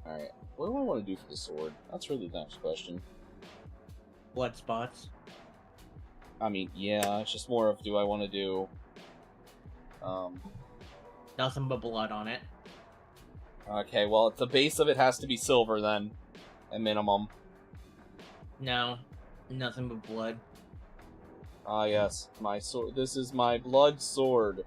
Alright, what do I want to do for the sword? That's really the next question. Blood spots. I mean, yeah, it's just more of, do I want to do... Nothing but blood on it. Okay, well, the base of it has to be silver, then. At minimum. No, nothing but blood. Ah, yes, my sword. This is my blood sword.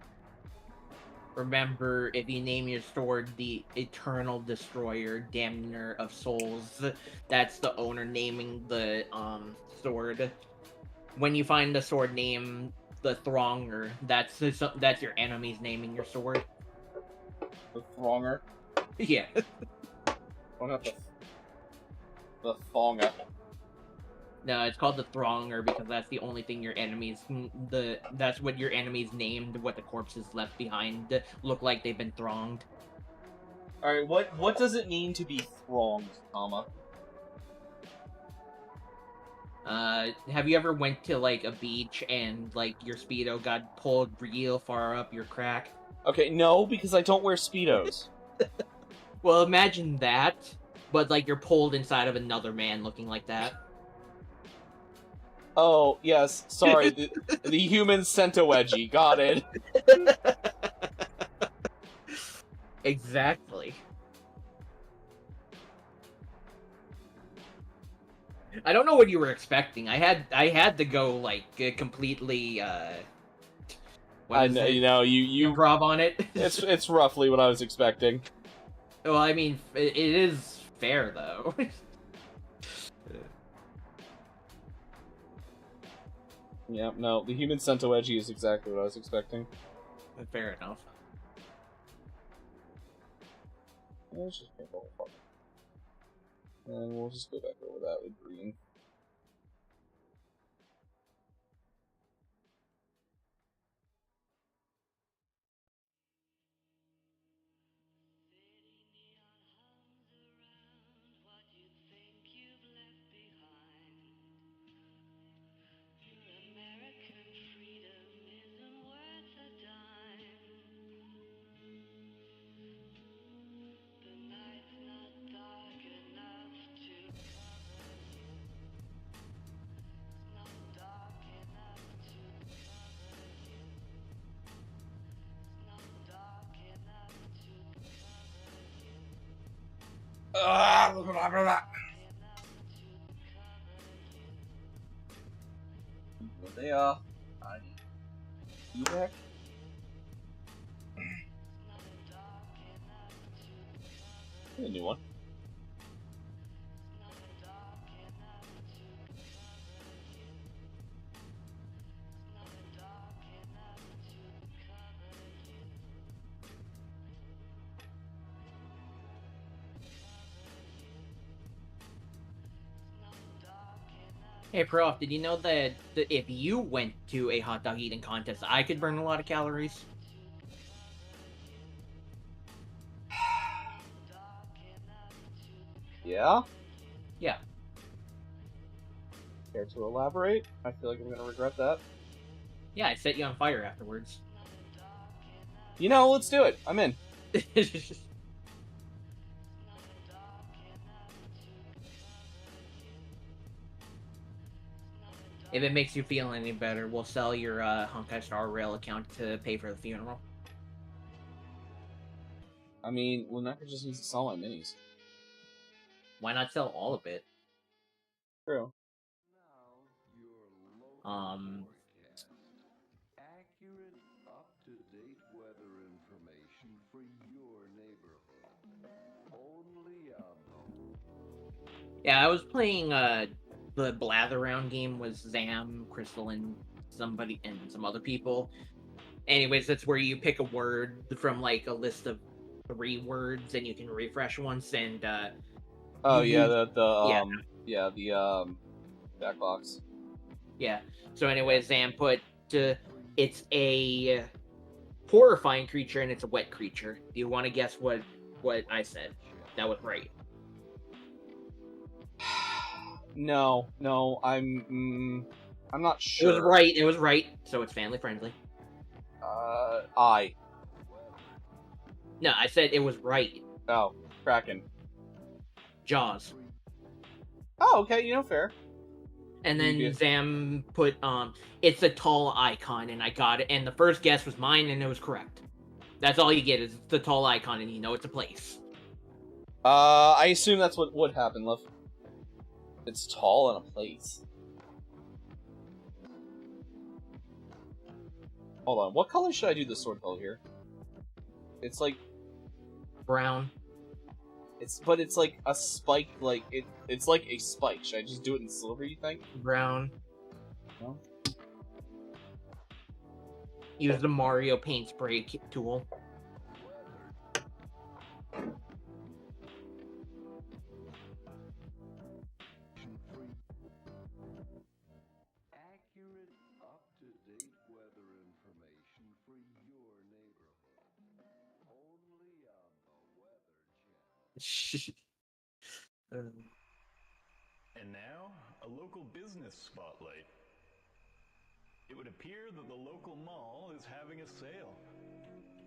Remember, if you name your sword the Eternal Destroyer, Damner of Souls, that's the owner naming the sword. When you find the sword name the Thronger, that's your enemy's naming your sword. The Thronger? Yeah. What about the Thonger? No, it's called the Thronger because that's the only thing your enemies that's what your enemies named what the corpses left behind look like they've been thronged. Alright, what does it mean to be thronged, comma? Have you ever went to like a beach and like your Speedo got pulled real far up your crack? Okay, no, because I don't wear Speedos. Well, imagine that, but like you're pulled inside of another man looking like that. Oh, yes, sorry, the human centowedgie, got it. Exactly. I don't know what you were expecting. I had to go like completely I know, you know, you improv on it. it's roughly what I was expecting. Well, I mean, it is fair though. Yeah, no, the human centowedgie is exactly what I was expecting. Fair enough. Let's just paint the whole fucking. And we'll just go back over that with green. Blah, blah, blah. They are. I need you back. A new one. Hey, Prof, did you know that if you went to a hot dog eating contest, I could burn a lot of calories? Yeah? Yeah. Care to elaborate? I feel like I'm gonna regret that. Yeah, I set you on fire afterwards. You know, let's do it. I'm in. If it makes you feel any better, we'll sell your Honkai Star Rail account to pay for the funeral. I mean, Lunecra just needs to sell my minis. Why not sell all of it? True. Accurate, up-to-date weather information for your neighborhood. Only on Yeah, I was playing the Blather Round game with Zam, Crystal, and somebody and some other people. Anyways, that's where you pick a word from like a list of 3 words, and you can refresh once. And Oh you yeah, use- the back box. yeah. So, anyways, Zam put it's a horrifying creature and it's a wet creature. Do you want to guess what I said? That was right. No, I'm not sure. It was right. So it's family friendly. No, I said it was right. Oh, Kraken. Jaws. Oh, okay, you know, fair. And then You get- Zam put it's a tall icon, and I got it. And the first guess was mine, and it was correct. That's all you get is the tall icon, and you know it's a place. I assume that's what would happen, love. It's tall and a place. Hold on, what color should I do the sword color here? It's like Brown. it's like a spike, like it's like a spike. Should I just do it in silver, you think? Brown. No? Use the Mario paint spray tool. accurate, up-to-date weather information for your neighborhood. Only on the Weather Channel. And now, a local business spotlight. It would appear that the local mall is having a sale.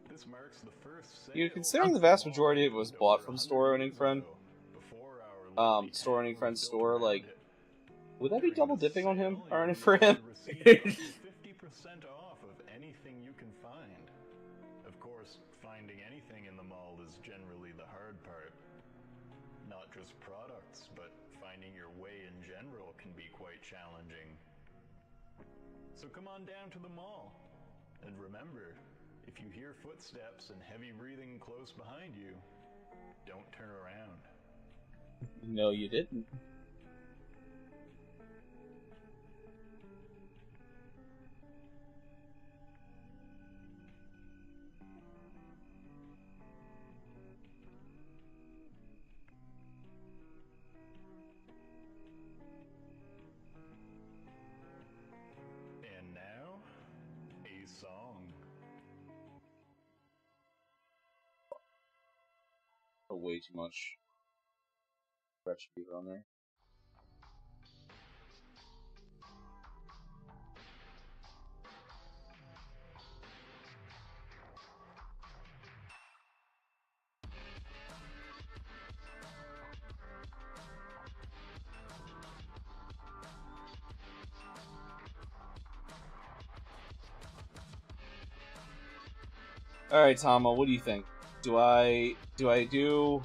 This marks the first sale. You know, considering the vast majority of it was bought from Store Owning Friend, Store Owning Friend's store, like, would that be double dipping on him or on it for him? 50% off of anything you can find. Of course, finding anything in the mall is generally the hard part. Not just products, but finding your way in general can be quite challenging. So come on down to the mall. And remember, if you hear footsteps and heavy breathing close behind you, don't turn around. No, you didn't. And now, a song. Oh, way too much retribution on there. Alright, Tama, what do you think? Do I do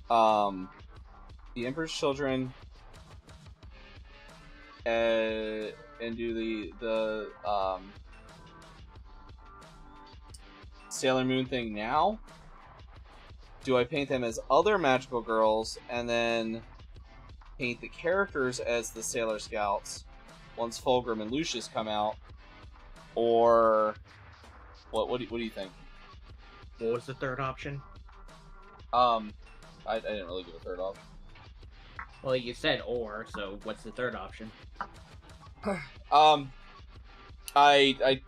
the Emperor's Children and do the Sailor Moon thing now? Do I paint them as other magical girls and then paint the characters as the Sailor Scouts once Fulgrim and Lucius come out? Or what do you think? What was the third option? I didn't really give a third option. Well, you said or, so what's the third option? I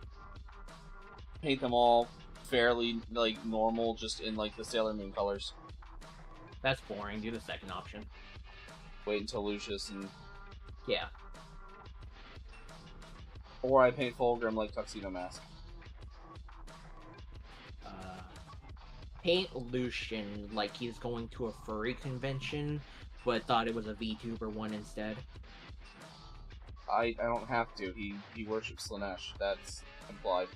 paint them all fairly like normal, just in like the Sailor Moon colors. That's boring. Do the second option. Wait until Lucius and... Yeah. Or I paint Fulgrim like Tuxedo Mask. Paint Lucian like he's going to a furry convention, but thought it was a VTuber one instead. I don't have to. He worships Slanesh. That's implied.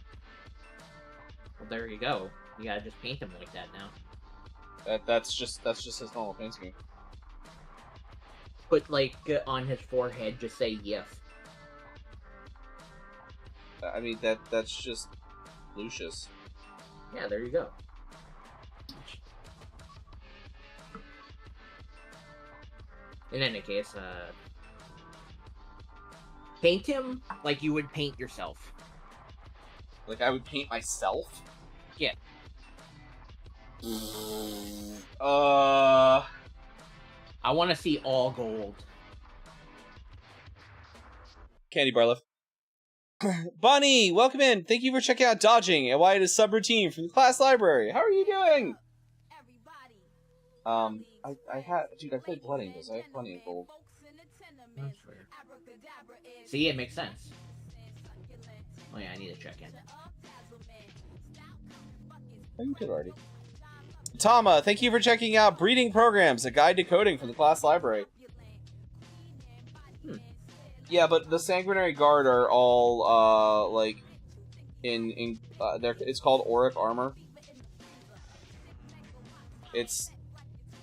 Well, there you go. You gotta just paint him like that now. That's just his normal paint scheme. But like on his forehead, just say Yif. I mean that's just Lucius. Yeah, there you go. In any case, paint him like you would paint yourself. Like I would paint myself? Yeah. I want to see all gold. Candy Barliff. Bunny, welcome in. Thank you for checking out Dodging, a wide subroutine from the class library. How are you doing? Dude, I played Blood Angels. I have plenty of gold. That's weird. See, it makes sense. Oh yeah, I need to check in. Oh, you could already. Tama, thank you for checking out Breeding Programs, a guide to coding from the class library. Yeah, but the Sanguinary Guard are all, like, it's called Auric Armor. It's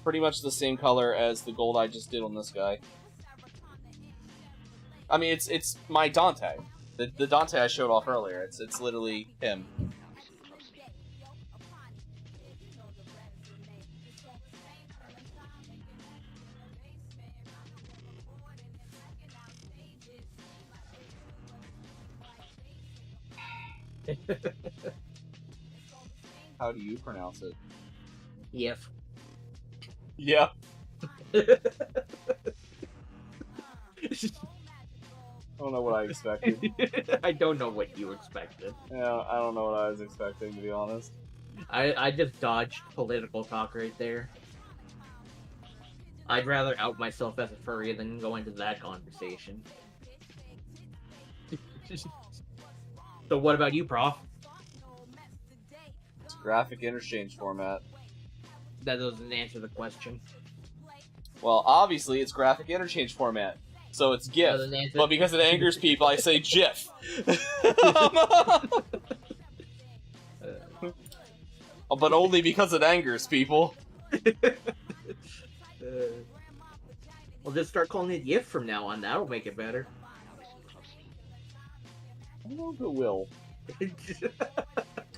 pretty much the same color as the gold I just did on this guy. I mean, it's my Dante. The Dante I showed off earlier. It's literally him. How do you pronounce it? Yif. Yeah. I don't know what I expected. I don't know what you expected. Yeah, I don't know what I was expecting, to be honest. I just dodged political talk right there. I'd rather out myself as a furry than go into that conversation. So what about you, Prof? It's graphic interchange format. That doesn't answer the question. Well, obviously it's graphic interchange format. So it's GIF. But because it angers people, I say GIF. But only because it angers people. We'll just start calling it YIF from now on. That'll make it better. I don't know if it will.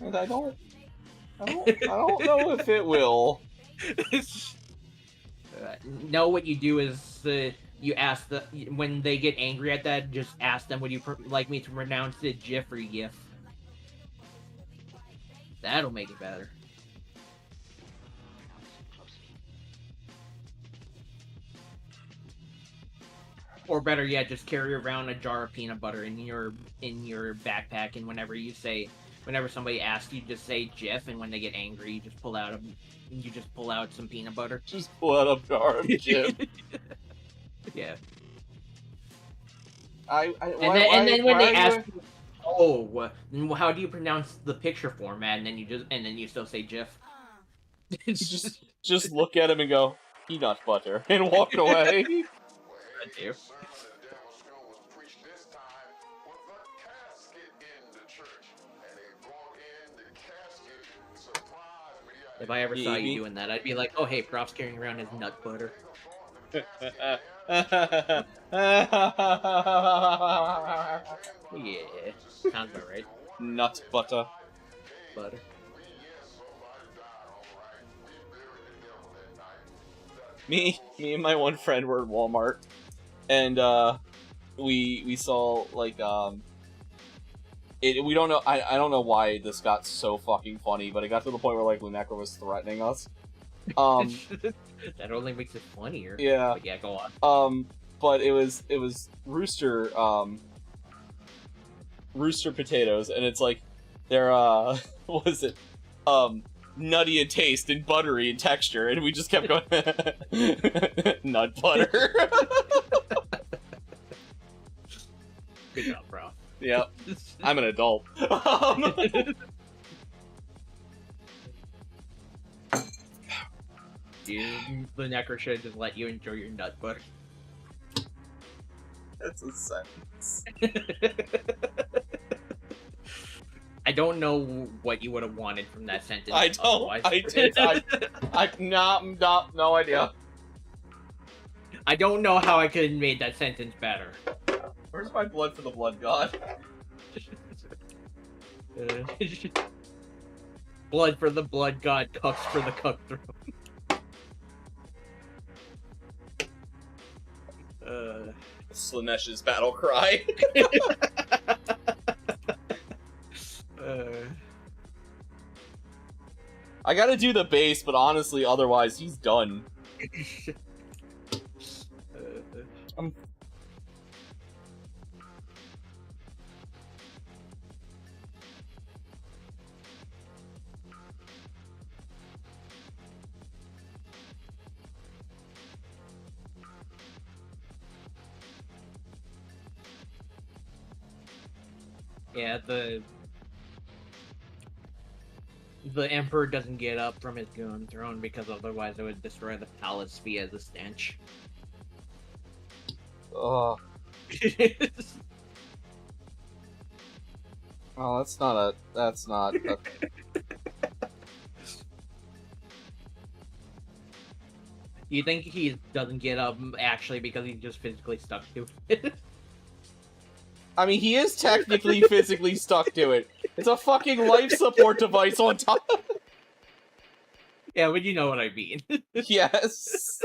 And I don't know if it will. No, what you do is you ask when they get angry at that, just ask them, would you like me to pronounce it GIF or YIF? That'll make it better. Or better yet, just carry around a jar of peanut butter in your backpack, and whenever somebody asks you, just say GIF, and when they get angry, you just pull out some peanut butter. Just pull out a jar of GIF. Yeah. And then when they ask you, oh, how do you pronounce the picture format? And then you still say GIF. just look at him and go, peanut butter, and walk away. I do. If I ever saw you doing that, I'd be like, oh hey, Prof's carrying around his nut butter. Yeah, sounds about right. Nut butter. Butter. Me and my one friend were at Walmart, and we saw like we don't know. I don't know why this got so fucking funny, but it got to the point where like Lunecra was threatening us. That only makes it funnier. Yeah. But yeah, go on. But it was rooster potatoes, and it's like they're what was it? nutty in taste and buttery in texture, and we just kept going, nut butter. Good job, bro. Yep. I'm an adult. Dude, the Necro should just let you enjoy your nut butter. That's a sentence. I don't know what you would have wanted from that sentence. I don't. Otherwise. No idea. I don't know how I could have made that sentence better. Where's my blood for the blood god? Blood for the blood god, cucks for the cuck throne. Slanesh's battle cry. I gotta do the bass, but honestly, otherwise, he's done. Yeah, the Emperor doesn't get up from his goon throne because otherwise it would destroy the palace via the stench. Oh. Oh, that's not a... You think he doesn't get up actually because he's just physically stuck to it? I mean, he is technically physically stuck to it. It's a fucking life support device on top. Yeah, but you know what I mean. Yes.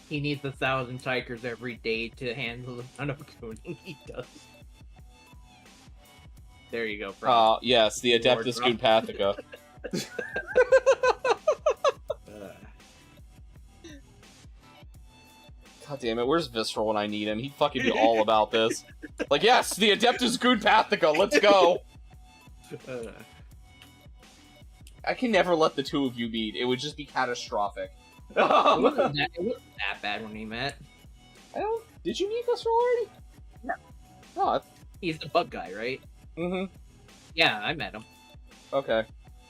He needs 1,000 Tigers every day to handle the amount of gooning he does. There you go, bro. Yes, the Adeptus Goonpathica. God damn it, where's Visceral when I need him? He'd fucking be all about this. Like, yes, the Adeptus Goonpathica, let's go! I can never let the two of you meet. It would just be catastrophic. It wasn't that bad when we met. Did you meet Visceral already? No. Oh, He's the bug guy, right? mm-hmm. Yeah, I met him. Okay.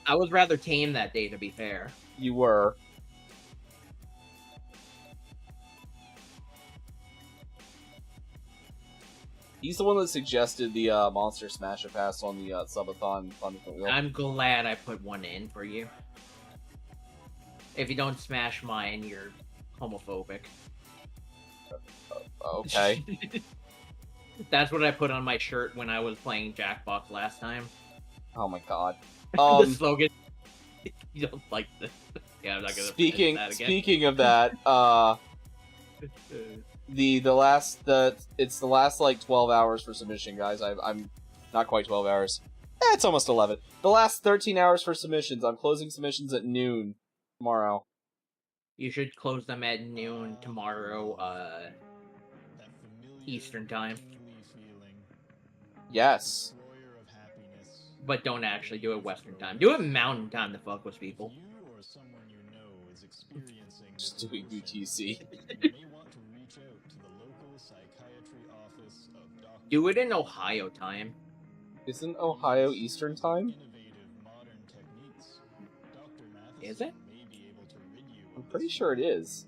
I was rather tame that day, to be fair. You were. He's the one that suggested the Monster Smasher Pass on the Subathon punishment wheel. I'm glad I put one in for you. If you don't smash mine, you're homophobic. Okay. That's what I put on my shirt when I was playing Jackbox last time. Oh my god. The slogan. You don't like this. Yeah, I'm not gonna Speaking that again. speaking of that, it's the last like 12 hours for submission, guys. I'm not quite 12 hours. It's almost 11. The last 13 hours for submissions. I'm closing submissions at noon tomorrow. You should close them at noon tomorrow, Eastern time. Yes. But don't actually do it Western time. Do it Mountain time to fuck with people. Just doing UTC. Do it in Ohio time. Isn't Ohio Eastern time? Is it? I'm pretty sure it is.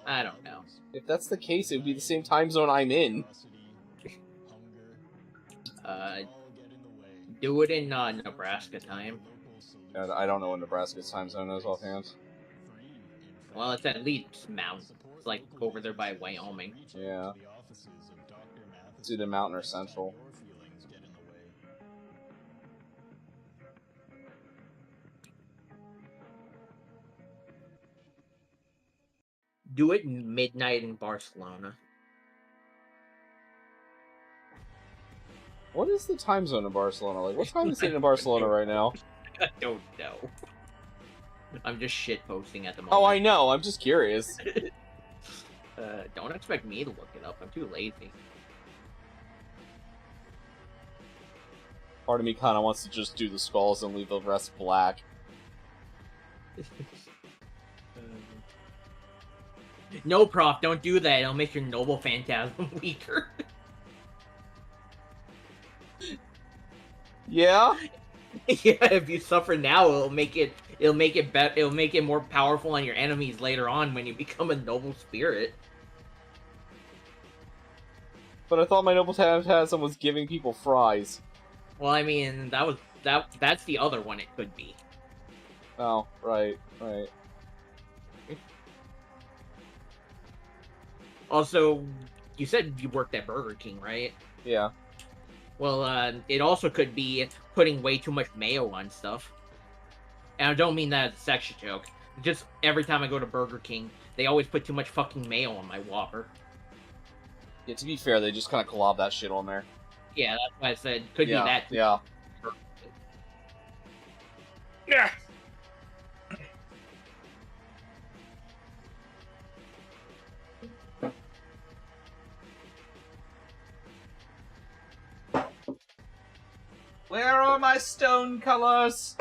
I don't know. If that's the case, it would be the same time zone I'm in. Do it in Nebraska time. I don't know what Nebraska's time zone is offhand. Well, it's at least mountain. It's like over there by Wyoming. Yeah. It's either mountain or central. Do it midnight in Barcelona. What is the time zone in Barcelona? Like, what time is it in Barcelona right now? I don't know. I'm just shit posting at the moment. Oh, I know. I'm just curious. Don't expect me to look it up. I'm too lazy. Part of me kind of wants to just do the skulls and leave the rest black. No, Prof, don't do that. It'll make your noble phantasm weaker. Yeah? Yeah, if you suffer now, it'll make it better. It'll make it more powerful on your enemies later on when you become a noble spirit. But I thought my noble phantasm was giving people fries. Well, I mean, that's the other one it could be. Oh, right. Also, you said you worked at Burger King, right? Yeah. Well, it also could be putting way too much mayo on stuff. And I don't mean that as a sexual joke. Just every time I go to Burger King, they always put too much fucking mayo on my Whopper. Yeah, to be fair, they just kind of glob that shit on there. Yeah, that's why I said could be that. Yeah. Yeah. Where are my stone colors?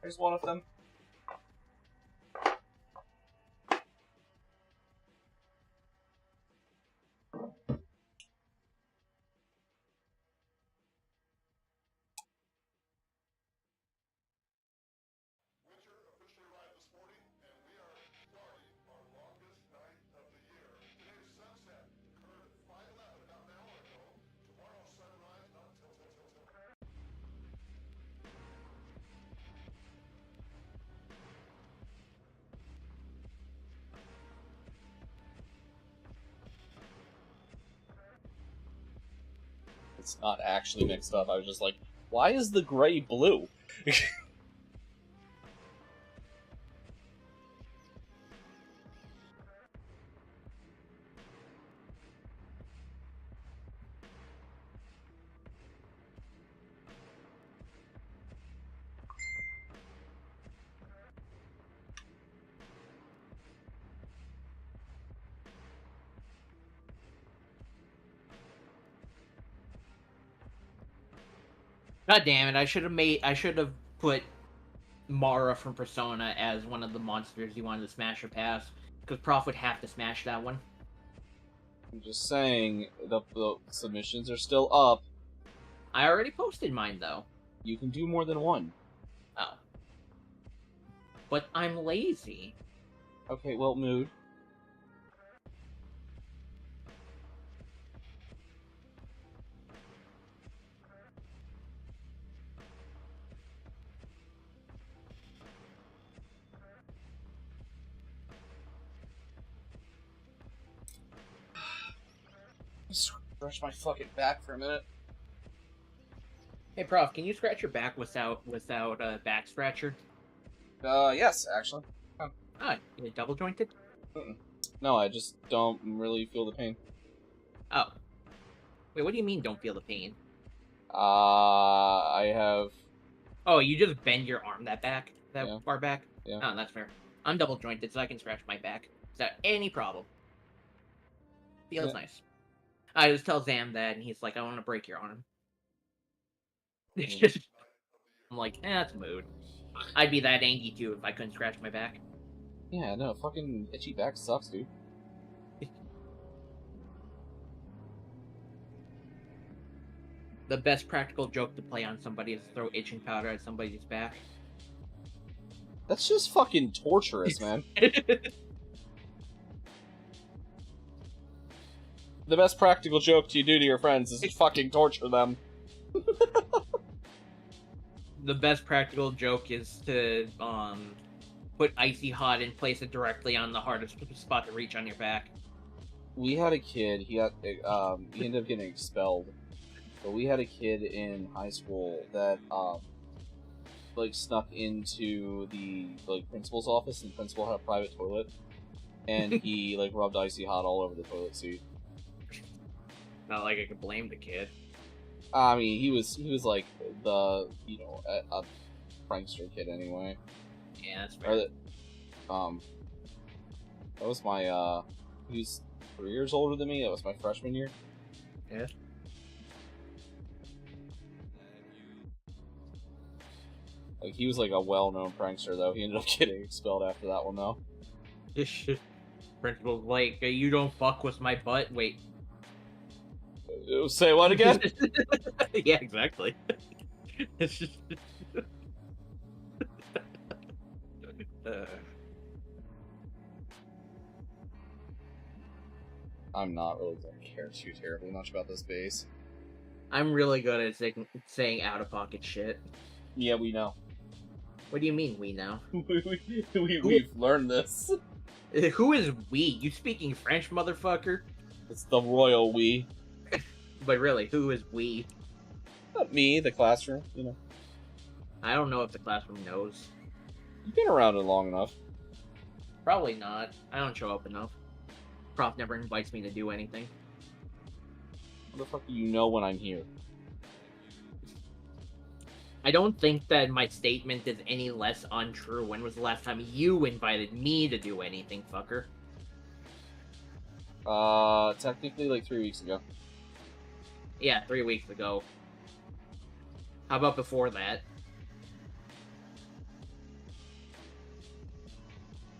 There's one of them. It's not actually mixed up. I was just like, why is the gray blue? God damn it! I should have put Mara from Persona as one of the monsters you wanted to smash or pass, because Prof would have to smash that one. I'm just saying, the submissions are still up. I already posted mine though. You can do more than one. Oh. But I'm lazy. Okay, well, mood. Stretch my fucking back for a minute. Hey, Prof, can you scratch your back without a back scratcher? Yes, actually. Oh. Ah, you double jointed? No, I just don't really feel the pain. Oh. Wait, what do you mean don't feel the pain? I have... Oh, you just bend your arm that Yeah. far back? Yeah. Oh, that's fair. I'm double jointed, so I can scratch my back without any problem. Feels nice. I just tell Zam that, and he's like, I want to break your arm. I'm like, that's mood. I'd be that angry too if I couldn't scratch my back. Yeah, no, fucking itchy back sucks, dude. The best practical joke to play on somebody is throw itching powder at somebody's back. That's just fucking torturous, man. The best practical joke you do to your friends is to fucking torture them. The best practical joke is to put icy hot and place it directly on the hardest spot to reach on your back. We had a kid, he ended up getting expelled. But we had a kid in high school that snuck into the principal's office, and the principal had a private toilet, and he rubbed icy hot all over the toilet seat. Not like I could blame the kid. I mean, he was like the a prankster kid anyway. Yeah, that's fair. Or that was my he's 3 years older than me. That was my freshman year. Yeah. Like he was like a well-known prankster though. He ended up getting expelled after that one though. Principal's like, you don't fuck with my butt. Wait. Say what again? Yeah, exactly. I'm not really gonna care too terribly much about this base. I'm really good at saying out-of-pocket shit. Yeah, we know. What do you mean, we know? We've learned this. Who is we? You speaking French, motherfucker? It's the royal we. But really, who is we? Me, the classroom, you know. I don't know if the classroom knows. You've been around it long enough. Probably not. I don't show up enough. Prof never invites me to do anything. How the fuck do you know when I'm here? I don't think that my statement is any less untrue. When was the last time you invited me to do anything, fucker? Technically like 3 weeks ago. Yeah, 3 weeks ago. How about before that?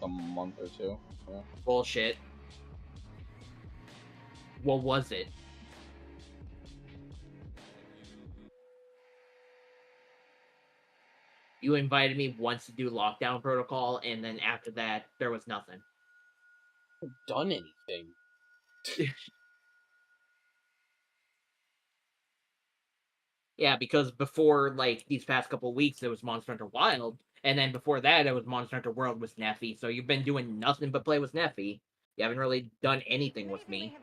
A month or two. Yeah. Bullshit. What was it? You invited me once to do lockdown protocol, and then after that, there was nothing. I haven't done anything. Yeah, because before, like, these past couple weeks, it was Monster Hunter Wild, and then before that, it was Monster Hunter World with Neffy, so you've been doing nothing but play with Neffy. You haven't really done anything with me.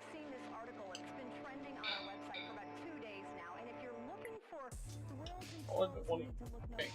All I've been wanting to think.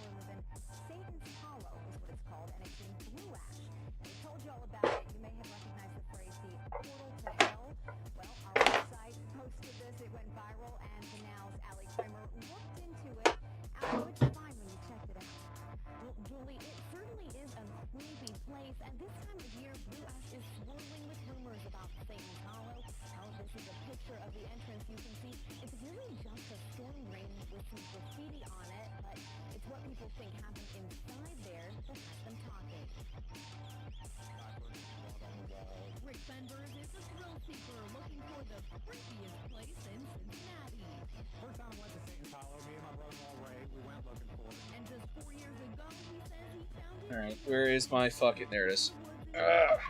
Alright, where is my fucking... There it is. Ugh.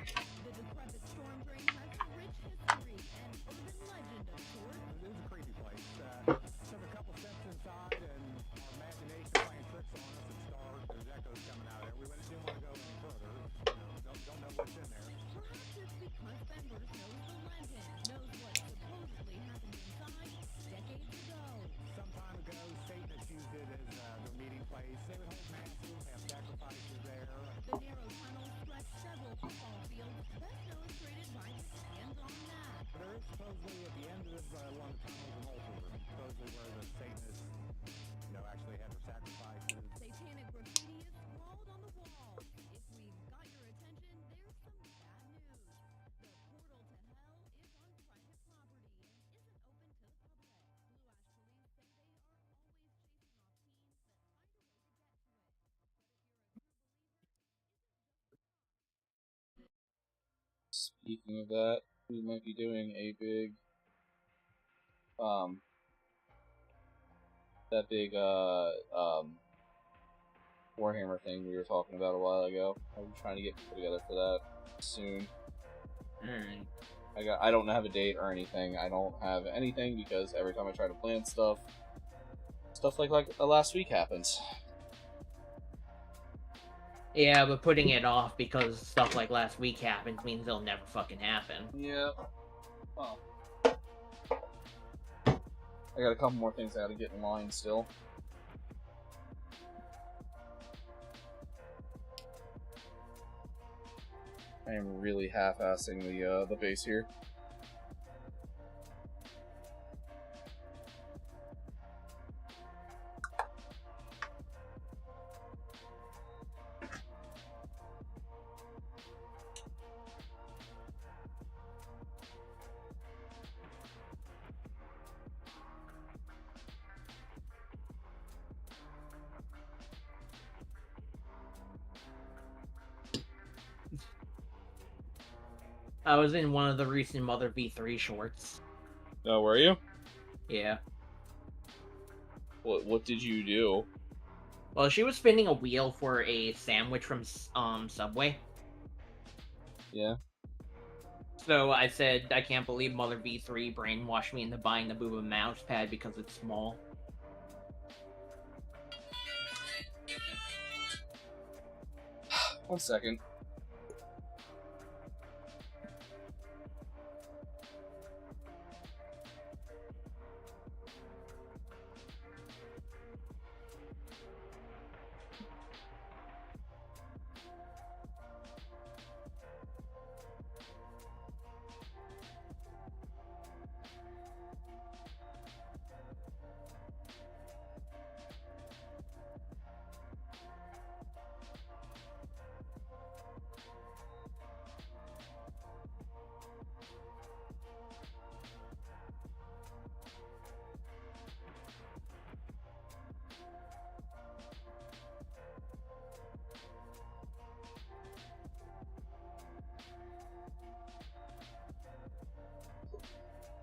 Speaking of that, we might be doing a big, that big, Warhammer thing we were talking about a while ago. I'm trying to get people together for that soon. I don't have a date or anything. I don't have anything because every time I try to plan stuff like last week happens. Yeah, but putting it off because stuff like last week happened means it'll never fucking happen. Yeah. Well, I got a couple more things I gotta get in line still. I am really half-assing the base here. I was in one of the recent Mother V3 shorts. Oh, were you? Yeah. What did you do? Well, she was spinning a wheel for a sandwich from Subway. Yeah. So I said, I can't believe Mother V3 brainwashed me into buying the Booba mouse pad because it's small. One second.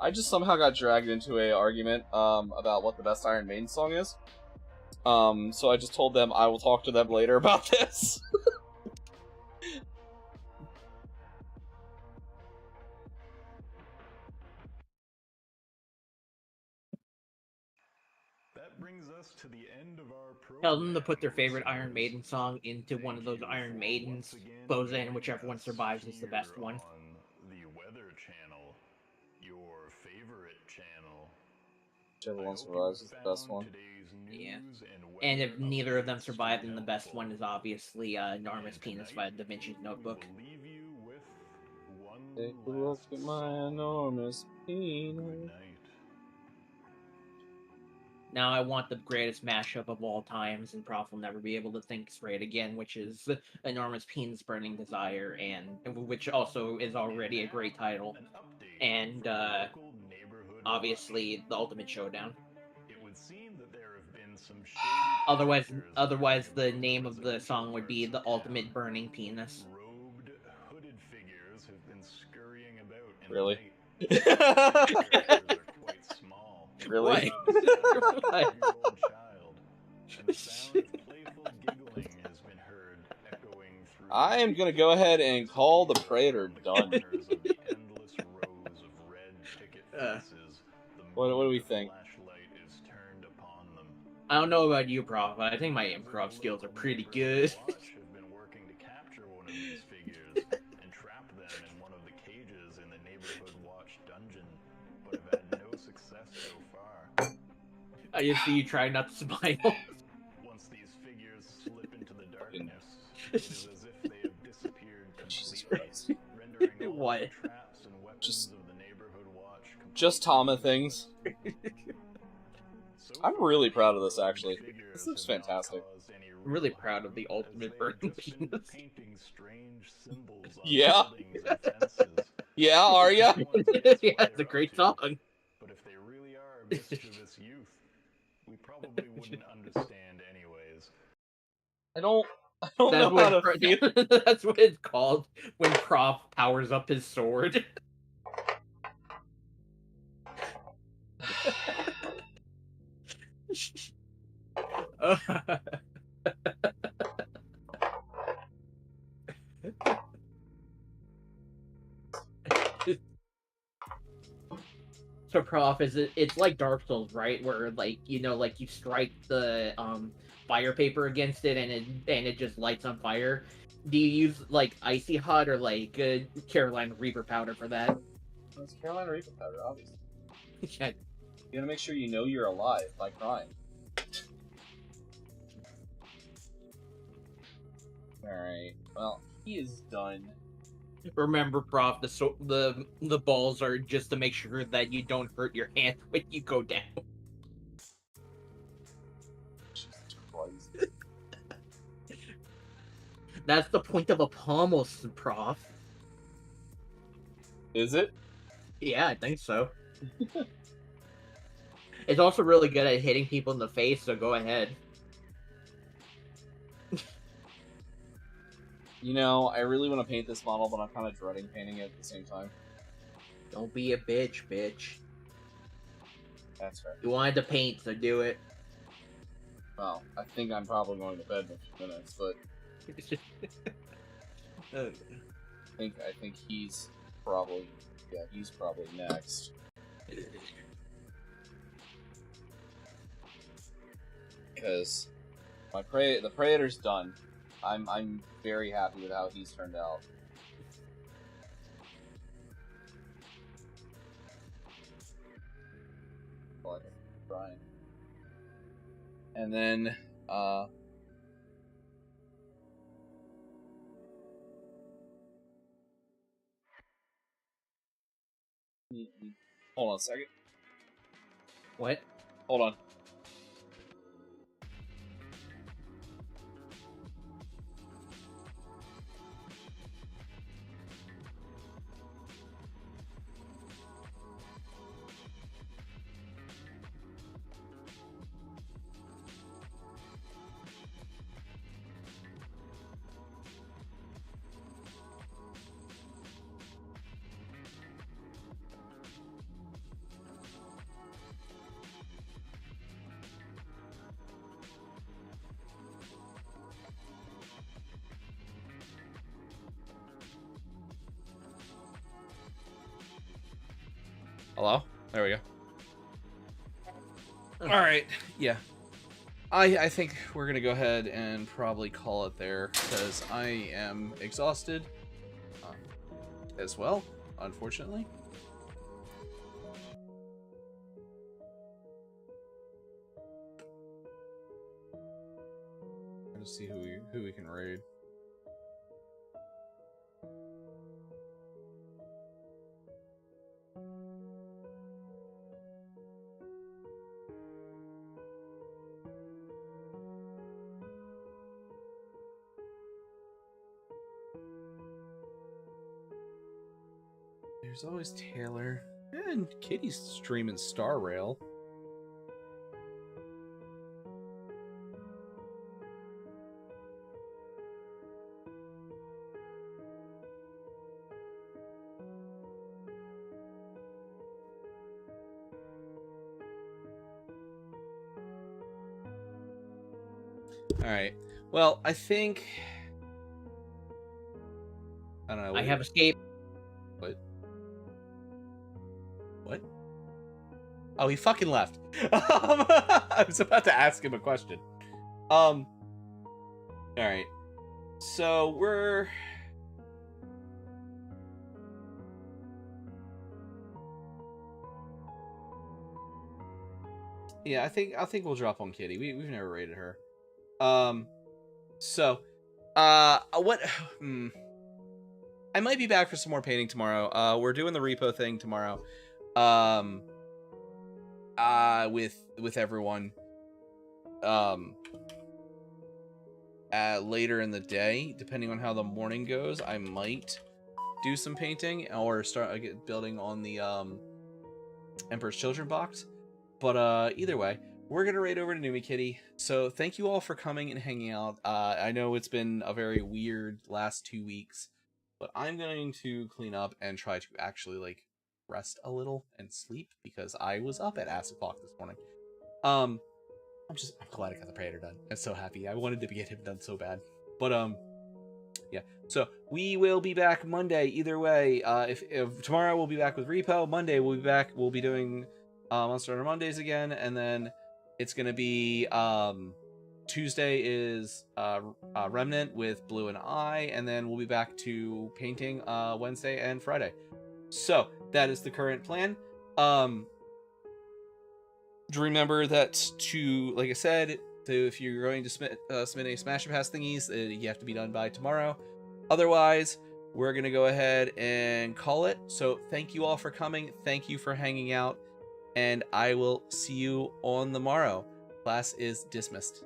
I just somehow got dragged into a argument about what the best Iron Maiden song is. So I just told them I will talk to them later about this. That brings us to the end of our program. Tell them to put their favorite Iron Maiden song into one of those Iron Maidens, close in, whichever one survives is the best one. On the Weather Channel, your favorite channel. Whichever one survives is the best one. Yeah. And if neither of them survive, then the best one is obviously Enormous Penis by Da Vinci's Notebook. Take a look at my enormous penis. Now I want the greatest mashup of all times, and Prof will never be able to think straight again, which is Enormous Penis Burning Desire, and which also is already a great title. And obviously the Ultimate Showdown. It would seem that there have been some Otherwise the name of the song would be The Ultimate Burning Penis. Robed, hooded figures have been scurrying about in Really? the night. Their characters are quite small. Really? Why? And the sound of playful giggling has been heard echoing through I am gonna go ahead and call the Praetor done. the endless rows of red picket fences. What do we think? Flashlight is turned upon them. I don't know about you, Prof, but I think my improv skills are pretty good. Watch have been working to capture one of these figures and trap them in one of the cages in the Neighborhood Watch dungeon, but have had no success so far. I just see you try not to smile. Once these figures slip into the darkness, it is as if they have disappeared completely, rendering all What? the traps and weapons Just- of the Neighborhood Watch Just Tama things. So I'm really proud of this, far, actually. figures This looks have not fantastic. caused any I'm really real proud of the harm, as Ultimate they Burning have just been Penis. painting strange symbols on Yeah. buildings and fences. Yeah, are ya? Yeah, it's a great song. But if they really are mischievous youth, we probably wouldn't understand anyways. I don't know how to feel. That's what it's called when Prof powers up his sword. So Prof, it's like Dark Souls, right? Where like like you strike the fire paper against it and it just lights on fire. Do you use like Icy Hot or like Carolina Reaper powder for that? It's Carolina Reaper powder, obviously. Yeah. You gotta make sure you know you're alive by crying. Alright, well, he is done. Remember, Prof, the balls are just to make sure that you don't hurt your hand when you go down. Jesus Christ. That's the point of a pommel, Prof. Is it? Yeah, I think so. It's also really good at hitting people in the face, so go ahead. You know, I really want to paint this model, but I'm kind of dreading painting it at the same time. Don't be a bitch. That's fair. You wanted to paint, so do it. Well, I think I'm probably going to bed in a few minutes, but I think he's probably next. Because the Praetor's done. I'm very happy with how he's turned out. Brian. And then hold on a second. What? Hold on. Hello? There we go. Alright, yeah. I think we're gonna go ahead and probably call it there, because I am exhausted as well, unfortunately. Let's see who we can raid. There's always Taylor. And Kitty's streaming Star Rail. Alright. Well, I think... I don't know. I have escaped. What? What? Oh, he fucking left. I was about to ask him a question. Alright. So, we're... Yeah, I think we'll drop on Kitty. We've never rated her. So, what... I might be back for some more painting tomorrow. We're doing the repo thing tomorrow. With everyone. Later in the day, depending on how the morning goes, I might do some painting or start building on the Emperor's Children box. But either way, we're gonna raid over to Numi Kitty. So thank you all for coming and hanging out. I know it's been a very weird last 2 weeks, but I'm going to clean up and try to actually like rest a little and sleep because I was up at ass o'clock this morning. I'm glad I got the Praetor done. I'm so happy. I wanted to get him done so bad. But yeah. So we will be back Monday either way. If tomorrow we'll be back with Repo, Monday we'll be back. We'll be doing Monster Hunter Mondays again, and then it's gonna be Tuesday is Remnant with Blue and I, and then we'll be back to painting Wednesday and Friday. So that is the current plan. Remember that like I said, if you're going to submit any Smash and Pass thingies, you have to be done by tomorrow. Otherwise, we're gonna go ahead and call it. So thank you all for coming. Thank you for hanging out. And I will see you on the morrow. Class is dismissed.